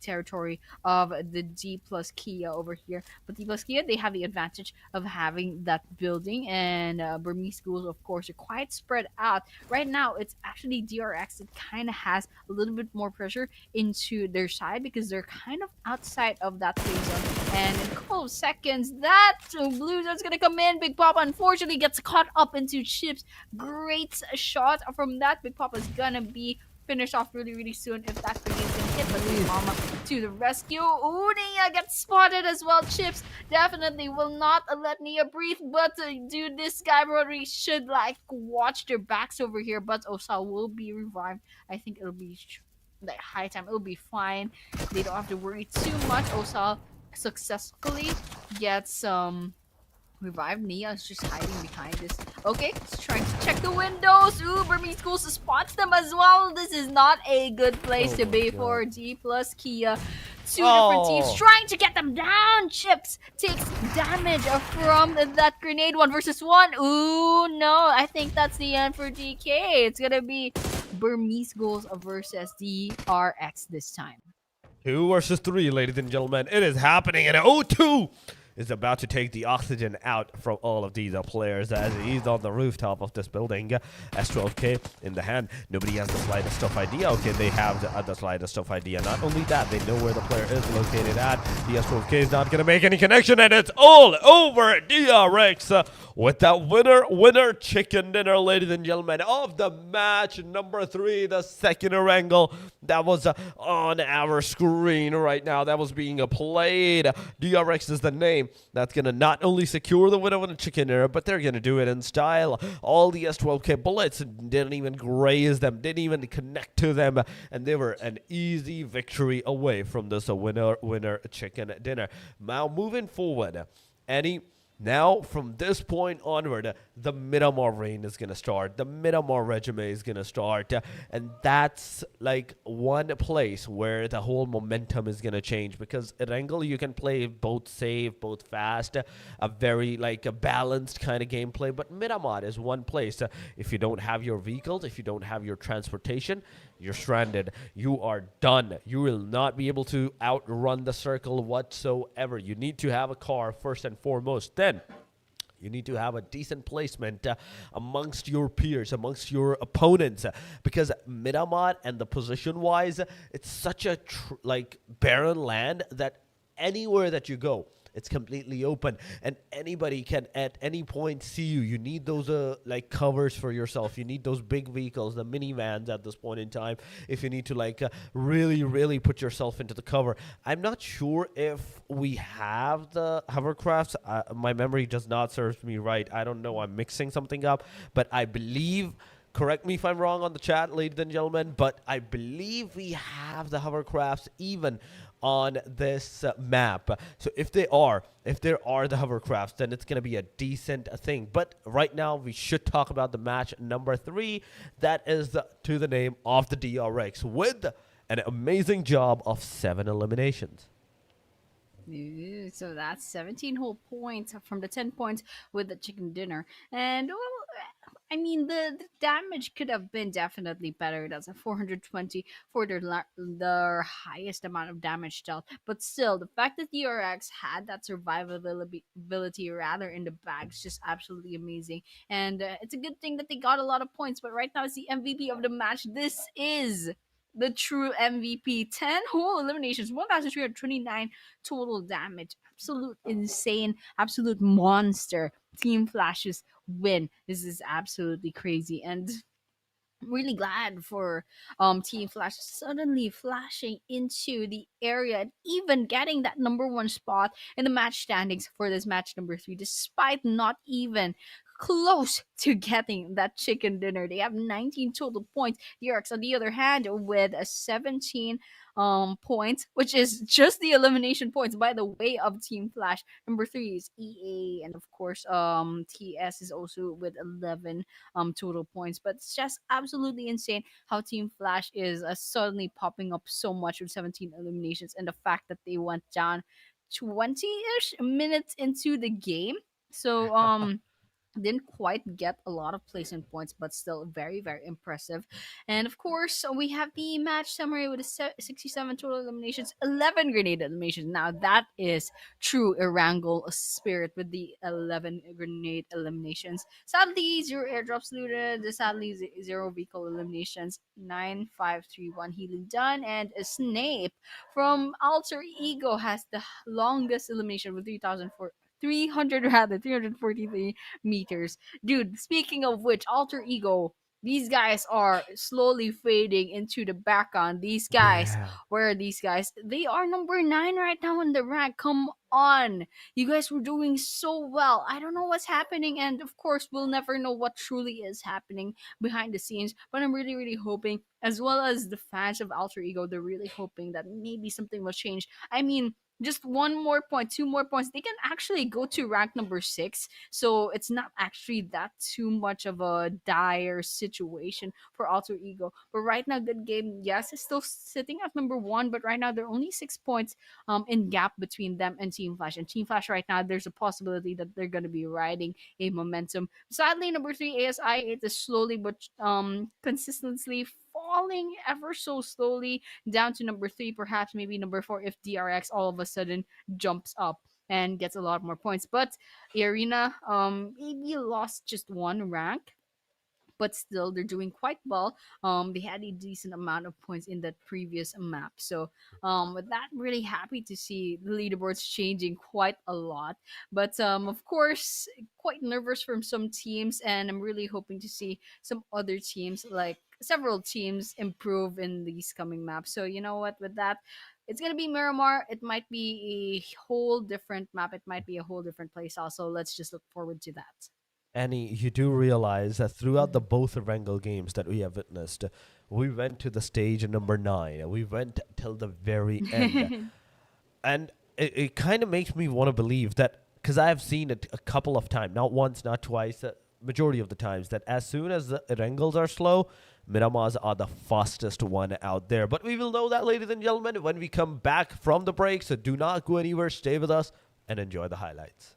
territory of the DPLUS Kia over here. But DPLUS Kia, they have the advantage of having that building, and Burmese schools, of course, are quite spread out. Right now, it's actually DRX that kind of has a little bit more pressure into their side because they're kind of outside of that play zone. And in a couple of seconds, that blue zone's gonna come in. Big Papa unfortunately gets caught up into chips. Great shot from that. Big Papa's gonna be finished off really, really soon if that grenade is gonna hit. But Big Mama to the rescue. Ooh, Nia gets spotted as well. Chips definitely will not let Nia breathe. But dude, this guy probably should like watch their backs over here. But Osa will be revived. I think it'll be like high time. It'll be fine. They don't have to worry too much. Osa successfully gets revived. Nia is just hiding behind this. Okay, let's try to check the windows. Ooh, Burmese schools spots them as well. This is not a good place to be for DPLUS Kia. 2 different teams trying to get them down. Chips takes damage from that grenade. 1 versus 1. Ooh, no. I think that's the end for DK. It's gonna be Burmese schools versus DRX this time.
2 versus 3, ladies and gentlemen. It is happening, and O2 is about to take the oxygen out from all of these players as he's on the rooftop of this building. S12K in the hand. Nobody has the slightest of idea. Okay, they have the slightest of idea. Not only that, they know where the player is located at. The S12K is not going to make any connection, and it's all over DRX with that winner chicken dinner, ladies and gentlemen, of the match number 3, the second Erangel that was on our screen right now. That was being played. DRX is the name that's going to not only secure the winner with a chicken dinner, but they're going to do it in style. All the S12K bullets didn't even graze them, didn't even connect to them, and they were an easy victory away from this winner chicken dinner. Now moving forward, now, from this point onward, the Miramar reign is going to start. The Miramar regimen is going to start. And that's like one place where the whole momentum is going to change. Because Erangel, you can play both safe, both fast, a very like a balanced kind of gameplay. But Miramar is one place. If you don't have your vehicles, if you don't have your transportation, you're stranded. You are done. You will not be able to outrun the circle whatsoever. You need to have a car first and foremost. Then you need to have a decent placement amongst your peers, amongst your opponents, because Miramar and the position-wise, it's such a barren land that anywhere that you go, it's completely open, and anybody can at any point see you. You need those like covers for yourself. You need those big vehicles, the minivans at this point in time, if you need to really put yourself into the cover. I'm not sure if we have the hovercrafts. My memory does not serve me right. I don't know. I'm mixing something up, but I believe. Correct me if I'm wrong on the chat, ladies and gentlemen, but I believe we have the hovercrafts even on this map. So if there are the hovercrafts, then it's going to be a decent thing. But right now, we should talk about the match number 3. That is to the name of the DRX with an amazing job of 7 eliminations.
Ooh, so that's 17 whole points from the 10 points with the chicken dinner. And, well, I mean, the damage could have been definitely better. That's a 420 for their highest amount of damage dealt. But still, the fact that the RX had that survivability rather in the bag is just absolutely amazing. And it's a good thing that they got a lot of points. But right now, it's the MVP of the match. This is the true MVP. 10 whole eliminations, 1,329 total damage. Absolute insane, absolute monster. Team Flash's win. This is absolutely crazy. And I'm really glad for Team Flash suddenly flashing into the area and even getting that number 1 spot in the match standings for this match number 3, despite not even close to getting that chicken dinner. They have 19 total points. The Arcs, on the other hand, with a 17 points, which is just the elimination points, by the way, of Team Flash. Number 3 is EA, and of course, TS is also with 11 total points. But it's just absolutely insane how Team Flash is suddenly popping up so much with 17 eliminations, and the fact that they went down 20-ish minutes into the game. So didn't quite get a lot of placement points, but still very, very impressive. And of course, we have the match summary with 67 total eliminations, 11 grenade eliminations. Now that is true Erangel spirit with the 11 grenade eliminations. Sadly, 0 airdrops looted. Sadly, 0 vehicle eliminations. 9-5-3-1 healing done, and a Snape from Alter Ego has the longest elimination with 343 meters. Dude, speaking of which, Alter Ego, these guys are slowly fading into the background. These guys,
Yeah.
where are these guys? They are number 9 right now in the rank. Come on. You guys were doing so well. I don't know what's happening, and of course, we'll never know what truly is happening behind the scenes. But I'm really, really hoping, as well as the fans of Alter Ego, they're really hoping that maybe something will change. I mean, just 1 more point, 2 more points, they can actually go to rank number 6. So it's not actually that too much of a dire situation for Alter Ego. But right now, good game. Yes, it's still sitting at number 1, but right now they're only 6 points in gap between them and Team Flash. And Team Flash right now, there's a possibility that they're gonna be riding a momentum. Sadly, number 3 ASI, it is slowly but consistently falling ever so slowly down to number 3, perhaps maybe number 4 if DRX all of a sudden jumps up and gets a lot more points. But EARENA maybe lost just 1 rank, but still they're doing quite well. They had a decent amount of points in that previous map. So with that, really happy to see the leaderboards changing quite a lot. But of course, quite nervous from some teams, and I'm really hoping to see some other teams, like several teams, improve in these coming maps. So you know what, with that, it's gonna be Miramar. It might be a whole different map. It might be a whole different place also. Let's just look forward to that.
Annie, you do realize that throughout the both Erangel games that we have witnessed, we went to the stage number 9. We went till the very end. And it kind of makes me want to believe that, because I have seen it a couple of times, not once, not twice, majority of the times, that as soon as the Erangels are slow, Miramars are the fastest one out there. But we will know that, ladies and gentlemen, when we come back from the break. So do not go anywhere. Stay with us and enjoy the highlights.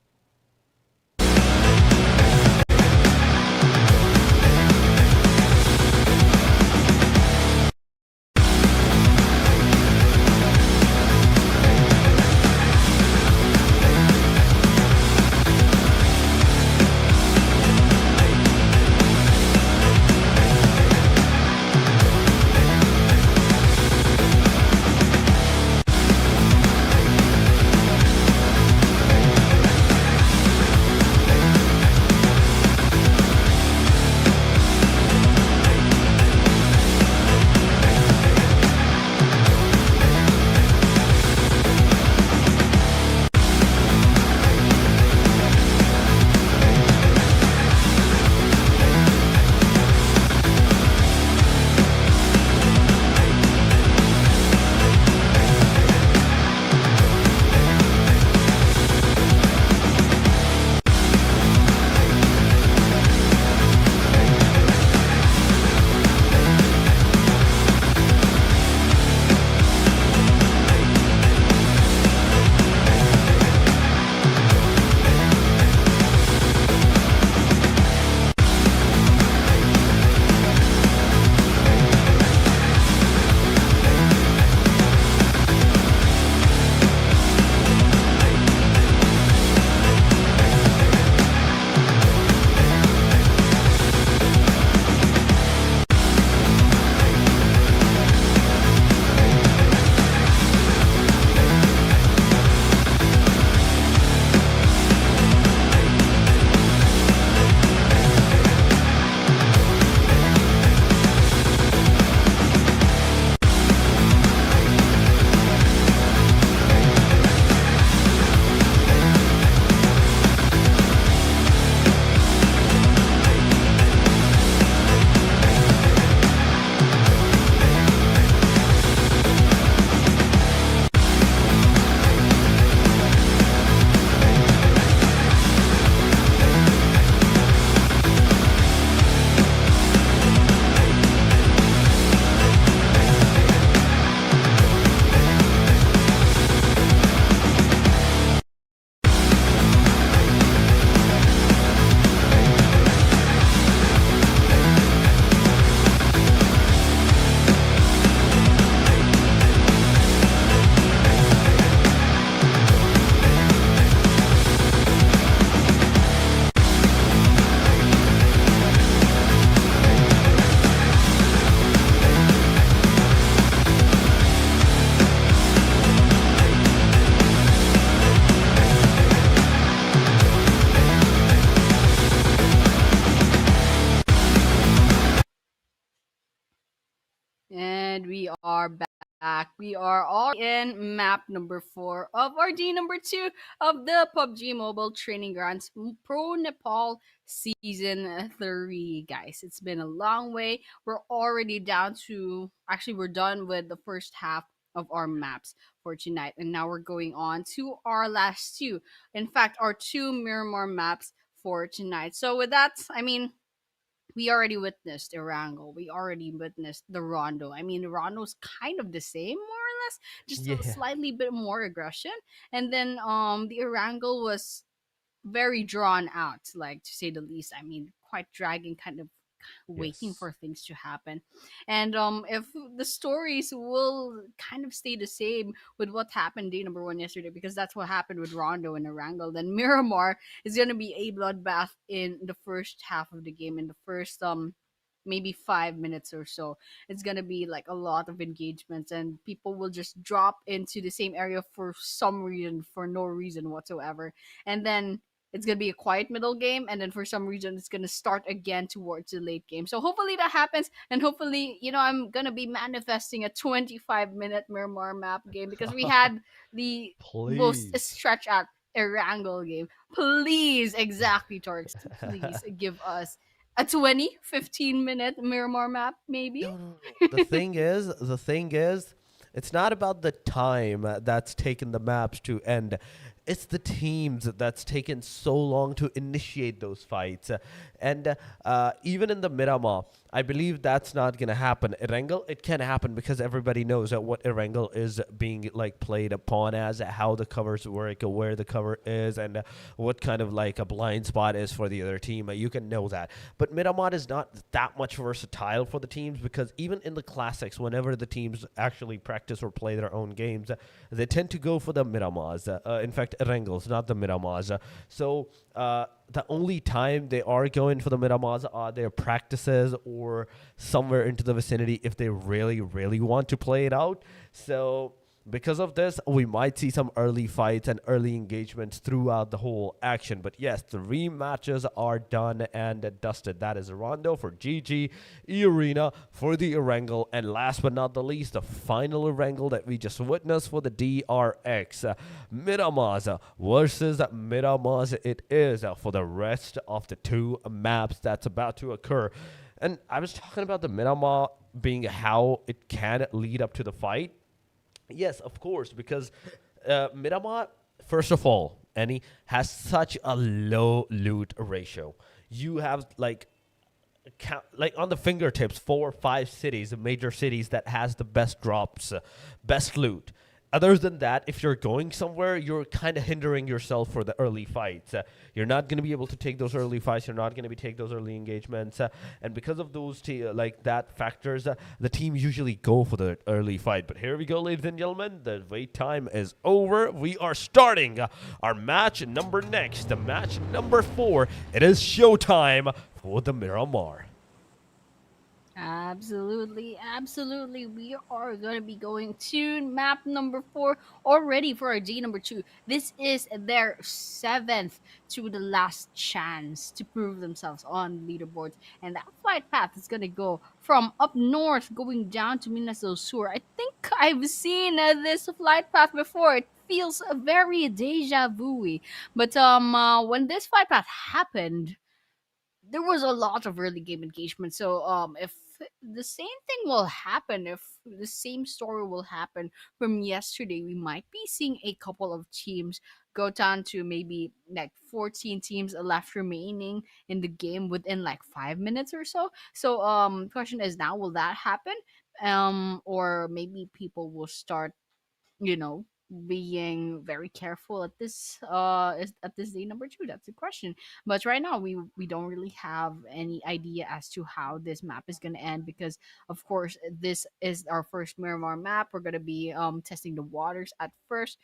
And we are back. We are all in map number 4 of our D number 2 of the PUBG Mobile Training Grounds Pro Nepal Season 3. Guys, it's been a long way. We're already down to, actually, we're done with the first half of our maps for tonight. And now we're going on to our last two. In fact, our two Miramar maps for tonight. So with that, I mean, we already witnessed Erangel. We already witnessed the Rondo. I mean, the Rondo's kind of the same, more or less, just a
Yeah.
slightly bit more aggression. And then the Erangel was very drawn out, like to say the least. I mean, quite dragging, kind of waiting
Yes.
for things to happen. And if the stories will kind of stay the same with what happened day number 1 yesterday, because that's what happened with Rondo and Erangel, then Miramar is gonna be a bloodbath in the first half of the game, in the first maybe 5 minutes or so. It's gonna be like a lot of engagements, and people will just drop into the same area for some reason, for no reason whatsoever. And then it's gonna be a quiet middle game, and then for some reason it's gonna start again towards the late game. So hopefully that happens, and hopefully, I'm gonna be manifesting a 25-minute Miramar map game, because we had the most
Please.
stretch out Erangel game. Please, exactly, Torx. Please give us a 15-minute Miramar map, maybe.
No, no, no. The thing is, it's not about the time that's taken the maps to end. It's the teams that's taken so long to initiate those fights. And even in the Miramar, I believe that's not going to happen. Erangel, it can happen because everybody knows that what Erangel is being like played upon as, how the covers work, where the cover is, and what kind of like a blind spot is for the other team. You can know that. But Miramar is not that much versatile for the teams, because even in the classics, whenever the teams actually practice or play their own games, they tend to go for the Miramars. In fact, Erangels, not the Miramars. So the only time they are going for the Miramars are their practices or somewhere into the vicinity if they really, really want to play it out. So because of this, we might see some early fights and early engagements throughout the whole action. But yes, the rematches are done and dusted. That is Rondo for GG, EARENA for the Erangel, and last but not the least, the final Erangel that we just witnessed for the DRX. Miramars versus Miramars it is for the rest of the two maps that's about to occur. And I was talking about the Miramar being how it can lead up to the fight. Yes, of course, because Miramar, first of all, Annie, has such a low loot ratio. You have like on the fingertips 4 or 5 cities, major cities that has the best drops, best loot. Other than that, if you're going somewhere, you're kind of hindering yourself for the early fights. You're not going to be able to take those early fights. You're not going to be take those early engagements, and because of those like that factors, the team usually go for the early fight. But here we go, ladies and gentlemen. The wait time is over. We are starting our match number next. The match number 4. It is showtime for the Miramar.
Absolutely, absolutely. We are going to be going to map number 4 already for our D number 2. This is their 7th to the last chance to prove themselves on leaderboards. And that flight path is going to go from up north going down to Minas del Sur. I think I've seen this flight path before. It feels very deja vu. But when this flight path happened, there was a lot of early game engagement. So if the same thing will happen, if the same story will happen from yesterday, we might be seeing a couple of teams go down to maybe like 14 teams left remaining in the game within like 5 minutes or so. So question is now, will that happen? Or maybe people will start, you know, being very careful at this at this day number 2. That's the question. But right now we don't really have any idea as to how this map is going to end, because of course this is our first Miramar map. We're going to be testing the waters at first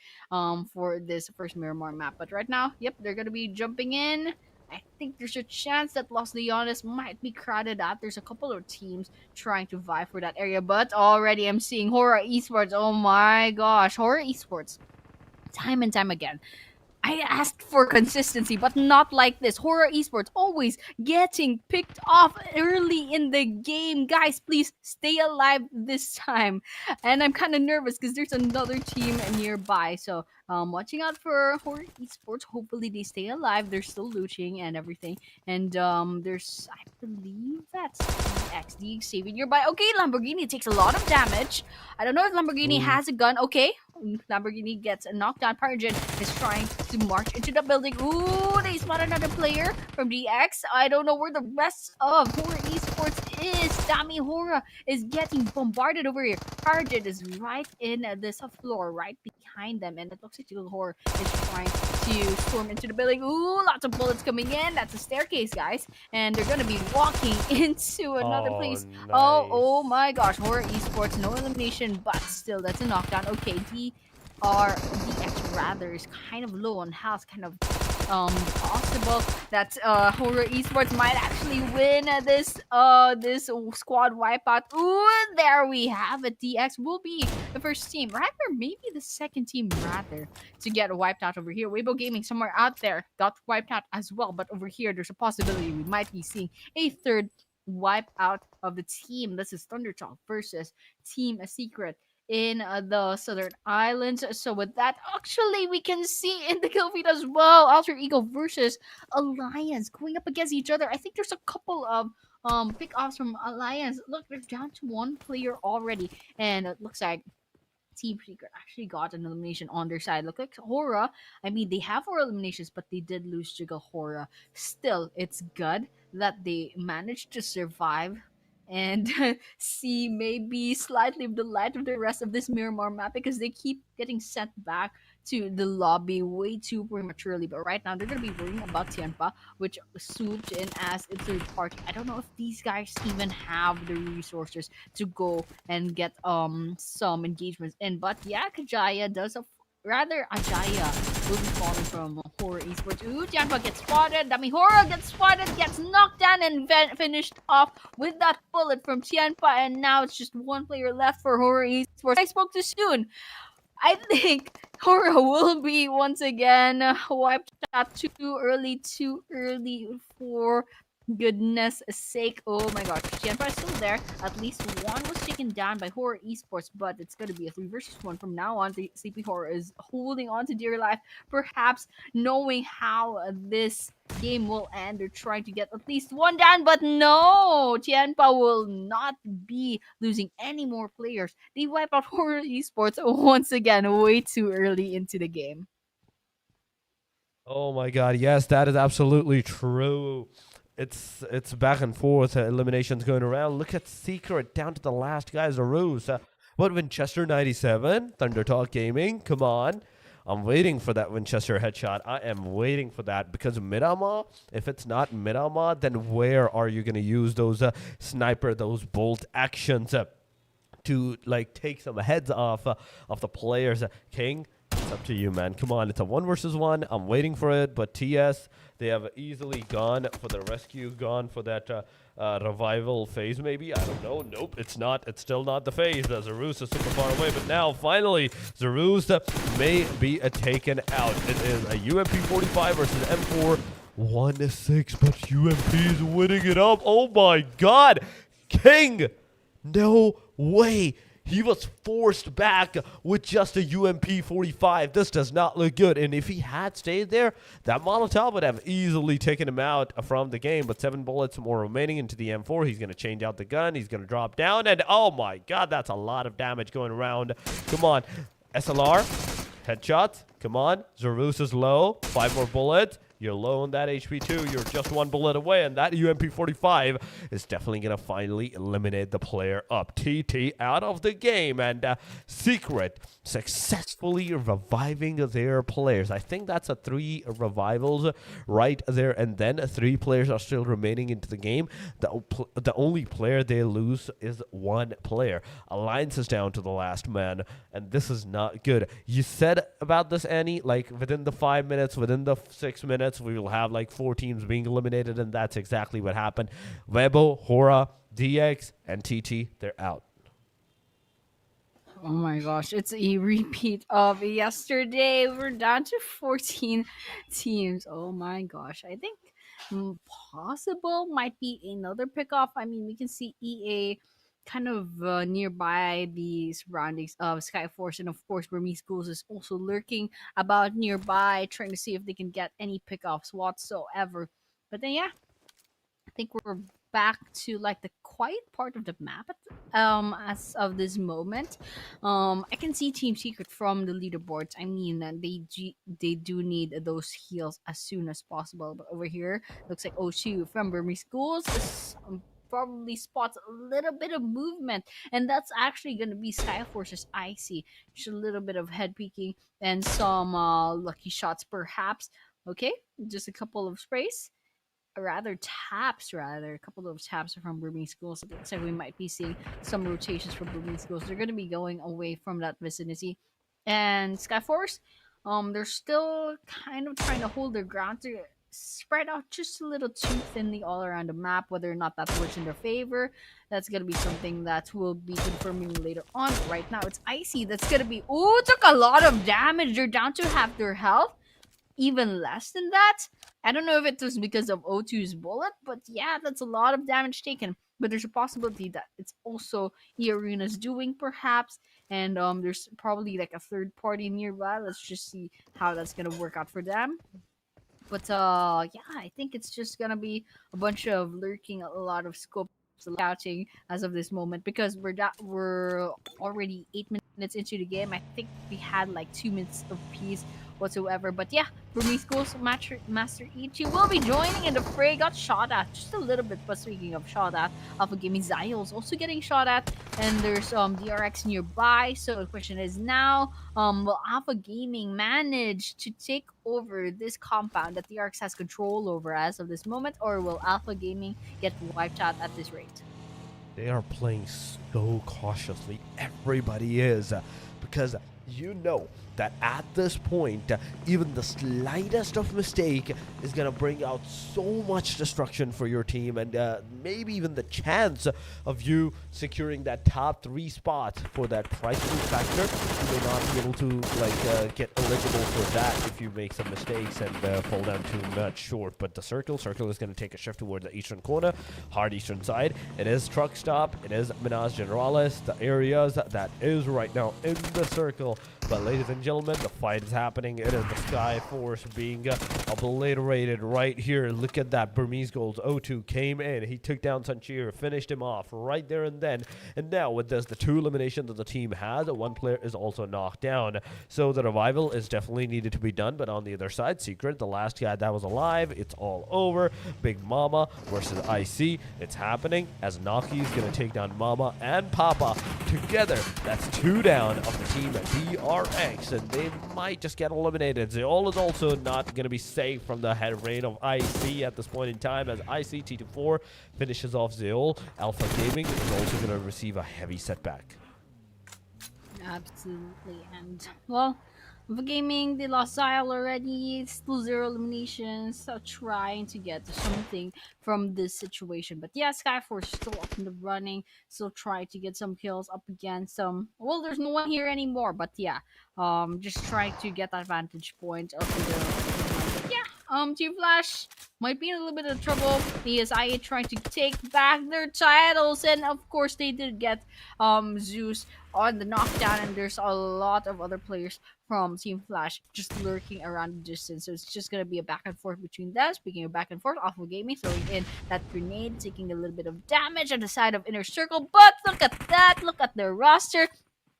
for this first Miramar map. But right now, yep, they're going to be jumping in. I think there's a chance that Los Leones might be crowded out. There's a couple of teams trying to vie for that area, but already I'm seeing HORAA Esports. Oh my gosh, HORAA Esports, time and time again, I asked for consistency, but not like this. HORAA Esports always getting picked off early in the game. Guys, please stay alive this time. And I'm kind of nervous because there's another team nearby. So watching out for HORAA Esports. Hopefully they stay alive. They're still looting and everything. And there's, I believe that's DX saving nearby. Okay, Lamborghini takes a lot of damage. I don't know if Lamborghini has a gun. Okay, Lamborghini gets a knockdown. Paragin is trying to march into the building. Ooh, they spot another player from DX. I don't know where the rest of HORAA Esports is. Dami HORAA is getting bombarded over here. Paragin is right in this floor, right behind them. And it looks like HORAA is trying to storm into the building. Ooh, lots of bullets coming in. That's a staircase, guys. And they're going to be walking into another place.
Nice.
Oh my gosh. HORAA Esports, no elimination, but still, that's a knockdown. Okay, DX rather is kind of low on health, kind of possible that HORAA Esports might actually win this squad wipeout. Ooh, there we have it. DX will be the first team, rather maybe the second team rather, to get wiped out over here. WEIBO Gaming somewhere out there got wiped out as well, but over here there's a possibility we might be seeing a third wipe out of the team. This is THUNDERTALK versus Team Secret in the Southern Islands. So with that, actually, we can see in the kill feed as well, Alter Ego versus Alliance going up against each other. I think there's a couple of pick-offs from Alliance. Look, they're down to one player already, and it looks like Team Secret actually got an elimination on their side. Look like HORAA. I mean, they have 4 eliminations, but they did lose to HORAA. Still, it's good that they managed to survive and see maybe slightly of the light of the rest of this Miramar map, because they keep getting sent back to the lobby way too prematurely. But right now, they're going to be worrying about TIANBA, which swooped in as a third party. I don't know if these guys even have the resources to go and get some engagements in. But yeah, Kajaya does a rather Ajaya will be falling from HORAA Esports. Ooh, TIANBA gets spotted. Dami HORAA gets spotted, gets knocked down, and finished off with that bullet from TIANBA. And now it's just one player left for HORAA Esports. I spoke too soon. I think HORAA will be once again wiped out too early for goodness sake. Oh my gosh, TIANBA is still there. At least one was taken down by HORAA Esports, but it's going to be a 3 versus 1 from now on. The Sleepy HORAA is holding on to dear life, perhaps knowing how this game will end. They're trying to get at least one down, but no, TIANBA will not be losing any more players. They wipe out HORAA Esports once again way too early into the game.
Oh my god, yes, that is absolutely true. It's back and forth, eliminations going around. Look at Secret down to the last guy, Zarus. What, Winchester 97? THUNDERTALK Gaming, come on. I'm waiting for that Winchester headshot. I am waiting for that, because Miramar, if it's not Miramar, then where are you going to use those sniper, those bolt actions to like take some heads off of the players? King, it's up to you, man. Come on, it's a 1 versus 1. I'm waiting for it, but TS, they have easily gone for the rescue, gone for that revival phase, maybe. I don't know. Nope, it's not. It's still not the phase. Zarus is super far away, but now, finally, Zarus may be taken out. It is a UMP 45 versus M4 1-6, but UMP is winning it up. Oh my god! King! No way! He was forced back with just a UMP 45. This does not look good. And if he had stayed there, that Molotov would have easily taken him out from the game. But 7 bullets more remaining into the M4. He's going to change out the gun. He's going to drop down. And oh my god, that's a lot of damage going around. Come on. SLR. Headshot. Come on. Zarus is low. 5 more bullets. You're low on that HP too. You're just 1 bullet away, and that UMP 45 is definitely going to finally eliminate the player up. TT out of the game, and Secret successfully reviving their players. I think that's a 3 revivals right there, and then 3 players are still remaining into the game. The only player they lose is 1 player. Alliance is down to the last man, and this is not good. You said about this, Annie, like within the 5 minutes, within the 6 minutes, we will have like 4 teams being eliminated, and that's exactly what happened. WEIBO, HORAA, DX, and TT, they're out.
Oh my gosh, it's a repeat of yesterday. We're down to 14 teams. Oh my gosh. I think possible might be another pickoff. I mean, we can see EA kind of nearby the surroundings of Skyforce, and of course, Burmese Schools is also lurking about nearby, trying to see if they can get any pickoffs whatsoever. But then, yeah, I think we're back to like the quiet part of the map as of this moment. I can see Team Secret from the leaderboards. I mean, they do need those heals as soon as possible. But over here, looks like O2 from Burmese Schools is, probably spots a little bit of movement, and that's actually going to be Skyforce's Icy. Just a little bit of head peeking and some lucky shots, perhaps. Okay, just a couple of sprays, rather taps, rather a couple of taps from Burmese Schools. It looks like we might be seeing some rotations from Burmese Schools. They're going to be going away from that vicinity, and Skyforce, they're still kind of trying to hold their ground to spread out just a little too thinly all around the map. Whether or not that works in their favor, that's going to be something that we'll be confirming later on. Right now, it's Icy that's going to be, oh, took a lot of damage. They're down to half their health, even less than that. I don't know if it was because of O2's bullet, but yeah, that's a lot of damage taken. But there's a possibility that it's also EARENA's doing, perhaps, and there's probably like a third party nearby. Let's just see how that's gonna work out for them. But yeah, I think it's just gonna be a bunch of lurking, a lot of scope scouting as of this moment, because we're already 8 minutes into the game. I think we had like 2 minutes of peace whatsoever. But yeah, Burmese Schools Master Ichi will be joining in the fray. Got shot at just a little bit, but speaking of shot at, Alpha Gaming Ziles also getting shot at, and there's DRX nearby. So the question is now, will Alpha Gaming manage to take over this compound that DRX has control over as of this moment, or will Alpha Gaming get wiped out at this rate?
They are playing so cautiously. Everybody is. Because you know that at this point, even the slightest of mistake is going to bring out so much destruction for your team, and maybe even the chance of you securing that top 3 spot for that price pool factor. You may not be able to get eligible for that if you make some mistakes and fall down too much short. But the circle is going to take a shift towards the eastern corner, hard eastern side. It is truck stop, it is Minas Generalis, the areas that is right now in the circle. But ladies and gentlemen, the fight is happening. It is the Skyforce being obliterated right here. Look at that. Burmese Goals. O2 came in. He took down Sanchir, finished him off right there and then. And now with this, the 2 eliminations that the team has, 1 player is also knocked down. So the revival is definitely needed to be done. But on the other side, Secret, the last guy that was alive, it's all over. Big Mama versus IC. It's happening as Naki is going to take down Mama and Papa together. That's 2 down of the team at DRX, and they might just get eliminated. Zeol is also not going to be safe from the head reign of IC at this point in time, as IC T24 finishes off Zeol. Alpha Gaming is also going to receive a heavy setback.
Absolutely, and well, Alpha Gaming, they lost Zyle already. Still 0 eliminations. So trying to get something from this situation. But yeah, Skyforce still up in the running. Still trying to get some kills up against well, there's no one here anymore. But yeah, just trying to get that vantage point up in the. Team Flash might be in a little bit of trouble. ESIA trying to take back their titles, and of course they did get Zeus on the knockdown, and there's a lot of other players from Team Flash just lurking around the distance. So it's just gonna be a back and forth between them. Speaking of back and forth, Alpha Gaming throwing in that grenade, taking a little bit of damage on the side of Inner Circle. But look at that! Look at their roster.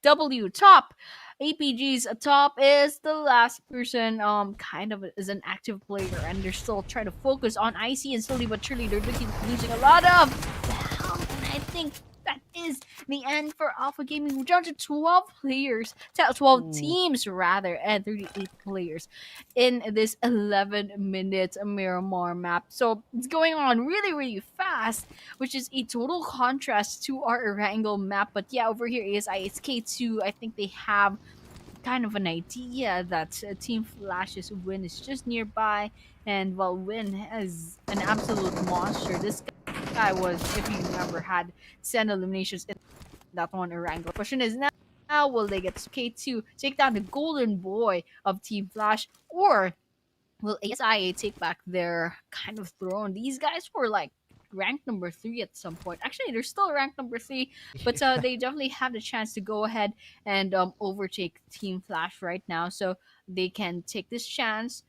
W top. APG's top is the last person, kind of is an active player, and they're still trying to focus on IC, and slowly but surely they're losing a lot of health, and I think that is the end for Alpha Gaming. We're down to 12 players, 12 teams rather, and 38 players in this 11-minute Miramar map. So it's going on really, really fast, which is a total contrast to our Erangel map. But yeah, over here is ISK2. I think they have kind of an idea that Team Flash's Win is just nearby, and while Win is an absolute monster, this guy was, if you remember, had 10 eliminations in that one Erangel. Question is now Now, will they get K2, take down the golden boy of Team Flash, or will ASIA take back their kind of throne? These guys were like ranked number 3 at some point. Actually, they're still ranked number 3, but they definitely have the chance to go ahead and overtake Team Flash right now. So they can take this chance,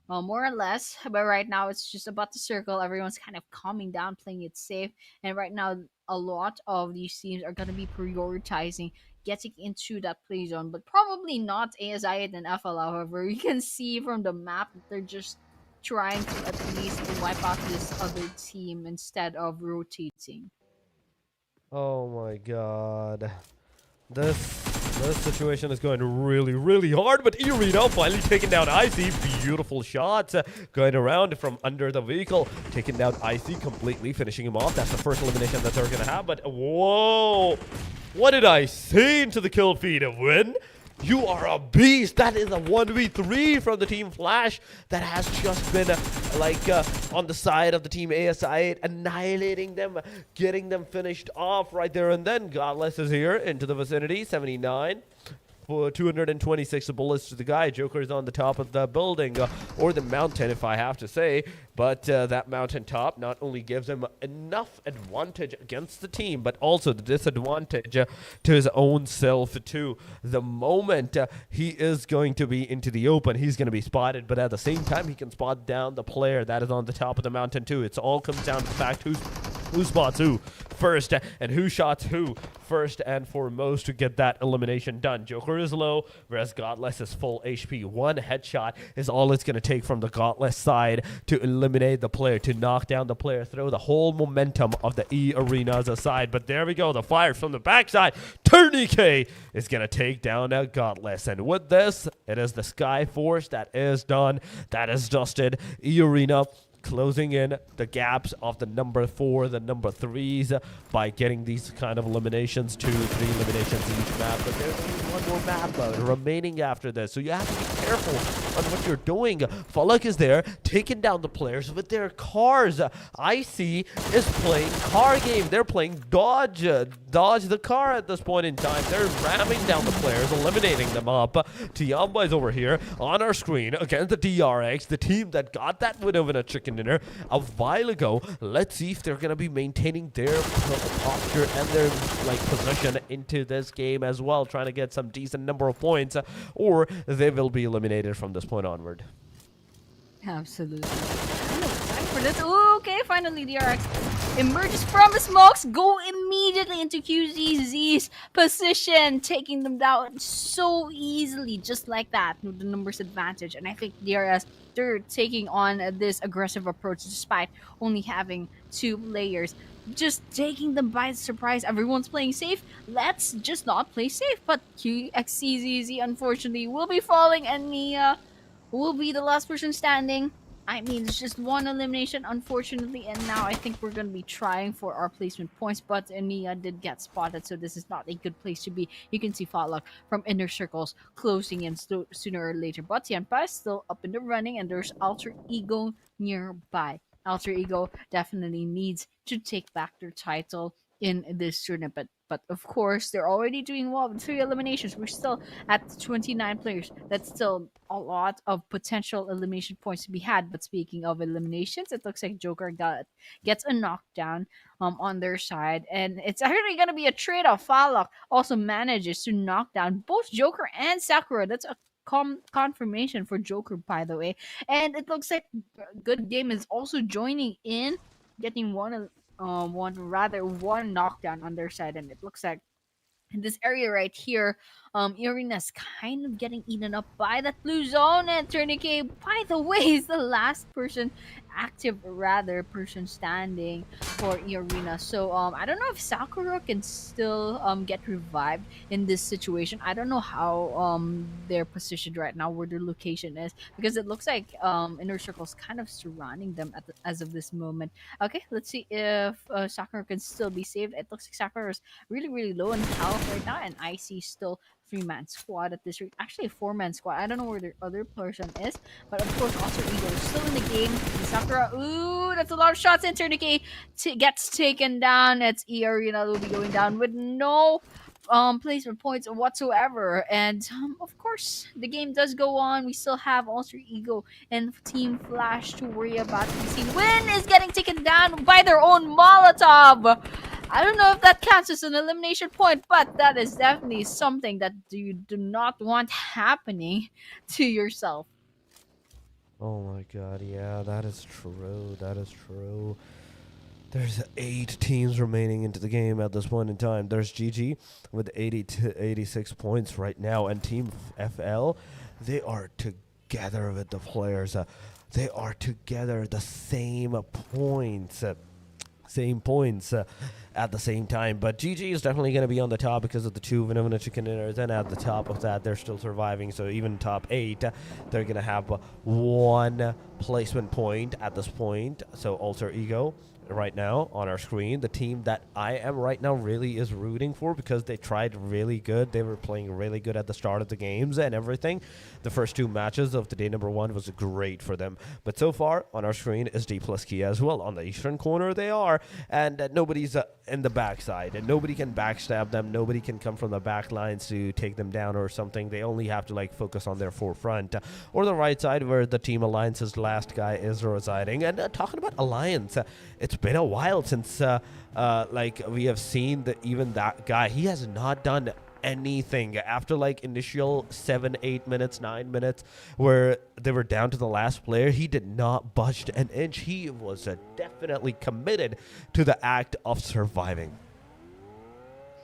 more or less. But right now, it's just about the circle. Everyone's kind of calming down, playing it safe. And right now, a lot of these teams are going to be prioritizing getting into that play zone, but probably not ASI and FL. However, you can see from the map that they're just trying to at least wipe out this other team instead of rotating.
Oh my god. This situation is going really, really hard, but EARENA finally taking down IC. Beautiful shots going around from under the vehicle, taking down IC completely, finishing him off. That's the first elimination that they're going to have, but whoa! What did I say into the kill feed? A win? You are a beast. That is a 1v3 from the Team Flash that has just been on the side of the Team ASI, annihilating them, getting them finished off right there and then. Godless is here into the vicinity, 79. For 226 bullets to the guy. Joker is on the top of the building, or the mountain, if I have to say. But that mountain top not only gives him enough advantage against the team, but also the disadvantage to his own self too. The moment he is going to be into the open, he's going to be spotted, but at the same time, he can spot down the player that is on the top of the mountain too. It all comes down to the fact who spots who first and who shots who first and foremost to get that elimination done. Joker is low, whereas Godless is full HP. One headshot is all it's going to take from the Godless side to eliminate the player, to knock down the player, throw the whole momentum of the EARENA's aside. But there we go, the fire from the backside. Tourniquet is going to take down a Godless. And with this, it is the SKYFORCE that is done, that is dusted. EARENA closing in the gaps of the number 4, the number 3s by getting these kind of eliminations, 2, 3 eliminations each map. But there's only one more map remaining after this, so you have to be careful on what you're doing. Falak is there, taking down the players with their cars. IC is playing car game. They're playing dodge the car at this point in time. They're ramming down the players, eliminating them up. TIANBA is over here on our screen against the DRX, the team that got that win over a chicken dinner a while ago. Let's see if they're going to be maintaining their posture and their position into this game as well, trying to get some decent number of points, or they will be eliminated from this point onward.
Absolutely. I know, time for this. Ooh, okay, finally DRX emerges from the smokes, go immediately into QZZ's position, taking them down so easily, just like that, with the numbers advantage. And I think DRS, they're taking on this aggressive approach despite only having 2 players, just taking them by surprise. Everyone's playing safe. Let's just not play safe. But QXCZZ unfortunately will be falling, and Nia will be the last person standing. I mean, it's just one elimination, unfortunately, and now I think we're going to be trying for our placement points, but Nia did get spotted, so this is not a good place to be. You can see Falak from inner circles closing in sooner or later, but TIANBA is still up in the running, and there's Alter Ego nearby. Alter Ego definitely needs to take back their title in this tournament. But of course, they're already doing well with 3 eliminations. We're still at 29 players. That's still a lot of potential elimination points to be had. But speaking of eliminations, it looks like Joker gets a knockdown on their side. And it's actually going to be a trade-off. Falak also manages to knock down both Joker and Sakura. That's a confirmation for Joker, by the way. And it looks like Good Game is also joining in, getting one knockdown on their side, and it looks like in this area right here, EARENA's kind of getting eaten up by that blue zone, and Tourniquet, by the way, is the last person person standing for EARENA. So I don't know if Sakura can still get revived in this situation. I don't know how they're positioned right now, where their location is, because it looks like inner circle's kind of surrounding them as of this moment. Okay, let's see if Sakura can still be saved. It looks like Sakura's really, really low in health right now, and IC still 3-man squad at this rate. Actually, a 4-man squad. I don't know where the other person is, but of course, also Eagle is still in the game. Sakura, ooh, that's a lot of shots. And Tourniquet gets taken down. It's EARENA will be going down with no placement points whatsoever. And of course, the game does go on. We still have Alter Ego and Team Flash to worry about. We see Win is getting taken down by their own Molotov. I don't know if that counts as an elimination point, but that is definitely something that you do not want happening to yourself.
Oh my god, yeah, that is true. That is true. There's 8 teams remaining into the game at this point in time. There's GG with 86 points right now, and Team FL, they are together with the players. They are together the same points. Same points at the same time. But GG is definitely going to be on the top because of the 2 Vinavina chicken dinners, and at the top of that, they're still surviving. So even top 8, they're going to have 1 placement point at this point. So Alter Ego right now on our screen, the team that I am right now really is rooting for because they tried really good. They were playing really good at the start of the games and everything. The first 2 matches of the day number 1 was great for them. But so far on our screen is DPLUS Kia as well. On the eastern corner they are, and nobody's in the backside, and nobody can backstab them. Nobody can come from the back lines to take them down or something. They only have to like focus on their forefront or the right side where the Team Alliance's last guy is residing. And talking about Alliance, it's been a while since like we have seen that even that guy, he has not done anything after like initial 7, 8 minutes, 9 minutes where they were down to the last player. He did not budge an inch. He was definitely committed to the act of surviving.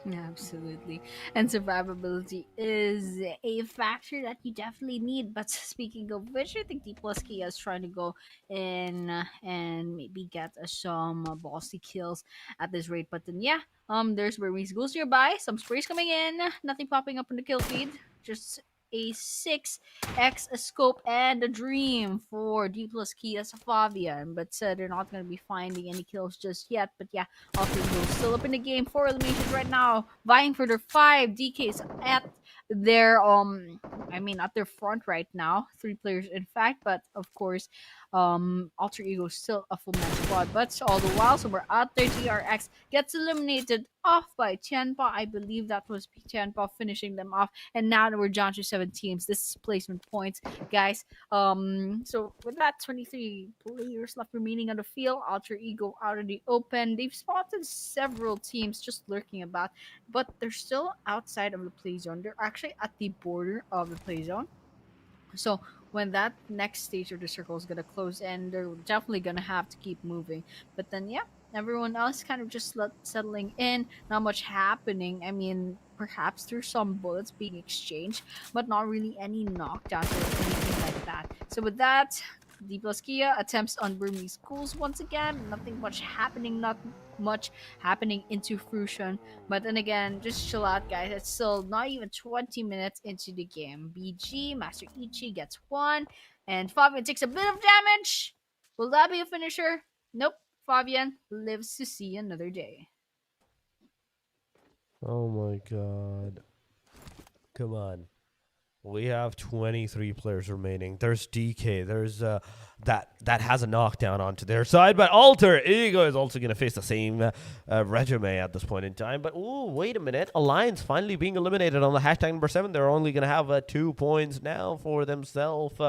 Yeah, absolutely. And survivability is a factor that you definitely need. But speaking of which, I think DPLUS Kia is trying to go in and maybe get some bossy kills at this rate. But then, yeah, there's BURMESE GHOULS nearby. Some sprays coming in. Nothing popping up in the kill feed. Just a 6x a scope and a dream for DPLUS Kia's Fabian. But they're not going to be finding any kills just yet. But yeah, Alter Ego still up in the game. 4 eliminations right now, vying for their 5 DKs at their at their front right now. 3 players in fact, but of course Alter Ego still a full man squad. But all the while, so we're out there. TRX gets eliminated off by TIANBA. I believe that was TIANBA finishing them off, and now we're down to 7 teams. This is placement points, guys. So with that, 23 players left remaining on the field. Alter Ego out in the open. They've spotted several teams just lurking about, but they're still outside of the play zone. They're actually at the border of the play zone. So when that next stage of the circle is gonna close in, they're definitely gonna have to keep moving. But then, yeah, everyone else kind of just settling in. Not much happening. I mean, perhaps there's some bullets being exchanged, but not really any knockdowns or anything like that. So with that, DPLUS Kia attempts on BURMESE GHOULS once again. Nothing much happening. Not much happening into fruition. But then again, just chill out, guys. It's still not even 20 minutes into the game. BG, Master Ichi gets 1, and Fabian takes a bit of damage. Will that be a finisher? Nope. Fabian lives to see another day.
Oh my god. Come on. We have 23 players remaining. There's DK. There's that has a knockdown onto their side, but Alter Ego is also going to face the same resume at this point in time. But ooh, wait a minute. Alliance finally being eliminated on the hashtag number 7. They're only going to have 2 points now for themselves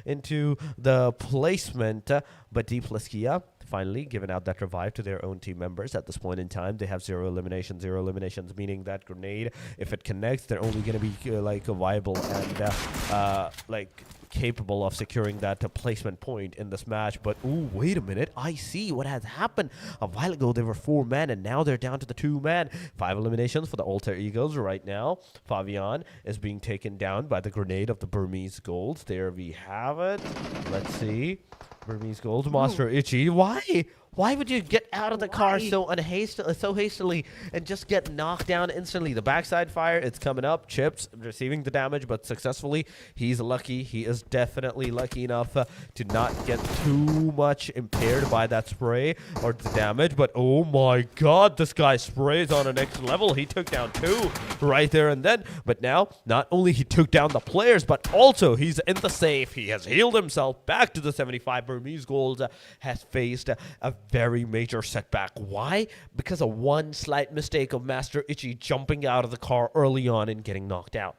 into the placement. But DPLUS Kia finally given out that revive to their own team members at this point in time. They have 0 eliminations. 0 eliminations, meaning that grenade, if it connects, they're only going to be like viable and like capable of securing that placement point in this match. But ooh, wait a minute, I see what has happened. A while ago they were 4 men and now they're down to the 2 men. 5 eliminations for the Alter Egos right now. Fabian is being taken down by the grenade of the BURMESE GHOULS. There we have it. Let's see. BURMESE GHOULS, Master Ichi. Why Why would you get out of the car
Why?
so hastily and just get knocked down instantly? The backside fire, it's coming up. Chips receiving the damage, but successfully. He's lucky. He is definitely lucky enough to not get too much impaired by that spray or the damage. But oh my god, this guy sprays on a next level. He took down 2 right there and then. But now, not only he took down the players, but also he's in the safe. He has healed himself back to the 75. Burmese GHOULS has faced a very major setback. Why? Because of one slight mistake of Master Ichi jumping out of the car early on and getting knocked out.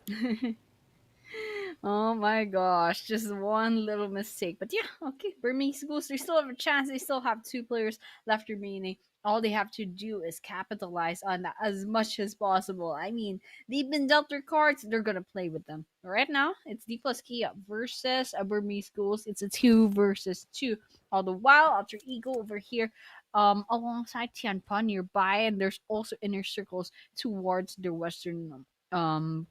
Oh my gosh, just one little mistake. But yeah, okay, Burmese GHOULS, they still have a chance. They still have 2 players left remaining. All they have to do is capitalize on that as much as possible. I mean, they've been dealt their cards, they're gonna play with them. Right now, it's DPLUS Kia versus Burmese GHOULS. It's a 2 versus 2. All the while, Alter Ego over here, alongside TIANBA nearby, and there's also inner circles towards the western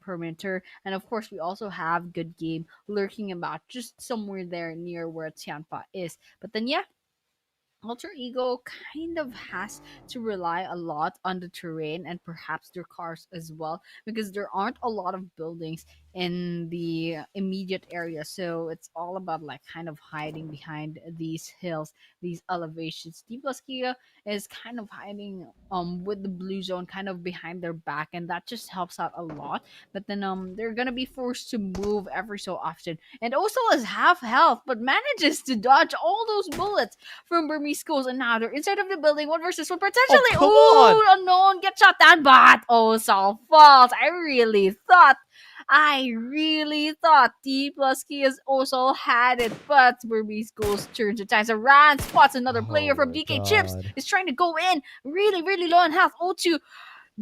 perimeter. And of course, we also have Good Game lurking about just somewhere there near where TIANBA is. But then, yeah, Alter Ego kind of has to rely a lot on the terrain and perhaps their cars as well, because there aren't a lot of buildings in the immediate area. So it's all about like kind of hiding behind these hills, these elevations. DPLUS Kia is kind of hiding with the blue zone kind of behind their back, and that just helps out a lot. But then they're gonna be forced to move every so often. And also has half health, but manages to dodge all those bullets from Burmese GHOULS, and now they're inside of the building. 1 versus 1 potentially.
come on.
Ooh, unknown get shot down, but oh, so false. I really thought DPLUS Kia's also had it, but Burmese GHOULS turns the times around, spots another player from
my
DK. Chips
God.
is trying to go in, really low on health. O2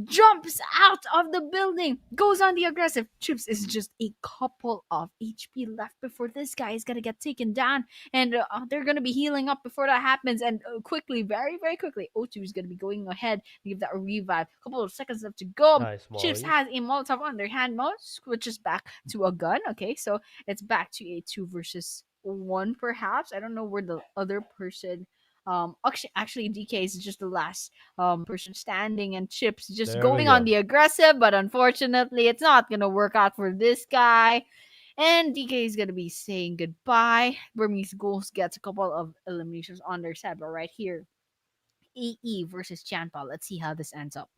jumps out of the building, goes on the aggressive. Chips is just a couple of HP left before this guy is gonna get taken down, and they're gonna be healing up before that happens. And quickly, very quickly, O2 is gonna be going ahead and give that a revive. Couple of seconds left to go.
Nice,
Chips
Molly.
has a Molotov on their hand mode, switches back to a gun. Okay, so it's back to a 2 versus 1, perhaps. I don't know where the other person. Actually, DK is just the last person standing, and Chips just
There we
going on
go.
the aggressive, but unfortunately, it's not gonna work out for this guy. And DK is gonna be saying goodbye. Burmese GHOULS gets a couple of eliminations on their side, but right here, AE versus TIANBA. Let's see how this ends up.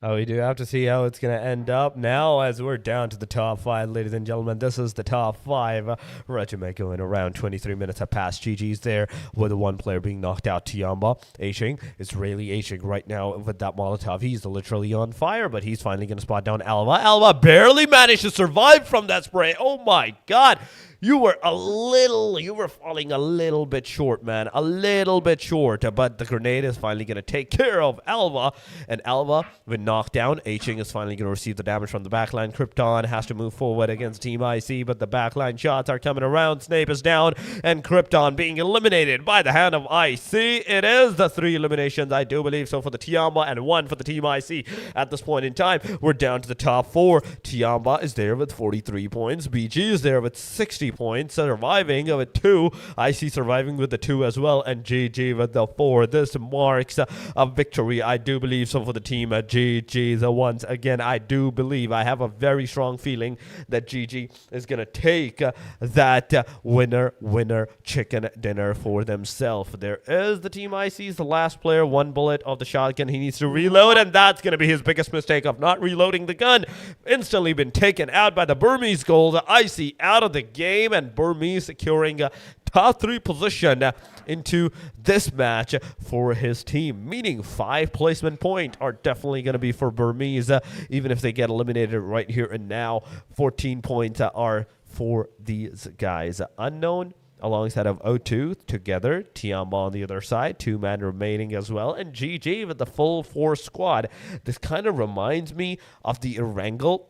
Oh, we do have to see how it's going to end up now as we're down to the top 5, ladies and gentlemen. This is the top 5. Regiment in around 23 minutes have passed. GG's there with the 1 player being knocked out. TIANBA Aching is really Aching right now with that Molotov. He's literally on fire, but he's finally going to spot down Alva. Alva barely managed to survive from that spray. Oh my god. You were falling a little bit short, man. A little bit short. But the grenade is finally going to take care of Alva. And Alva, when knocked down, Aching is finally going to receive the damage from the backline. Krypton has to move forward against Team IC, but the backline shots are coming around. Snape is down, and Krypton being eliminated by the hand of IC. It is the 3 eliminations, I do believe so, for the TIANBA and 1 for the Team IC. At this point in time, we're down to the top 4. TIANBA is there with 43 points. BG is there with 60 points, surviving with 2. IC surviving with the 2 as well, and GG with the 4. This marks a victory, I do believe so, for the team at GG. Once again, I do believe, I have a very strong feeling that GG is going to take that winner chicken dinner for themselves. There is the Team IC's the last player, 1 bullet of the shotgun. He needs to reload, and that's going to be his biggest mistake of not reloading the gun. Instantly been taken out by the Burmese GHOULS. IC out of the game, and Burmese securing a top 3 position into this match for his team, meaning 5 placement point are definitely going to be for Burmese, even if they get eliminated right here and now. 14 points are for these guys. Unknown alongside of O2 together, TIANBA on the other side, 2 man remaining as well, and GG with the full 4 squad. This kind of reminds me of the Erangel,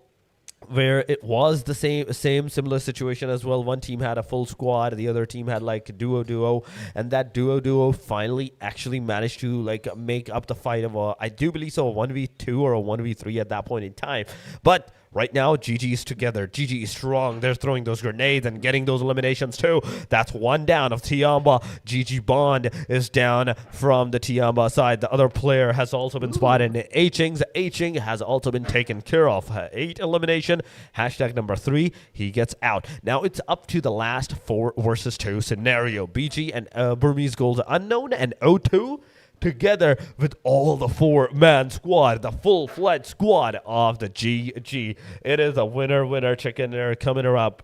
where it was the same similar situation as well. One team had a full squad, the other team had like a duo, and that duo finally actually managed to like make up the fight of I do believe so, a 1v2 or a 1v3 at that point in time. But Right now, GG's together. GG is strong. They're throwing those grenades and getting those eliminations too. That's one down of TIANBA. GG Bond is down from the TIANBA side. The other player has also been spotted. Hing has also been taken care of. 8 elimination. Hashtag number 3. He gets out. Now it's up to the last 4 versus 2 scenario. BG and Burmese Goals Unknown and O2 together with all the 4-man squad, the full-fledged squad of the GG. It is a winner chicken dinner coming up,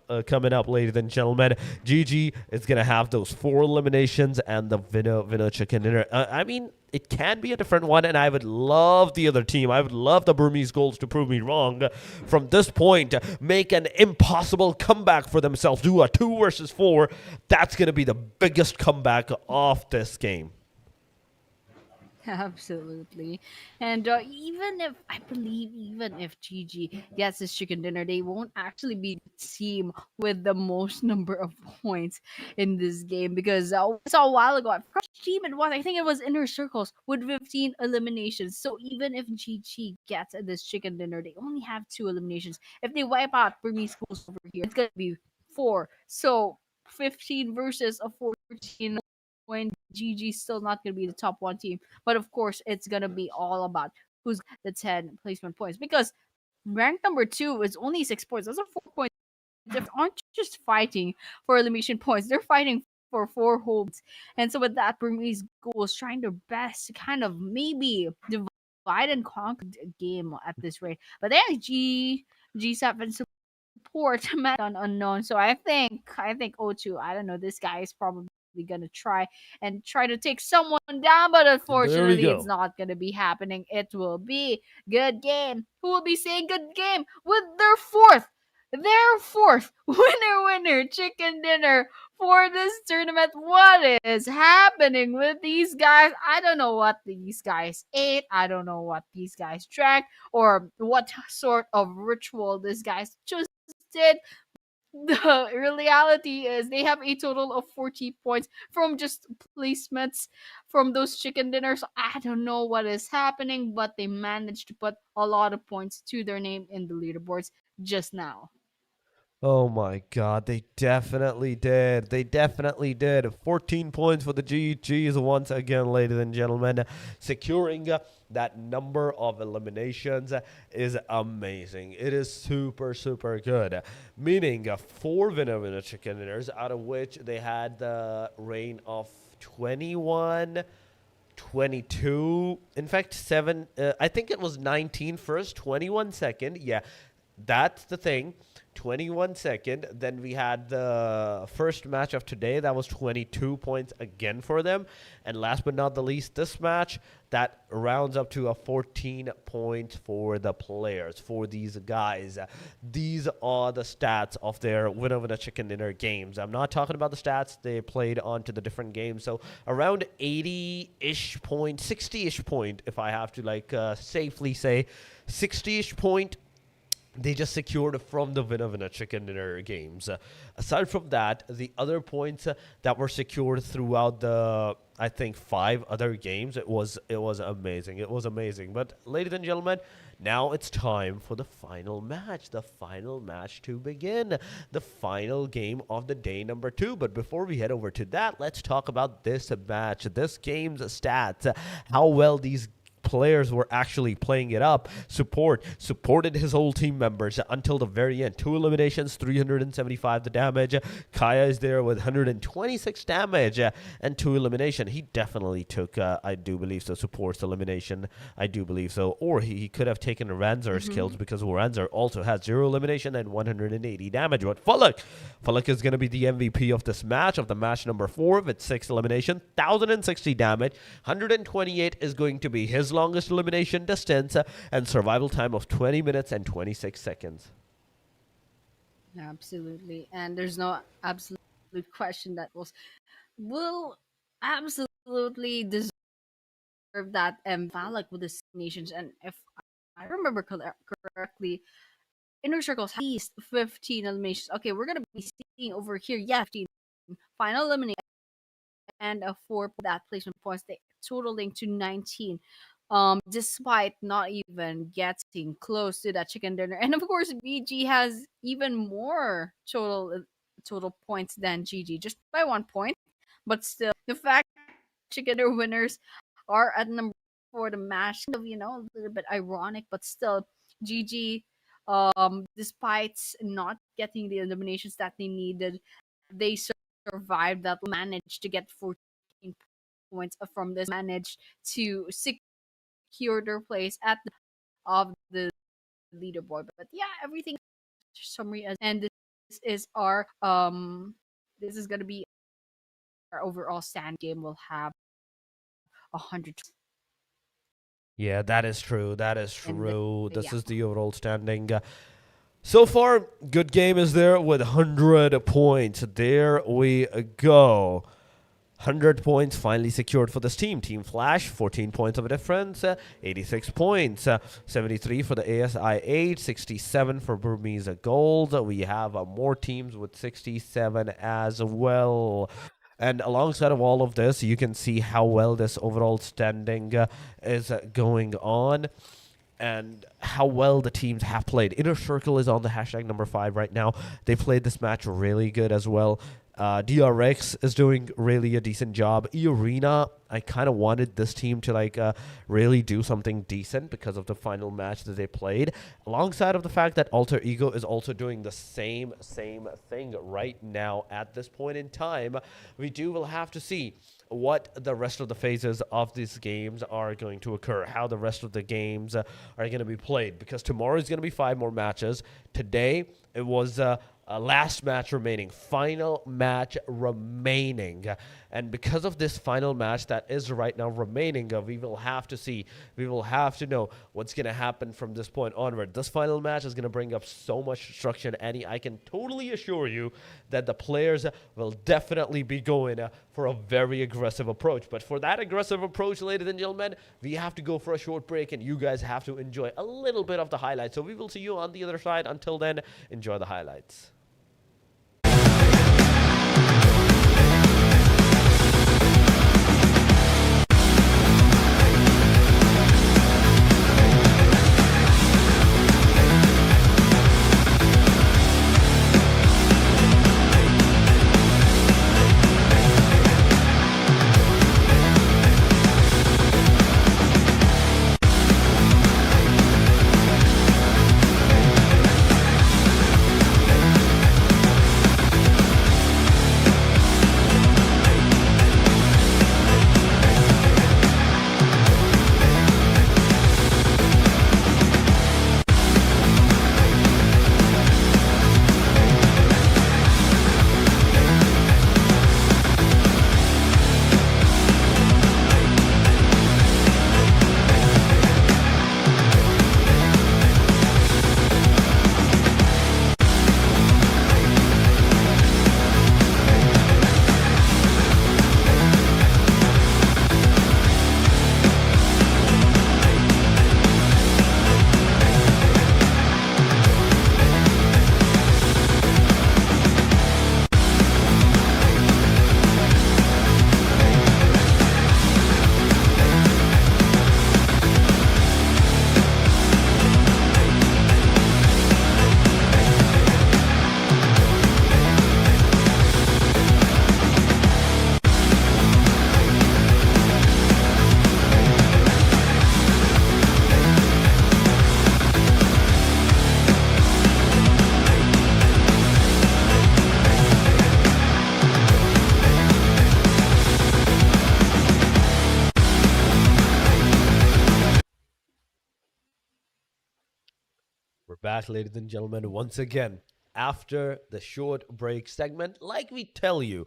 ladies and gentlemen. GG is gonna have those 4 eliminations and the winner chicken dinner. I mean, it can be a different one, and I would love the other team. I would love the Burmese Goals to prove me wrong. From this point, make an impossible comeback for themselves. Do a 2 versus 4. That's gonna be the biggest comeback of this game.
Absolutely. And even if GG gets this chicken dinner, they won't actually be the team with the most number of points in this game because we saw a while ago, first team I think it was Inner Circles with 15 eliminations. So even if GG gets this chicken dinner, they only have 2 eliminations. If they wipe out Burmese Schools over here, it's gonna be 4. So 15 versus a 14 when GG still not going to be the top 1 team. But of course, it's going to be all about who's the 10 placement points because ranked number 2 is only 6 points. That's a 4 point. They aren't just fighting for elimination points, they're fighting for 4 holds. And so with that, Burmese Goals trying their best to kind of maybe divide and conquer a game at this rate. But then G7 support on unknown. So I think O2, I don't know, this guy is probably gonna try to take someone down, but
There we
unfortunately it's
go.
not gonna be happening. It will be good game. Who will be saying good game with their fourth winner chicken dinner for this tournament? What is happening with these guys? I don't know what these guys ate. I don't know what these guys drank or what sort of ritual these guys just did. The reality is they have a total of 40 points from just placements from those chicken dinners. I don't know what is happening, but they managed to put a lot of points to their name in the leaderboards just now.
Oh my god, they definitely did. They definitely did. 14 points for the GGs once again, ladies and gentlemen. Securing that number of eliminations is amazing. It is super, super good. Meaning 4 winner chicken dinners, out of which they had the reign of 21, 22, in fact 7, I think it was 19 first, 21 second. Yeah, that's the thing. 21 second. Then we had the first match of today. That was 22 points again for them. And last but not the least, this match, that rounds up to a 14 points for the players, for these guys. These are the stats of their winner chicken dinner games. I'm not talking about the stats they played onto the different games. So around 80-ish point, 60-ish point, if I have to safely say, 60-ish point they just secured from the winner chicken dinner games. Aside from that, the other points that were secured throughout the, I think, 5 other games, it was amazing. It was amazing. But ladies and gentlemen, now it's time for the final match to begin, the final game of the day number 2. But before we head over to that, let's talk about this match, this game's stats, how well these players were actually playing it up. Supported his whole team members until the very end. 2 eliminations, 375 the damage. Kaya is there with 126 damage and 2 elimination. He definitely took, I do believe so, support's elimination. I do believe so. Or he could have taken Ranzer's kills because Ranzer also has 0 elimination and 180 damage. But Falak is going to be the MVP of this match, of the match number 4 with 6 elimination, 1060 damage. 128 is going to be his longest elimination distance and survival time of 20 minutes and 26 seconds.
Absolutely. And there's no absolute question that will absolutely deserve that Valak with the nations. And if I remember correctly, Inner Circles at least 15 eliminations. Okay, we're gonna be seeing over here, 15 final elimination and a 4 that placement points, they totaling to 19. despite not even getting close to that chicken dinner. And of course, BG has even more total points than GG, just by 1 point. But still, the fact chicken dinner winners are at number for the match, kind of, a little bit ironic, but still, GG, despite not getting the eliminations that they needed, they survived that, managed to get 14 points from this, managed to secure their place at the of the leaderboard. But yeah, everything summary and this is our this is gonna be our overall stand game. Will have 100
Yeah, that is true. That is
and
true. This
yeah.
is the overall standing. So far, good game is there with 100 points. There we go. 100 points finally secured for this team. Team Flash, 14 points of a difference, 86 points, 73 for the ASI 8, 67 for BURMESE Gold. We have more teams with 67 as well. And alongside of all of this, you can see how well this overall standing is going on and how well the teams have played. Inner Circle is on the hashtag number 5 right now. They played this match really good as well. DRX is doing really a decent job. EARENA, I kind of wanted this team to really do something decent because of the final match that they played. Alongside of the fact that Alter Ego is also doing the same thing right now at this point in time. Will have to see what the rest of the phases of these games are going to occur, how the rest of the games are going to be played, because tomorrow is going to be 5 more matches. Today, it was last match remaining, final match remaining. And because of this final match that is right now remaining, we will have to see, we will have to know what's going to happen from this point onward. This final match is going to bring up so much destruction, Annie. I can totally assure you that the players will definitely be going for a very aggressive approach. But for that aggressive approach, ladies and gentlemen, we have to go for a short break, and you guys have to enjoy a little bit of the highlights. So we will see you on the other side. Until then, enjoy the highlights. We're back, ladies and gentlemen, once again. After the short break segment, like we told you,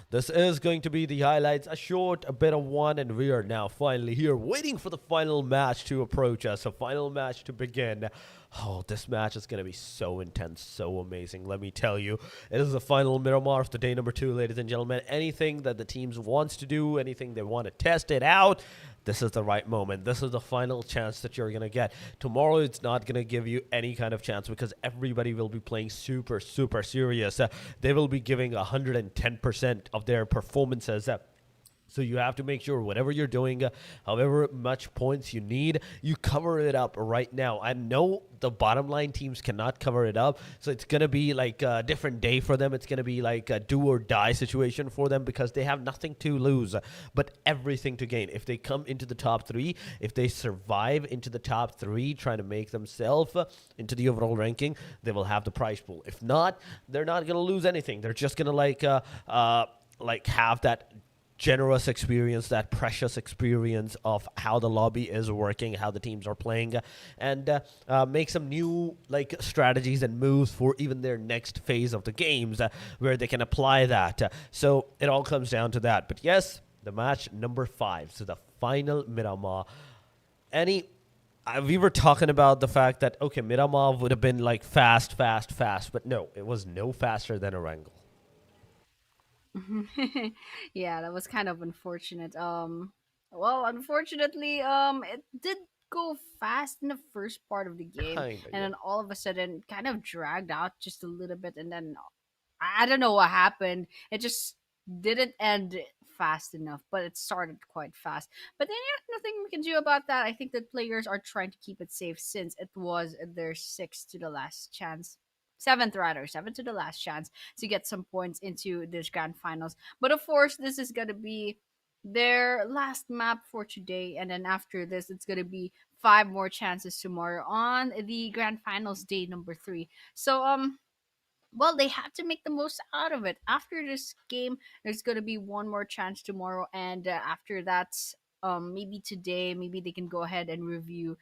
this is going to be the highlights, a bit of one, and we are now finally here waiting for the final match to approach us, a final match to begin. Oh, this match is going to be so intense, so amazing, let me tell you. It is the final Miramar of the day number 2, ladies and gentlemen. Anything that the teams wants to do, anything they want to test it out, this is the right moment. This is the final chance that you're going to get. Tomorrow, it's not going to give you any kind of chance because everybody will be playing super serious. They will be giving 110% of their performances. So you have to make sure whatever you're doing, however much points you need, you cover it up right now. I know the bottom line teams cannot cover it up, so it's going to be like a different day for them. It's going to be like a do or die situation for them because they have nothing to lose, but everything to gain. If they come into the top 3, if they survive into the top 3, trying to make themselves into the overall ranking, they will have the prize pool. If not, they're not going to lose anything. They're just going to have that generous experience, that precious experience of how the lobby is working, how the teams are playing, and make some new strategies and moves for even their next phase of the games where they can apply that. So it all comes down to that. But yes, the match number 5, so the final Miramar. We were talking about the fact that, okay, Miramar would have been like fast, but no, it was no faster than Erangel.
Yeah, that was kind of unfortunate. Well, unfortunately, it did go fast in the first part of the game,
Kinda,
and
yeah.
then all of a sudden, kind of dragged out just a little bit, and then I don't know what happened. It just didn't end fast enough, but it started quite fast. But then, yeah, nothing we can do about that. I think that players are trying to keep it safe since it was their sixth to the last chance. Seventh rather, seventh to the last chance to get some points into this grand finals. But of course, this is gonna be their last map for today, and then after this, it's gonna be 5 more chances tomorrow on the grand finals day number 3. So well, they have to make the most out of it. After this game, there's gonna be one more chance tomorrow, and after that, maybe today, maybe they can go ahead and review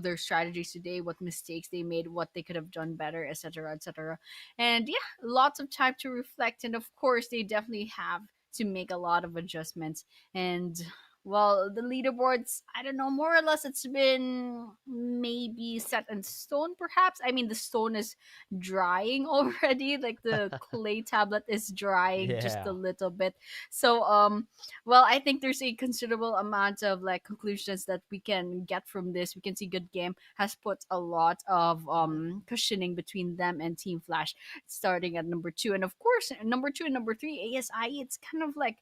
their strategies today, what mistakes they made, what they could have done better, etc., etc. And yeah, lots of time to reflect, and of course, they definitely have to make a lot of adjustments. And well, the leaderboards, I don't know, more or less it's been maybe set in stone, perhaps. I mean, the stone is drying already, like the clay tablet is drying just a
Yeah.
little bit. So well, I think there's a considerable amount of like conclusions that we can get from this. We can see Good Game has put a lot of cushioning between them and Team Flash, starting at number 2. And of course, number 2 and number 3 ASI, it's kind of like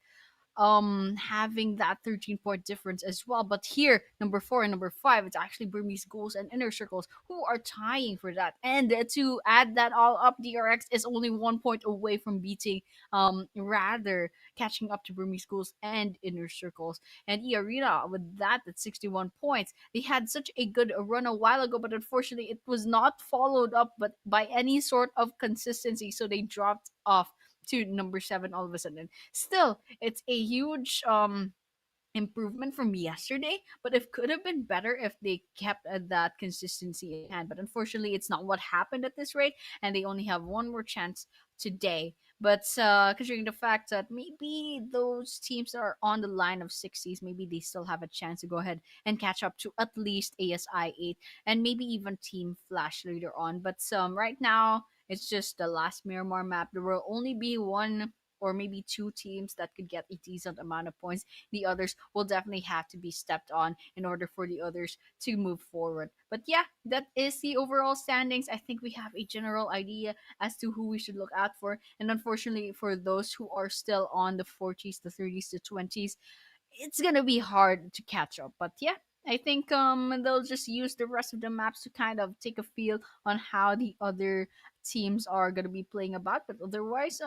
having that 13-point difference as well. But here, number 4 and number 5, it's actually Burmese Ghouls and Inner Circles who are tying for that. And to add that all up, DRX is only 1 point away from beating, rather catching up to Burmese Ghouls and Inner Circles. And EARENA with that at 61 points. They had such a good run a while ago, but unfortunately it was not followed up but by any sort of consistency. So they dropped off to number 7 all of a sudden. Still, it's a huge improvement from yesterday, but it could have been better if they kept that consistency in hand. But unfortunately, it's not what happened at this rate, and they only have one more chance today. But considering the fact that maybe those teams are on the line of 60s, maybe they still have a chance to go ahead and catch up to at least ASI 8 and maybe even Team Flash later on. But right now, it's just the last Miramar map. There will only be one or maybe 2 teams that could get a decent amount of points. The others will definitely have to be stepped on in order for the others to move forward. But yeah, that is the overall standings. I think we have a general idea as to who we should look out for. And unfortunately, for those who are still on the 40s, the 30s, the 20s, it's gonna be hard to catch up. But yeah, I think they'll just use the rest of the maps to kind of take a feel on how the other teams are gonna be playing about. But otherwise,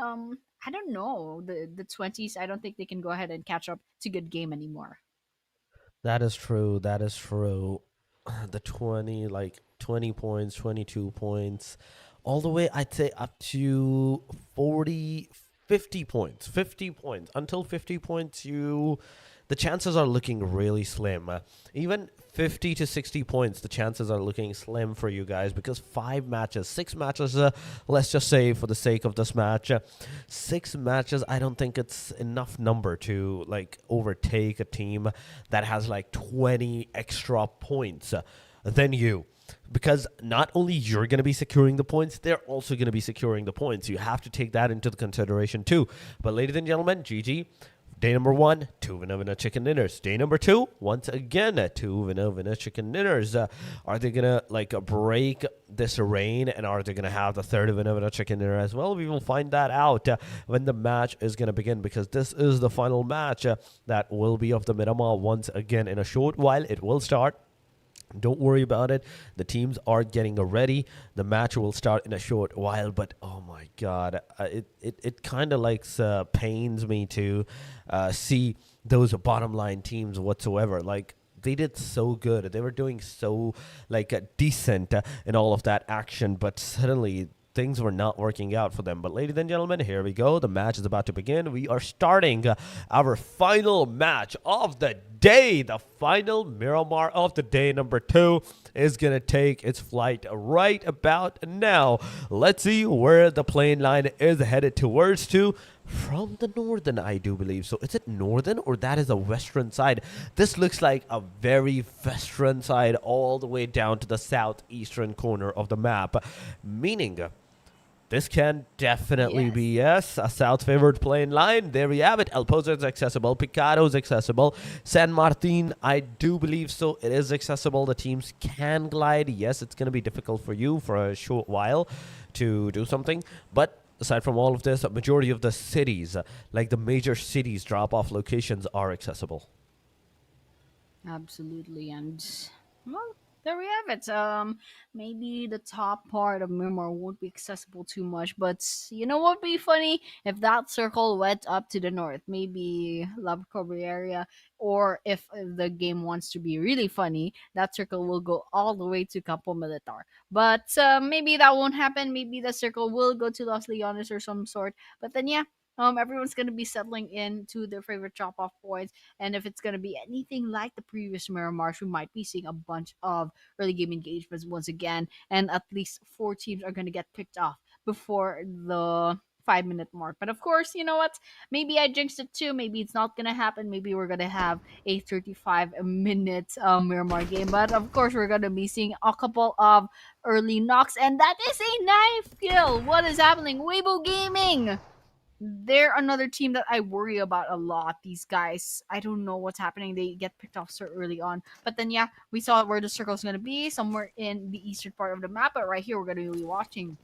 I don't know. The 20s, I don't think they can go ahead and catch up to Good Game anymore.
That is true. That is true. The 20 points, 22 points, all the way, I'd say up to 40, 50 points. 50 points. Until 50 points, the chances are looking really slim. Even 50 to 60 points, the chances are looking slim for you guys because 5 matches, 6 matches, let's just say for the sake of this match, 6 matches, I don't think it's enough number to overtake a team that has 20 extra points than you. Because not only you're going to be securing the points, they're also going to be securing the points. You have to take that into the consideration too. But ladies and gentlemen, GG, Day number 1, 2 winner chicken dinners. Day number 2, once again, 2 winner chicken dinners. Are they gonna break this reign, and are they gonna have the third winner chicken dinner as well? We will find that out when the match is gonna begin, because this is the final match that will be of the Miramar once again in a short while. It will start. Don't worry about it. The teams are getting ready. The match will start in a short while, but oh my god, it kind of pains me to see those bottom line teams whatsoever. They did so good. They were doing so decent in all of that action, but suddenly things were not working out for them. But ladies and gentlemen, here we go. The match is about to begin. We are starting our final match of the day. The final Miramar of the day, number 2, is going to take its flight right about now. Let's see where the plane line is headed towards to. From the northern, I do believe. So is it northern, or that is a western side? This looks like a very western side all the way down to the southeastern corner of the map, meaning this can definitely be, yes, a south-favored plane line. There we have it. El Pozo is accessible. Picado is accessible. San Martin, I do believe so. It is accessible. The teams can glide. Yes, it's going to be difficult for you for a short while to do something. But aside from all of this, a majority of the cities, the major cities drop-off locations, are accessible.
Absolutely, and well, there we have it. Maybe the top part of Miramar won't be accessible too much, but you know what would be funny if that circle went up to the north, maybe La Cobre area, or if the game wants to be really funny, that circle will go all the way to Campo Militar. But maybe that won't happen. Maybe the circle will go to Los Leones or some sort. But then yeah. Everyone's gonna be settling into their favorite drop-off points, and if it's gonna be anything like the previous Miramars, we might be seeing a bunch of early game engagements once again, and at least 4 teams are gonna get picked off before the 5-minute mark. But of course, you know what? Maybe I jinxed it too. Maybe it's not gonna happen. Maybe we're gonna have a 35-minute Miramar game. But of course, we're gonna be seeing a couple of early knocks, and that is a knife kill. What is happening? WEIBO Gaming. They're another team that I worry about a lot. These guys, I don't know what's happening. They get picked off so early on. But then, yeah, we saw where the circle is going to be, somewhere in the eastern part of the map. But right here, we're going to be watching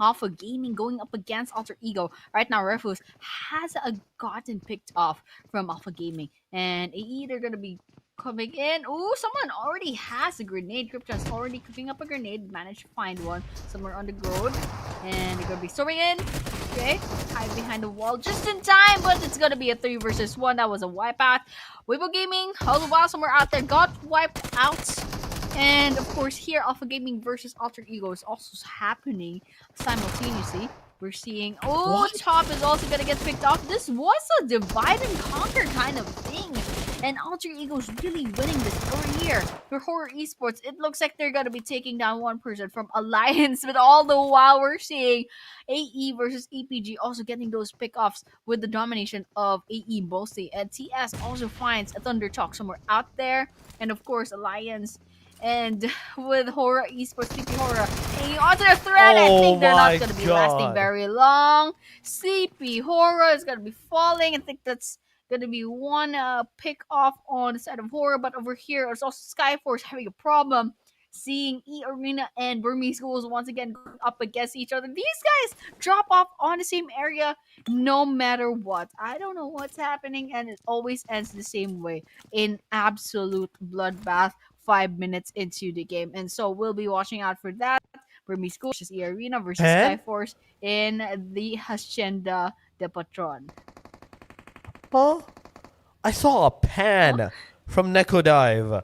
Alpha Gaming going up against Alter Ego. Right now, Refus has gotten picked off from Alpha Gaming. And AE, they're going to be coming in. Ooh, someone already has a grenade. Krypton's already cooking up a grenade. Managed to find one somewhere on the road. And they're going to be storming in. Okay, hide behind the wall just in time, but it's gonna be a 3 versus 1. That was a wipeout. WEIBO Gaming, all the while somewhere out there, got wiped out. And of course, here Alpha Gaming versus Alter Ego is also happening simultaneously. We're seeing, Top is also gonna get picked off. This was a divide and conquer kind of thing. And Alter Ego's really winning this over here. For HORAA Esports, it looks like they're going to be taking down one person from Alliance. But all the while, we're seeing AE versus EPG also getting those pickoffs with the domination of AE mostly. And TS also finds a THUNDERTALK somewhere out there. And of course, Alliance. And with HORAA Esports, TP HORAA hanging onto the thread, I think they're not going to be lasting very long. CP HORAA is going to be falling. I think that's going to be one pick off on the side of HORAA, but over here it's also SKYFORCE having a problem seeing EARENA and BURMESE GHOULS once again going up against each other. These guys drop off on the same area no matter what. I don't know what's happening, and it always ends the same way, in absolute bloodbath 5 minutes into the game. And so we'll be watching out for that. BURMESE GHOULS versus EARENA versus SKYFORCE in the Hacienda de Patron.
Huh? I saw a pan from Neko Dive.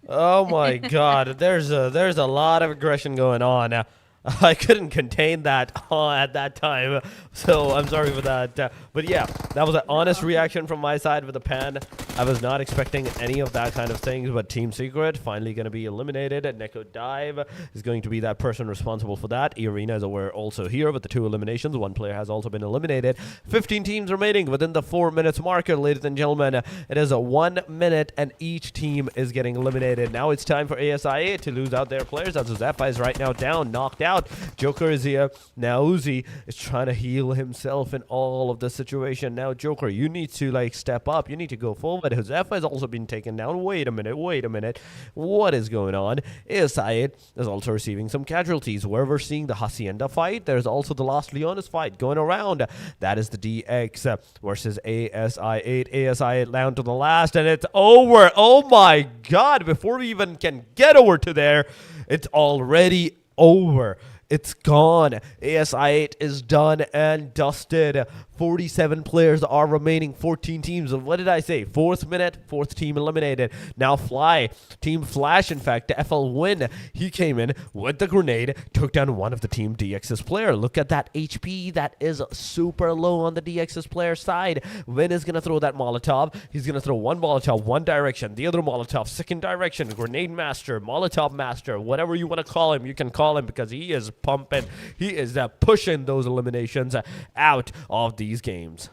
Oh my god, there's a lot of aggression going on. I couldn't contain that at that time, so I'm sorry for that. But yeah, that was an honest reaction from my side with the pan. I was not expecting any of that kind of things, but Team Secret finally going to be eliminated. Neko Dive is going to be that person responsible for that. EARENA is aware also here with the 2 eliminations. 1 player has also been eliminated. 15 teams remaining within the 4 minutes marker, ladies and gentlemen. It is a 1 minute and each team is getting eliminated. Now it's time for ASIA to lose out their players. As Zephyr is right now down, knocked out. Joker is here. Now Uzi is trying to heal himself in all of the situation. Now Joker, you need to like step up. You need to go forward. Josefa has also been taken down. Wait a minute. What is going on? ASIA is also receiving some casualties. Where we're seeing the Hacienda fight, there's also the Lost Leonis fight going around. That is the DX versus ASI8. ASI8 down to the last, and it's over. Oh my god. Before we even can get over to there, it's already over. It's gone. ASI8 is done and dusted. 47 players are remaining. 14 teams. What did I say? 4th minute, 4th team eliminated. Now Fly. Team Flash, in fact, FL Win. He came in with the grenade, took down one of the Team DX's player. Look at that HP. That is super low on the DX's player side. Win is going to throw that Molotov. He's going to throw one Molotov, one direction. The other Molotov, second direction. Grenade Master, Molotov Master, whatever you want to call him, you can call him because he is pumping. He is pushing those eliminations out of these games.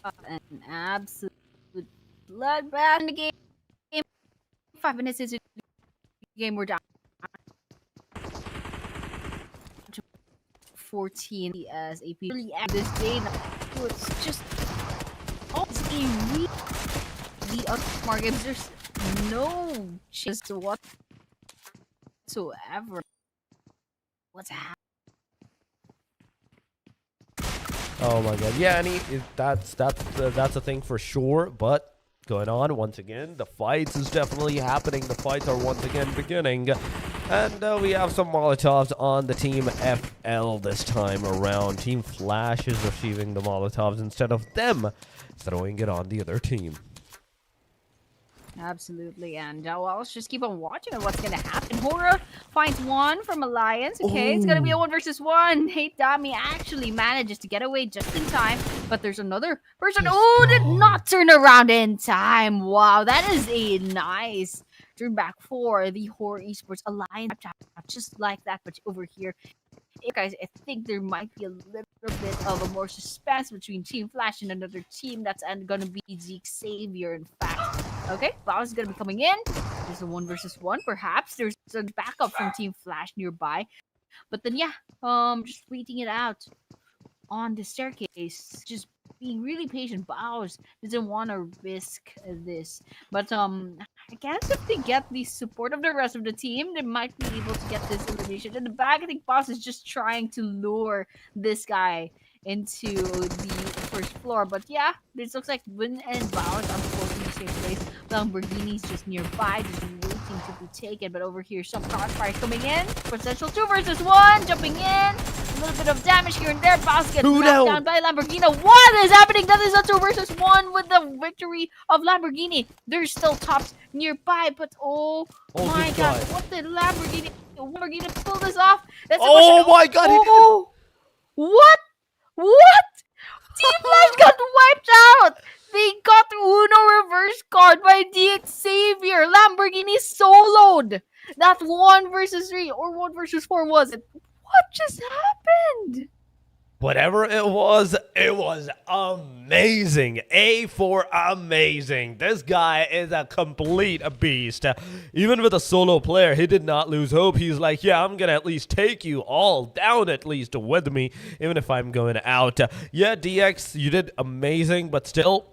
An absolute bloodbath in the game. 5 minutes into the game, we're down to 14 as AP. Really at this day, it's just almost a week. The other smart games, there's no chance to whatsoever. What's happening?
Oh my god. Yeah, and that's a thing for sure, but going on once again, the fights is definitely happening. The fights are once again beginning. And we have some Molotovs on the Team FL this time around. Team Flash is receiving the Molotovs instead of them throwing it on the other team.
Absolutely, and well, let's just keep on watching on what's gonna happen. HORAA finds one from Alliance. Okay, it's gonna be a 1 versus 1. Hey, Dami actually manages to get away just in time, but there's another person who did not turn around in time. Wow, that is a nice turn back for the HORAA Esports Alliance. Just like that, but over here, guys, I think there might be a little bit of a more suspense between Team Flash and another team. That's gonna be Zeke Xavier, in fact. Okay, Bounce is gonna be coming in. There's a 1 versus 1. Perhaps there's a backup from Team Flash nearby. But then yeah, just waiting it out on the staircase. Just being really patient. Bows doesn't want to risk this. But I guess if they get the support of the rest of the team, they might be able to get this elimination. In the back, I think Boss is just trying to lure this guy into the first floor. But yeah, this looks like Win and Bows unfortunately the same place. Lamborghini's just nearby, just waiting to be taken. But over here, some crossfire coming in. Potential 2 versus 1, jumping in. A little bit of damage here and there. Boss gets knocked down by Lamborghini. What is happening? That is a 2 versus 1 with the victory of Lamborghini. There's still tops nearby, but oh my god, what did Lamborghini pull this off? That's
my god,
oh, what? Team Flash got wiped out. They got Uno reverse card by DX Xavier. Lamborghini soloed. That 1 versus 3 or 1 versus 4 was it? What just happened?
Whatever it was amazing. A for amazing. This guy is a complete beast. Even with a solo player, he did not lose hope. He's like, yeah, I'm going to at least take you all down at least with me, even if I'm going out. Yeah, DX, you did amazing, but still,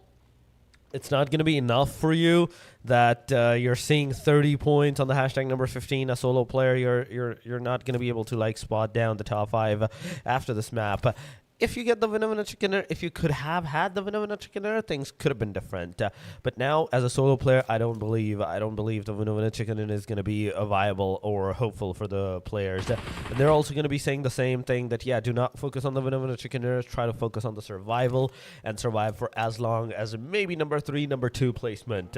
it's not going to be enough for you that you're seeing 30 points on the hashtag number 15, a solo player. You're not going to be able to like spot down the top 5 after this map. If you get the winner chicken dinner, if you could have had the winner chicken dinner, things could have been different. But now, as a solo player, I don't believe the winner chicken dinner is going to be viable or hopeful for the players. And they're also going to be saying the same thing that, yeah, do not focus on the winner chicken dinner. Try to focus on the survival and survive for as long as maybe number 3, number 2 placement.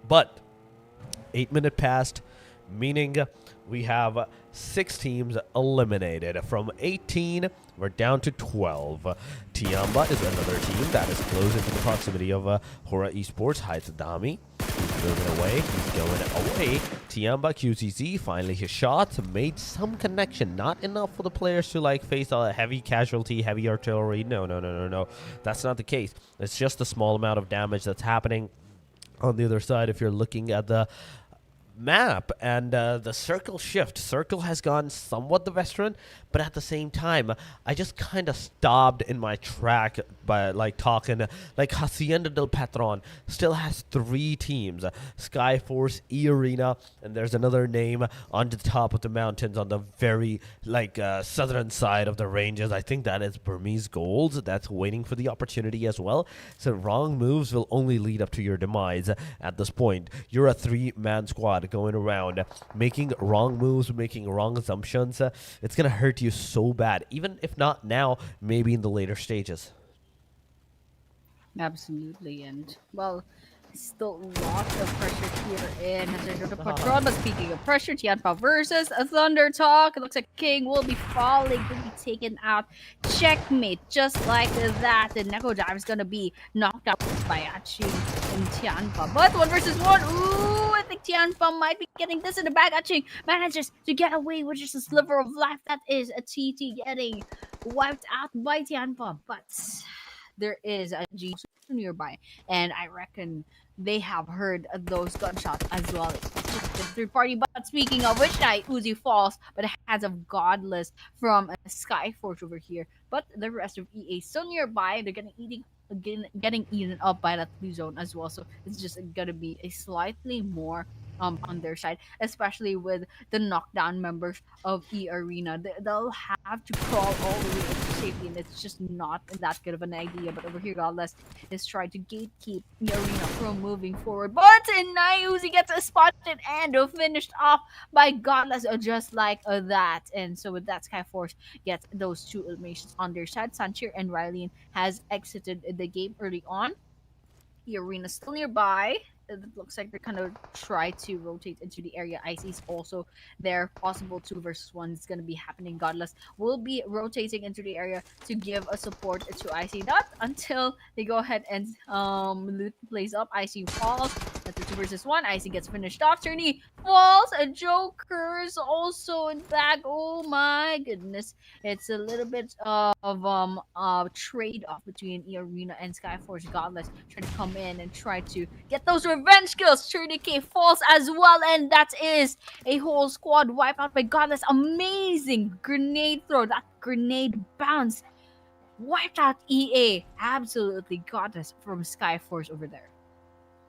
But 8 minutes passed. meaning we have 6 teams eliminated. From 18, we're down to 12. TIANBA is another team that is close into the proximity of HORAA Esports. Haitadami. He's moving away. He's going away. TIANBA QCC, finally his shots made some connection. Not enough for the players to like face a heavy casualty, heavy artillery. No. That's not the case. It's just a small amount of damage that's happening on the other side if you're looking at the map. And the circle shift. Circle has gone somewhat the veteran, but at the same time, I just kind of stopped in my track by like talking like Hacienda del Patron still has 3 teams, SKYFORCE, EARENA, and there's another name on the top of the mountains on the very like southern side of the ranges. I think that is BURMESE GHOULS that's waiting for the opportunity as well. So wrong moves will only lead up to your demise at this point. You're a 3-man squad going around making wrong moves, making wrong assumptions. It's gonna hurt you so bad, even if not now, maybe in the later stages.
Absolutely, and well, still lots of pressure here in the Patron. But speaking of pressure, TIANBA versus a THUNDERTALK. It looks like King will be falling, will be taken out. Checkmate, just like that. The Neko Dive is gonna be knocked out by Achi and TIANBA. But 1 versus 1. Ooh, I think TIANBA might be getting this in the bag. Achi manages to get away with just a sliver of life. That is a TT getting wiped out by TIANBA. But there is a G nearby, and I reckon they have heard those gunshots as well. It's just the third party. But speaking of which, Uzi falls, but it has a godless from SKYFORCE over here. But the rest of EA still nearby. They're getting eaten up by that blue zone as well. So it's just gonna be a slightly more on their side, especially with the knockdown members of EARENA. They'll have to crawl all the way into safety, and it's just not that good of an idea. But over here, Godless is trying to gatekeep EARENA from moving forward. But Uzi gets spotted and finished off by Godless just like that. And so with that, SKYFORCE gets those 2 eliminations on their side. Sanchir and Rylene has exited the game early on. EARENA still nearby. It looks like they're kind of try to rotate into the area. Icy's also there. Possible 2 versus 1 is going to be happening. Godless will be rotating into the area to give a support to Icy. Not until they go ahead and loot the place up. Icy falls. That's 2 versus 1. Icy gets finished off. Turney falls. A Joker's also in back. Oh my goodness. It's a little bit of trade-off between EARENA and SKYFORCE. Godless trying to come in and try to get those revenge kills. Turney falls as well, and that is a whole squad wiped out by Godless. Amazing grenade throw. That grenade bounce wiped out EA. Absolutely Godless from SKYFORCE over there.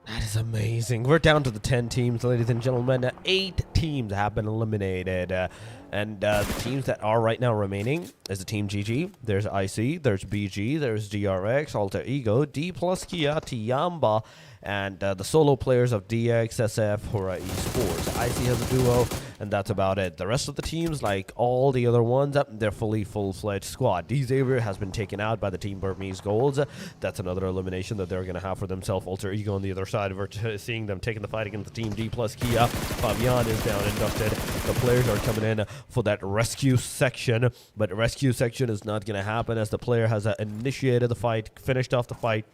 That is amazing. We're down to the 10 teams, ladies and gentlemen. 8 teams have been eliminated. And the teams that are right now remaining is the Team GG. There's IC, there's BG, there's DRX, Alter Ego, DPLUS, Kia, TIANBA, and the solo players of DX, SF, HORAA Esports. IC has a duo, and that's about it. The rest of the teams, like all the other ones, they're fully full-fledged squad. Xavier has been taken out by the Team BURMESE GHOULS. That's another elimination that they're going to have for themselves. Alter Ego on the other side. We're seeing them taking the fight against the Team DPLUS Kia. Fabian is down and dusted. The players are coming in for that rescue section, but rescue section is not going to happen as the player has initiated the fight, finished off the fight,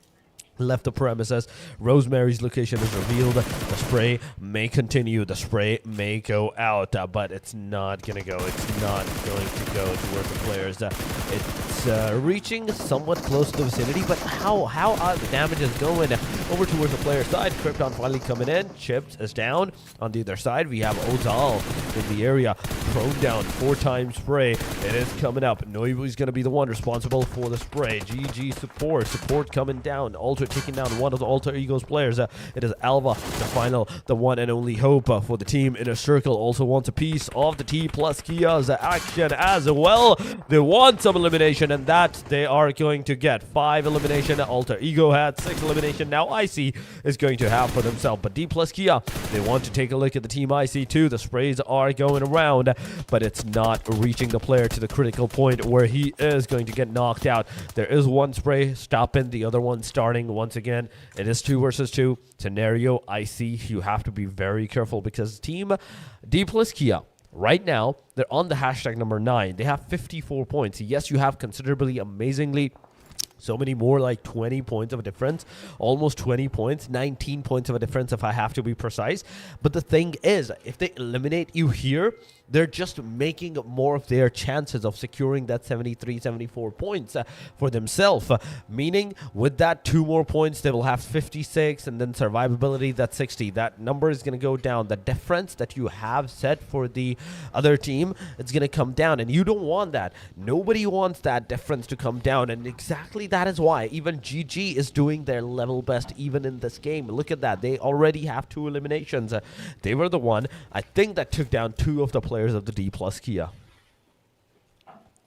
left the premises. Rosemary's location is revealed. The spray may continue. The spray may go out, but it's not going to go. It's not going to go towards the players. It's reaching somewhat close to the vicinity, but how are the damages going over towards the player side? Krypton finally coming in. Chips is down. On the other side, we have Ozal in the area. Prone down. 4 times spray. It is coming up. Noibu is going to be the one responsible for the spray. GG support. Support coming down. Alter taking down one of the Alter Ego's players. It is Alva, the final, the one and only hope for the team in a circle. Also wants a piece of the T plus Kia's action as well. They want some elimination, and that they are going to get 5 elimination. Alter Ego had 6 elimination. Now IC is going to have for themselves. But DPLUS Kia, they want to take a look at the team IC too. The sprays are going around, but it's not reaching the player to the critical point where he is going to get knocked out. There is one spray stopping, the other one starting once again. It is 2 versus 2 scenario. IC, you have to be very careful because team DPLUS Kia, right now, they're on the hashtag number 9. They have 54 points. Yes, you have considerably, amazingly, so many more, like 20 points of a difference, almost 20 points, 19 points of a difference if I have to be precise. But the thing is, if they eliminate you here, they're just making more of their chances of securing that 73, 74 points for themselves. Meaning, with that 2 more points, they will have 56, and then survivability, that's 60. That number is going to go down. The difference that you have set for the other team, it's going to come down, and you don't want that. Nobody wants that difference to come down, and exactly that is why even GG is doing their level best even in this game. Look at that. They already have 2 eliminations. They were the one, I think, that took down 2 of the players of the DPLUS Kia.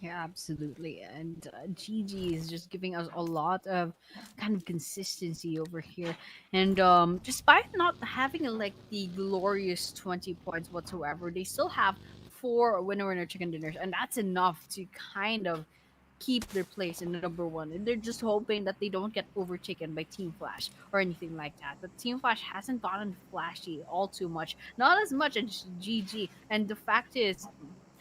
Yeah, absolutely. And GG is just giving us a lot of kind of consistency over here. And despite not having like the glorious 20 points whatsoever, they still have 4 winner chicken dinners, and that's enough to kind of keep their place in the number 1. And they're just hoping that they don't get overtaken by Team Flash or anything like that. But Team Flash hasn't gotten flashy all too much, not as much as GG. And the fact is,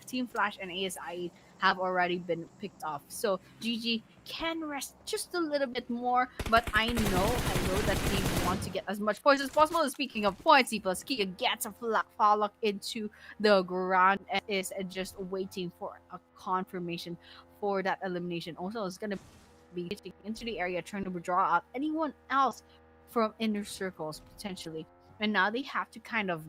Team Flash and ASI have already been picked off, so GG can rest just a little bit more. But I know that they want to get as much points as possible. And speaking of points, DPLUS Kia gets a follow into the ground and is just waiting for a confirmation for that elimination. Also, is going to be getting into the area, trying to draw out anyone else from inner circles potentially. And now they have to kind of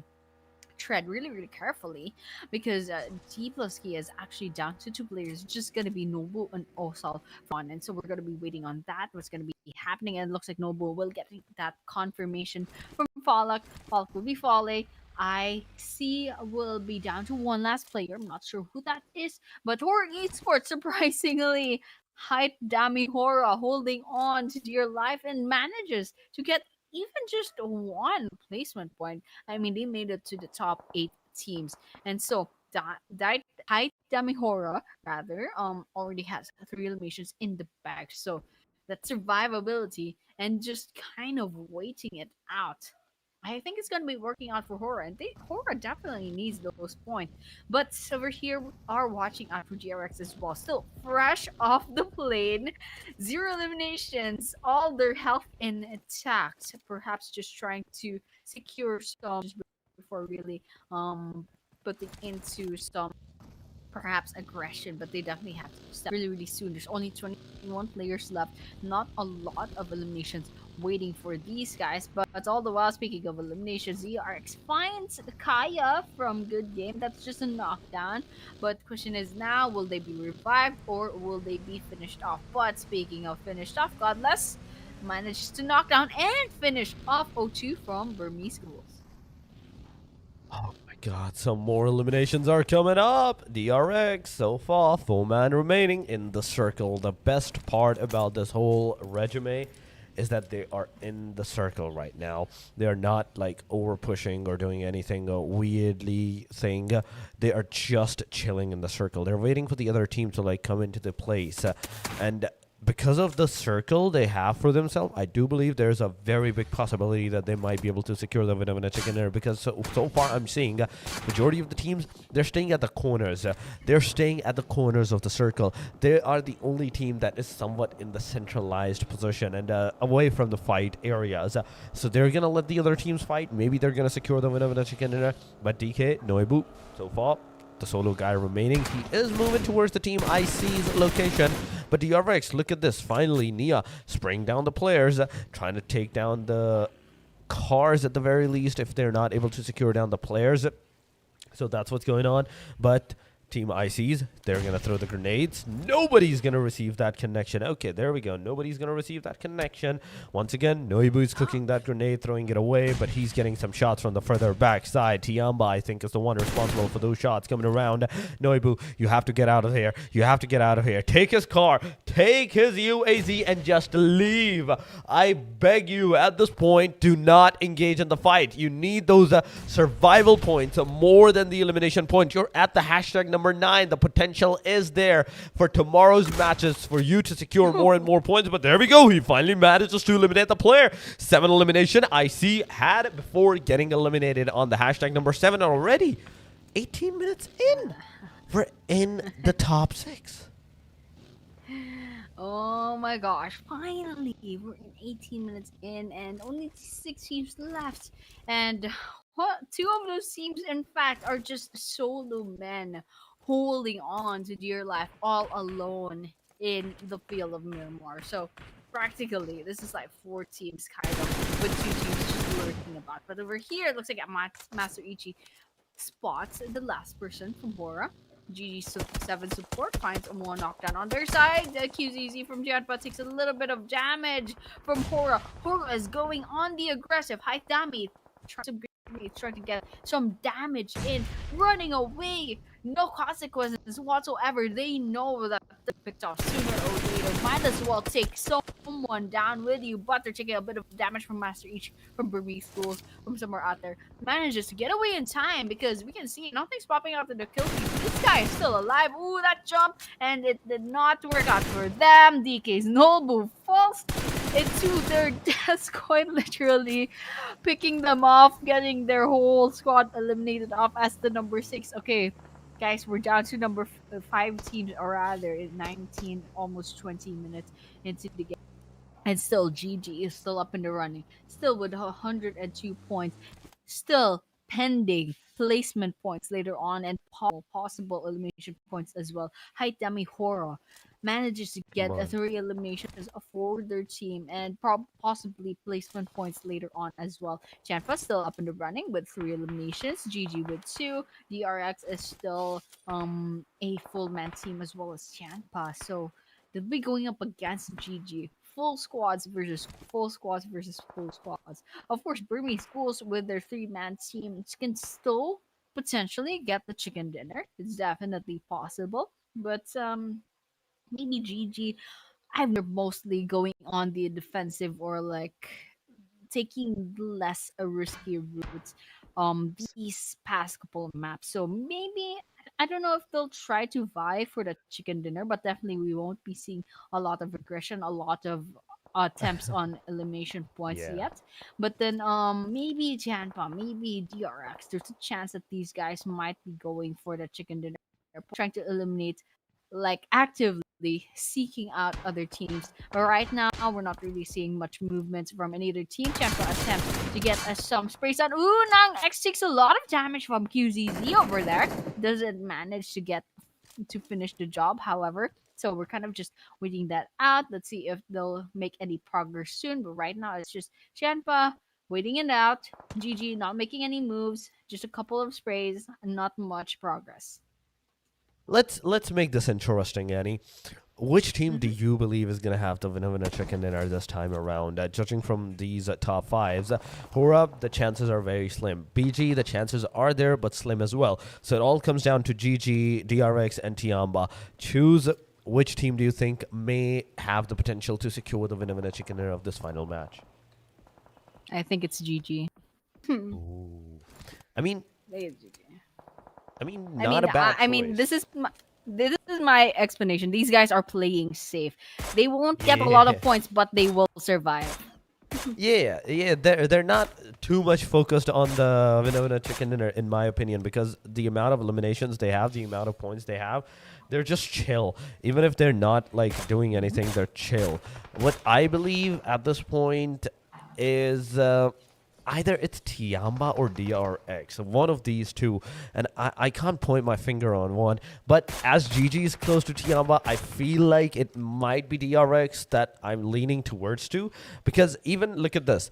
tread really carefully because DPLUS Kia is actually down to 2 players, just going to be Nobu and Osal on. And so we're going to be waiting on that, what's going to be happening. And it looks like Nobu will get that confirmation from Falak. Falak will be Fale. IC will be down to 1 last player. I'm not sure who that is, but HORAA ESPORTS surprisingly hype Dami HORAA holding on to dear life and manages to get even just 1 placement point. I mean, they made it to the top 8 teams. And so that Hype Dami HORAA rather already has 3 eliminations in the bag. So that survivability and just kind of waiting it out, I think it's going to be working out for HORAA, and HORAA definitely needs those points. But over here, we are watching out for GRX as well. Still fresh off the plane, 0 eliminations, all their health intact. Perhaps just trying to secure some just before really putting into some perhaps aggression, but they definitely have to start really soon. There's only 21 players left, not a lot of eliminations waiting for these guys. But all the while, speaking of eliminations, ERX finds Kaya from Good Game. That's just a knockdown, but the question is now, will they be revived or will they be finished off? But speaking of finished off, Godless managed to knock down and finish off O2 from Burmese Ghouls.
Oh my god, some more eliminations are coming up. DRX, so far, 4 man remaining in the circle. The best part about this whole resume is that they are in the circle right now. They are not like over pushing or doing anything weirdly thing. They are just chilling in the circle. They're waiting for the other team to like come into the place. And because of the circle they have for themselves, I do believe there's a very big possibility that they might be able to secure the win of a chicken dinner, because so far I'm seeing majority of the teams, they're staying at the corners. They're staying at the corners of the circle. They are the only team that is somewhat in the centralized position and away from the fight areas. So they're going to let the other teams fight. Maybe they're going to secure the win of a chicken dinner. But DK, Noibu, so far, the solo guy remaining, he is moving towards the team IC's location. But DRX, look at this. Finally, Nia spraying down the players, trying to take down the cars at the very least if they're not able to secure down the players. So that's what's going on. But Team ICs, they're going to throw the grenades. Nobody's going to receive that connection. Okay, there we go. Nobody's going to receive that connection. Once again, WEIBO is cooking that grenade, throwing it away, but he's getting some shots from the further back side. TIANBA, I think, is the one responsible for those shots coming around. WEIBO, you have to get out of here. You have to get out of here. Take his car, take his UAZ, and just leave. I beg you, at this point, do not engage in the fight. You need those survival points more than the elimination points. You're at the hashtag number 9. The potential is there for tomorrow's matches for you to secure more and more points. But there we go. He finally manages to eliminate the player. 7 elimination. IC had it before getting eliminated on the hashtag number 7 already. 18 minutes in. We're in the top 6.
Oh my gosh, finally! We're in 18 minutes in and only 6 teams left. And what, 2 of those teams, in fact, are just solo men holding on to dear life all alone in the field of Miramar. So practically, this is like 4 teams kind of, with 2 teams just lurking about. But over here, it looks like Master Ichi spots the last person from HORAA. GG7 support finds a 1 knockdown on their side. The QZZ from GHOULS takes a little bit of damage from HORAA. HORAA is going on the aggressive. High damage. Trying to get some damage in. Running away. No consequences whatsoever. They know that they're picked off sooner or later. Might as well take someone down with you. But they're taking a bit of damage from Master Ichi, from BURMESE schools, from somewhere out there. Manages to get away in time because we can see nothing's popping out in the kill feed. This guy is still alive. Ooh, that jump. And it did not work out for them. DK's Nobu falls into their death, quite literally picking them off, getting their whole squad eliminated off as the number 6. Okay, guys, we're down to number 5 teams, or rather, in 19, almost 20 minutes into the game. And still, GG is still up in the running, still with 102 points, still pending placement points later on, and possible elimination points as well. Haitami HORAA manages to get 3 eliminations for their team and possibly placement points later on as well. TIANBA still up in the running with 3 eliminations. GG with 2. DRX is still a full man team as well as TIANBA. So they'll be going up against GG. Full squads versus full squads versus full squads. Of course, BURMESE schools with their 3-man team can still potentially get the chicken dinner. It's definitely possible. But maybe GG, they're mostly going on the defensive or like taking less a risky route these past couple of maps. So maybe, I don't know if they'll try to vie for the chicken dinner, but definitely we won't be seeing a lot of aggression, a lot of attempts on elimination points yet. But then maybe TIANBA, maybe DRX, there's a chance that these guys might be going for the chicken dinner, trying to eliminate, like actively seeking out other teams. But right now, we're not really seeing much movement from any other team. TIANBA attempt to get some sprays on. Ooh, Nang X takes a lot of damage from QZZ over there. Doesn't manage to get to finish the job, however. So we're kind of just waiting that out. Let's see if they'll make any progress soon. But right now, it's just TIANBA waiting it out. GG not making any moves. Just a couple of sprays. Not much progress.
Let's make this interesting, Annie. Which team do you believe is going to have the winner chicken dinner this time around? Judging from these top 5s, HORAA, the chances are very slim. BG, the chances are there, but slim as well. So it all comes down to GG, DRX, and TIANBA. Choose which team do you think may have the potential to secure the winner chicken dinner of this final match?
I think it's GG.
Ooh. I mean, not
I mean,
a bad choice.
this is my explanation. These guys are playing safe. They won't get a lot of points, but they will survive.
Yeah, they're not too much focused on the winner chicken dinner, in my opinion, because the amount of eliminations they have, the amount of points they have, they're just chill. Even if they're not like doing anything, they're chill. What I believe at this point is either it's TIANBA or DRX, one of these two, and I can't point my finger on one, but as GG is close to TIANBA, I feel like it might be DRX that I'm leaning towards to, because even look at this,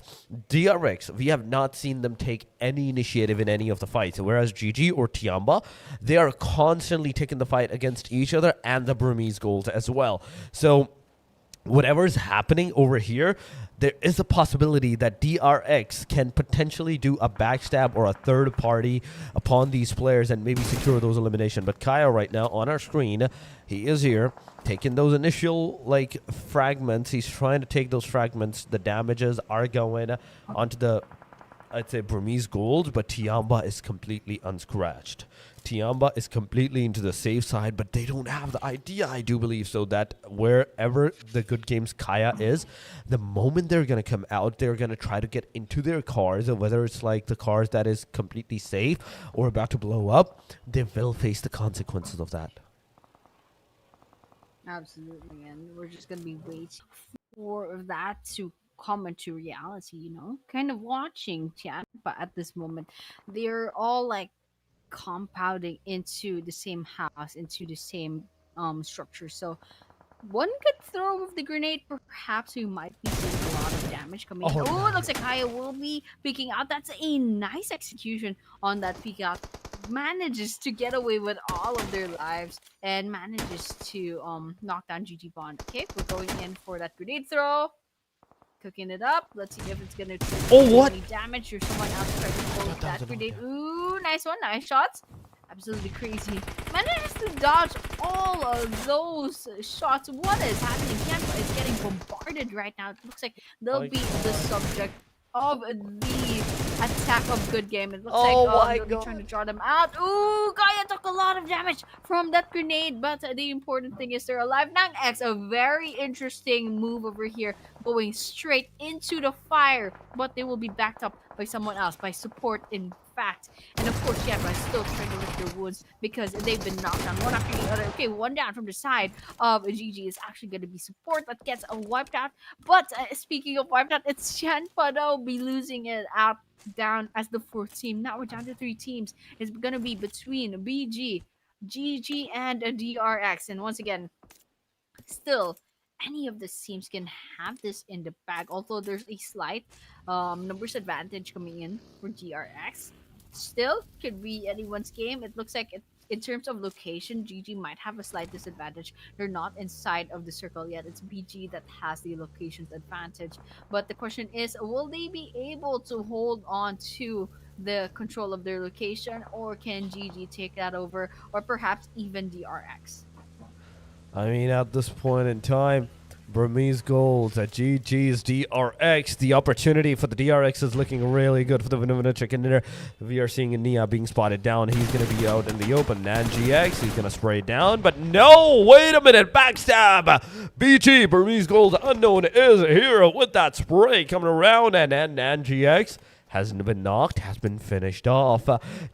DRX, we have not seen them take any initiative in any of the fights, whereas GG or TIANBA, they are constantly taking the fight against each other and the Burmese GHOULS as well. So whatever is happening over here, there is a possibility that DRX can potentially do a backstab or a third party upon these players and maybe secure those elimination. But Kaya right now on our screen, he is here taking those initial like fragments. He's trying to take those fragments. The damages are going onto the, I'd say, Burmese GHOULS, but TIANBA is completely unscratched. TIANBA is completely into the safe side, but they don't have the idea, I do believe, so that wherever the good games Kaya is, the moment they're going to come out, they're going to try to get into their cars, whether it's like the cars that is completely safe or about to blow up, they will face the consequences of that.
Absolutely, and we're just gonna be waiting for that to come into reality, you know? Kind of watching TIANBA at this moment. They're all like compounding into the same house, into the same structure. So one good throw of the grenade, perhaps we might be seeing a lot of damage coming.
Oh,
Oh, it looks like Kaya will be peeking out. That's a nice execution on that peek out. Manages to get away with all of their lives and manages to knock down GG Bond. Okay, we're going in for that grenade throw. Cooking it up. Let's see if it's gonna do any damage or someone else trying to hold that grenade. Ooh, nice one, nice shots. Absolutely crazy. Manages to dodge all of those shots. What is happening? TIANBA is getting bombarded right now. It looks like they'll be the subject of the attack of good game. It looks like they'll be trying to draw them out. Ooh, Kaya took a lot of damage from that grenade, but the important thing is they're alive. Nang X, a very interesting move over here, going straight into the fire, but they will be backed up by someone else, by support in fact. And of course, TIANBA is still trying to lick their wounds because they've been knocked down one after the other. Okay, one down from the side of GG is actually going to be support that gets wiped out. But speaking of wiped out, it's TIANBA though be losing it out down as the fourth team. Now we're down to 3 teams. It's going to be between BG, GG, and DRX. And once again, still, any of the teams can have this in the bag, although there's a slight numbers advantage coming in for DRX. Still, could be anyone's game. It looks like in terms of location, GG might have a slight disadvantage. They're not inside of the circle yet. It's BG that has the locations advantage. But the question is, will they be able to hold on to the control of their location, or can GG take that over, or perhaps even DRX?
I mean, at this point in time, Burmese GHOULS at GG's DRX. The opportunity for the DRX is looking really good for the Winner Chicken Dinner. We are seeing Nia being spotted down. He's going to be out in the open. And GX, he's going to spray down. But no, wait a minute. Backstab. BG, Burmese GHOULS Unknown is here with that spray coming around. And GX hasn't been knocked, has been finished off.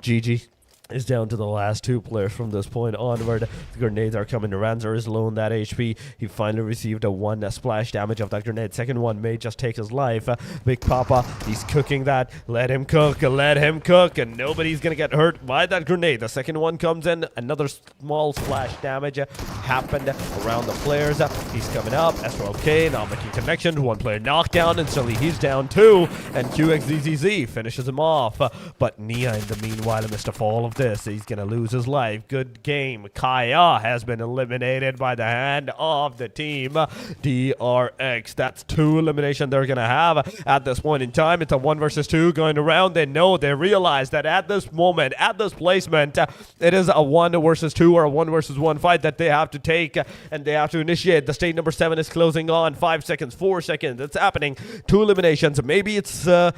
GG is down to the last 2 players from this point onward. The grenades are coming. Ranzer is low on that HP. He finally received a 1 splash damage of that grenade. Second one may just take his life. Big Papa, he's cooking that. Let him cook, and nobody's gonna get hurt by that grenade. The second one comes in. Another small splash damage happened around the players. He's coming up. SRLK not making connection. 1 player knocked down. Instantly he's down 2. And QXZZZ finishes him off. But Nia in the meanwhile, amidst of all of this, he's gonna lose his life. Good game. Kaya has been eliminated by the hand of the team DRX. That's 2 elimination they're gonna have at this point in time. It's a 1 versus 2 going around. They realize that at this moment, at this placement, it is a 1 versus 2 or a 1 versus 1 fight that they have to take, and they have to initiate. The state number 7 is closing on. 5 seconds, 4 seconds. It's happening. 2 eliminations. Maybe it's 5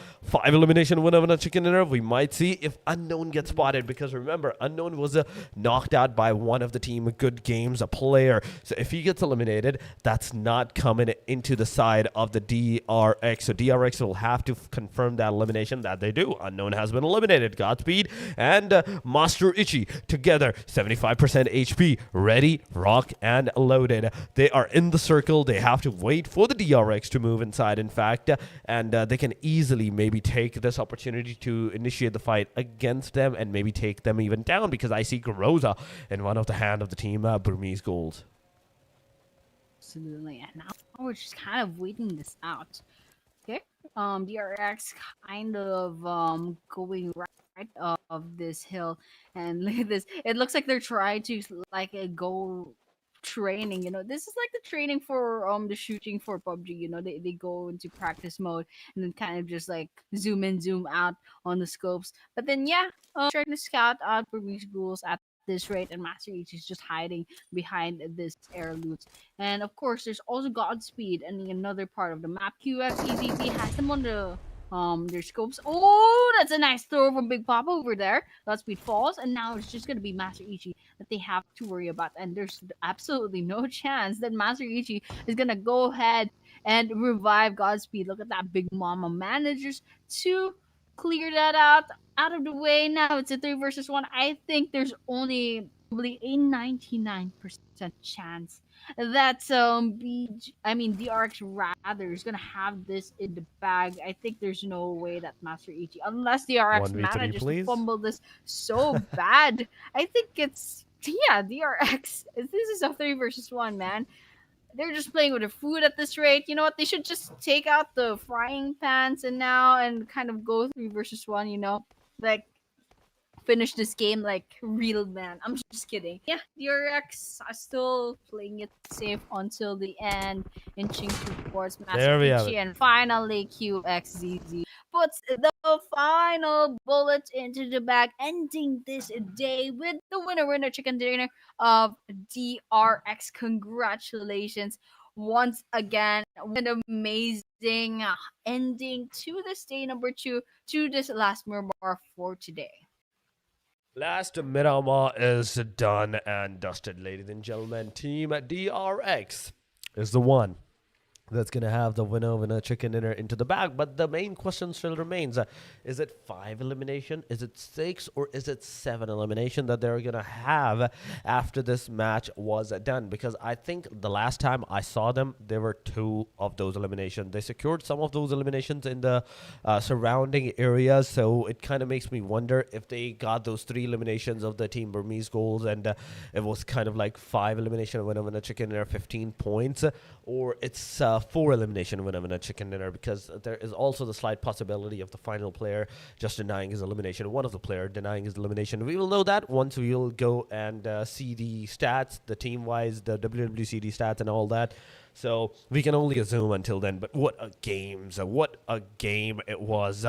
elimination winner of a chicken dinner. We might see if Unknown gets spotted, because because remember, Unknown was knocked out by one of the team good games, a player. So if he gets eliminated, that's not coming into the side of the DRX. So DRX will have to confirm that elimination that they do. Unknown has been eliminated. Godspeed and Master Ichi together, 75% HP, ready, rock, and loaded. They are in the circle. They have to wait for the DRX to move inside, in fact, and they can easily maybe take this opportunity to initiate the fight against them and maybe take them even down, because I see Groza in one of the hand of the team Burmese GHOULS.
Absolutely. And now we're just kind of waiting this out. Okay. DRX kind of going right of this hill, and look at this. It looks like they're trying to like go training. This is like the training for the shooting for PUBG. They go into practice mode and then kind of just like zoom in, zoom out on the scopes. But then yeah, trying to scout out Burmese ghouls at this rate, and Master H is just hiding behind this air loot. And of course, there's also Godspeed and another part of the map. QXEZZ has them on their scopes. Oh, that's a nice throw from Big Papa over there. Godspeed falls, and now it's just gonna be Master Ichi that they have to worry about. And there's absolutely no chance that Master Ichi is gonna go ahead and revive Godspeed. Look at that Big Mama manages to clear that out of the way. Now it's a 3 versus 1. I think there's only probably a 99% chance that DRX rather is gonna have this in the bag. I think there's no way that Master Ichi, unless DRX
1v3,
manages to
please.
fumble this so bad. I think it's DRX. This is a 3 versus 1, man. They're just playing with their food at this rate. You know what? They should just take out the frying pans and kind of go 3 versus 1. Like finish this game like real man. I'm just kidding. Yeah, DRX are still playing it safe until the end, inching towards
There we have
Master
it.
and finally QXZZ puts the final bullet into the bag, ending this day with the winner chicken dinner of DRX. Congratulations once again. An amazing ending to this day number 2, to this last Miramar for today.
Last Miramar is done and dusted, ladies and gentlemen. Team DRX is the one that's going to have the winner chicken dinner into the bag. But the main question still remains, is it 5 elimination, is it 6, or is it 7 elimination that they're going to have after this match was done? Because I think the last time I saw them, there were 2 of those eliminations. They secured some of those eliminations in the surrounding areas, so it kind of makes me wonder if they got those 3 eliminations of the team Burmese GHOULS, and it was kind of like 5 elimination winner chicken dinner, 15 points, or it's 4 elimination winner chicken dinner, because there is also the slight possibility of the final player just denying his elimination, one of the player denying his elimination. We will know that once we will go and see the stats, the team-wise, the WWCD stats and all that. So we can only assume until then. But what a game it was.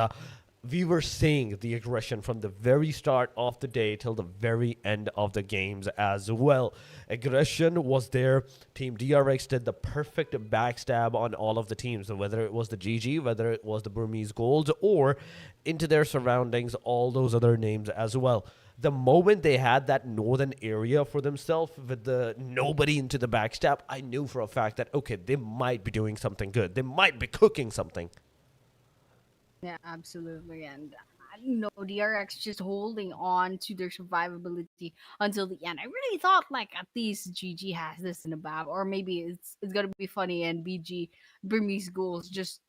We were seeing the aggression from the very start of the day till the very end of the games as well. Aggression was there. Team DRX did the perfect backstab on all of the teams, so whether it was the GG, whether it was the Burmese GHOULS, or into their surroundings, all those other names as well. The moment they had that northern area for themselves with the nobody into the backstab, I knew for a fact that, okay, they might be doing something good. They might be cooking something.
Yeah, absolutely. And DRX just holding on to their survivability until the end. I really thought like at least GG has this in the bag, or maybe it's gonna be funny and BG Burmese GHOULS just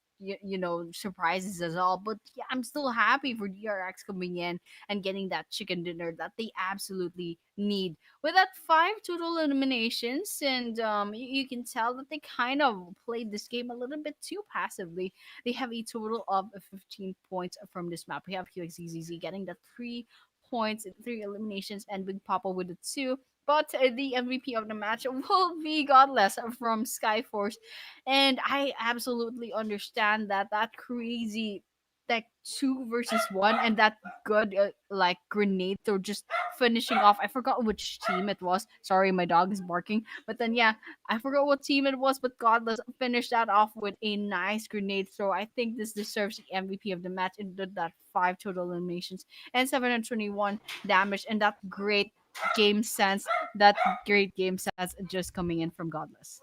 surprises us all. But yeah, I'm still happy for DRX coming in and getting that chicken dinner that they absolutely need. With that 5 total eliminations, and you can tell that they kind of played this game a little bit too passively. They have a total of 15 points from this map. We have QXZZ getting the 3 points, 3 eliminations, and Big Papa with the 2. But the MVP of the match will be Godless from SKYFORCE. And I absolutely understand that crazy like 2 versus 1, and that good like grenade throw just finishing off. I forgot which team it was. Sorry, my dog is barking. But then yeah, I forgot what team it was. But Godless finished that off with a nice grenade throw. I think this deserves the MVP of the match. It did that 5 total eliminations and 721 damage, and that great game sense. That great game sense just coming in from Godless.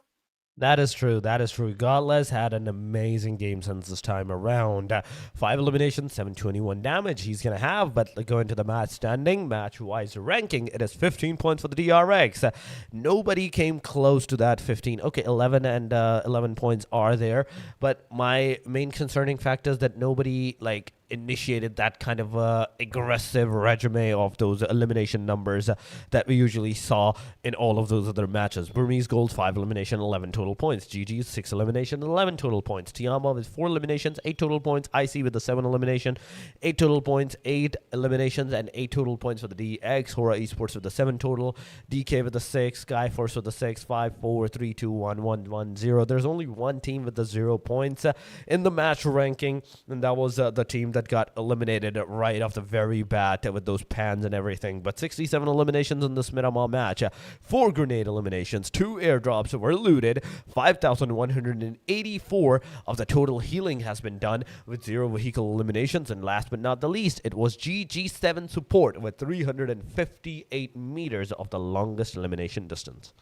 That is true. That is true. Godless had an amazing game since this time around. 5 eliminations, 721 damage he's going to have. But going to the match standing, match-wise ranking, it is 15 points for the DRX. Nobody came close to that 15. Okay, 11 and 11 points are there. But my main concerning fact is that nobody, like, initiated that kind of aggressive resume of those elimination numbers that we usually saw in all of those other matches. Burmese Gold, 5 elimination, 11 total points. GG's 6 elimination, 11 total points. TIANBA with 4 eliminations, 8 total points. IC with the 7 elimination, 8 total points, 8 eliminations, and 8 total points for the DX. HORAA Esports with the 7 total. DK with the 6. SKYFORCE with the 6. 5, 4, 3, 2, 1, 1, 1, 0. There's only one team with the 0 points in the match ranking, and that was the team that got eliminated right off the very bat with those pans and everything. But 67 eliminations in this Miramar match, 4 grenade eliminations, 2 airdrops were looted, 5,184 of the total healing has been done with 0 vehicle eliminations, and last but not the least, it was GG7 support with 358 meters of the longest elimination distance.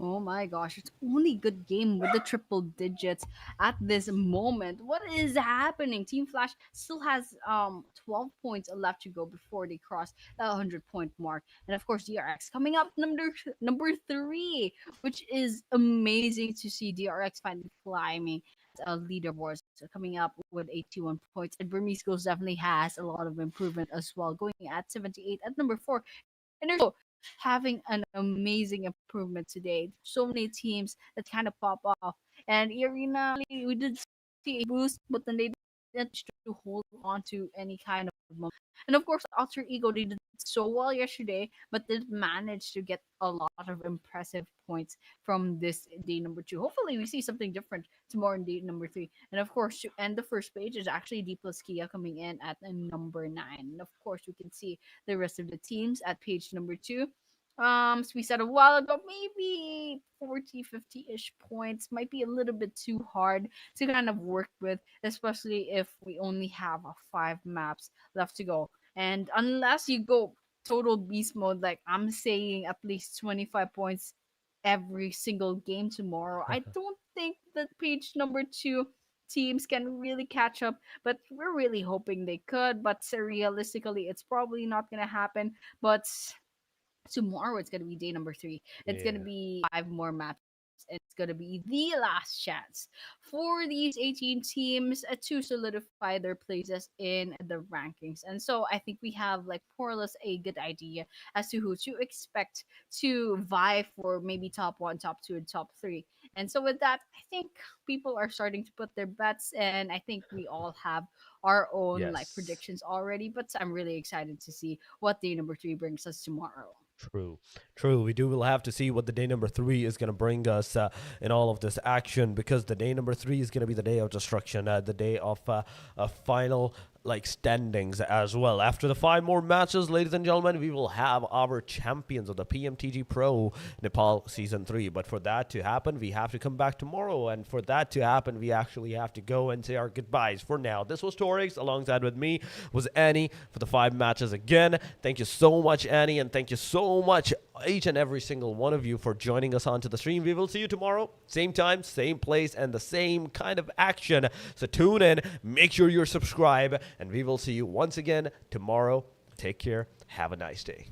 Oh my gosh, it's only good game with the triple digits at this moment. What is happening? Team Flash still has 12 points left to go before they cross the 100-point mark. And of course, DRX coming up number 3, which is amazing to see DRX finally climbing a leaderboard. So coming up with 81 points. And Burmese Goals definitely has a lot of improvement as well, going at 78 at number 4. And there's having an amazing improvement today. So many teams that kind of pop off. And EARENA, we did see a boost, but then they didn't to hold on to any kind of momentum. And of course, Alter Ego, they did so well yesterday, but they managed to get a lot of impressive points from this day number 2. Hopefully, we see something different tomorrow in day number 3. And of course, to end the first page is actually DPLUS Kia coming in at number 9. And of course, we can see the rest of the teams at page number 2. So we said a while ago, maybe 40, 50-ish points might be a little bit too hard to kind of work with, especially if we only have 5 maps left to go. And unless you go total beast mode, like I'm saying, at least 25 points every single game tomorrow, I don't think that page number 2 teams can really catch up, but we're really hoping they could. But realistically, it's probably not gonna happen. But tomorrow it's going to be day number 3. It's going to be 5 more maps, and it's going to be the last chance for these 18 teams to solidify their places in the rankings. And so I think we have like more or less a good idea as to who to expect to vie for maybe top 1, top 2, and top 3. And so with that, I think people are starting to put their bets, and I think we all have our own like
Yes.
predictions already. But I'm really excited to see what day number 3 brings us tomorrow.
True, true. We will have to see what the day number 3 is going to bring us in all of this action, because the day number 3 is going to be the day of destruction, the day of a final like standings as well. After the 5 more matches, ladies and gentlemen, we will have our champions of the PMTG Pro Nepal Season 3. But for that to happen, we have to come back tomorrow. And for that to happen, we actually have to go and say our goodbyes for now. This was Torix. Alongside with me was Annie for the 5 matches again. Thank you so much, Annie. And thank you so much, each and every single one of you, for joining us onto the stream. We will see you tomorrow. Same time, same place, and the same kind of action. So tune in. Make sure you're subscribed. And we will see you once again tomorrow. Take care. Have a nice day.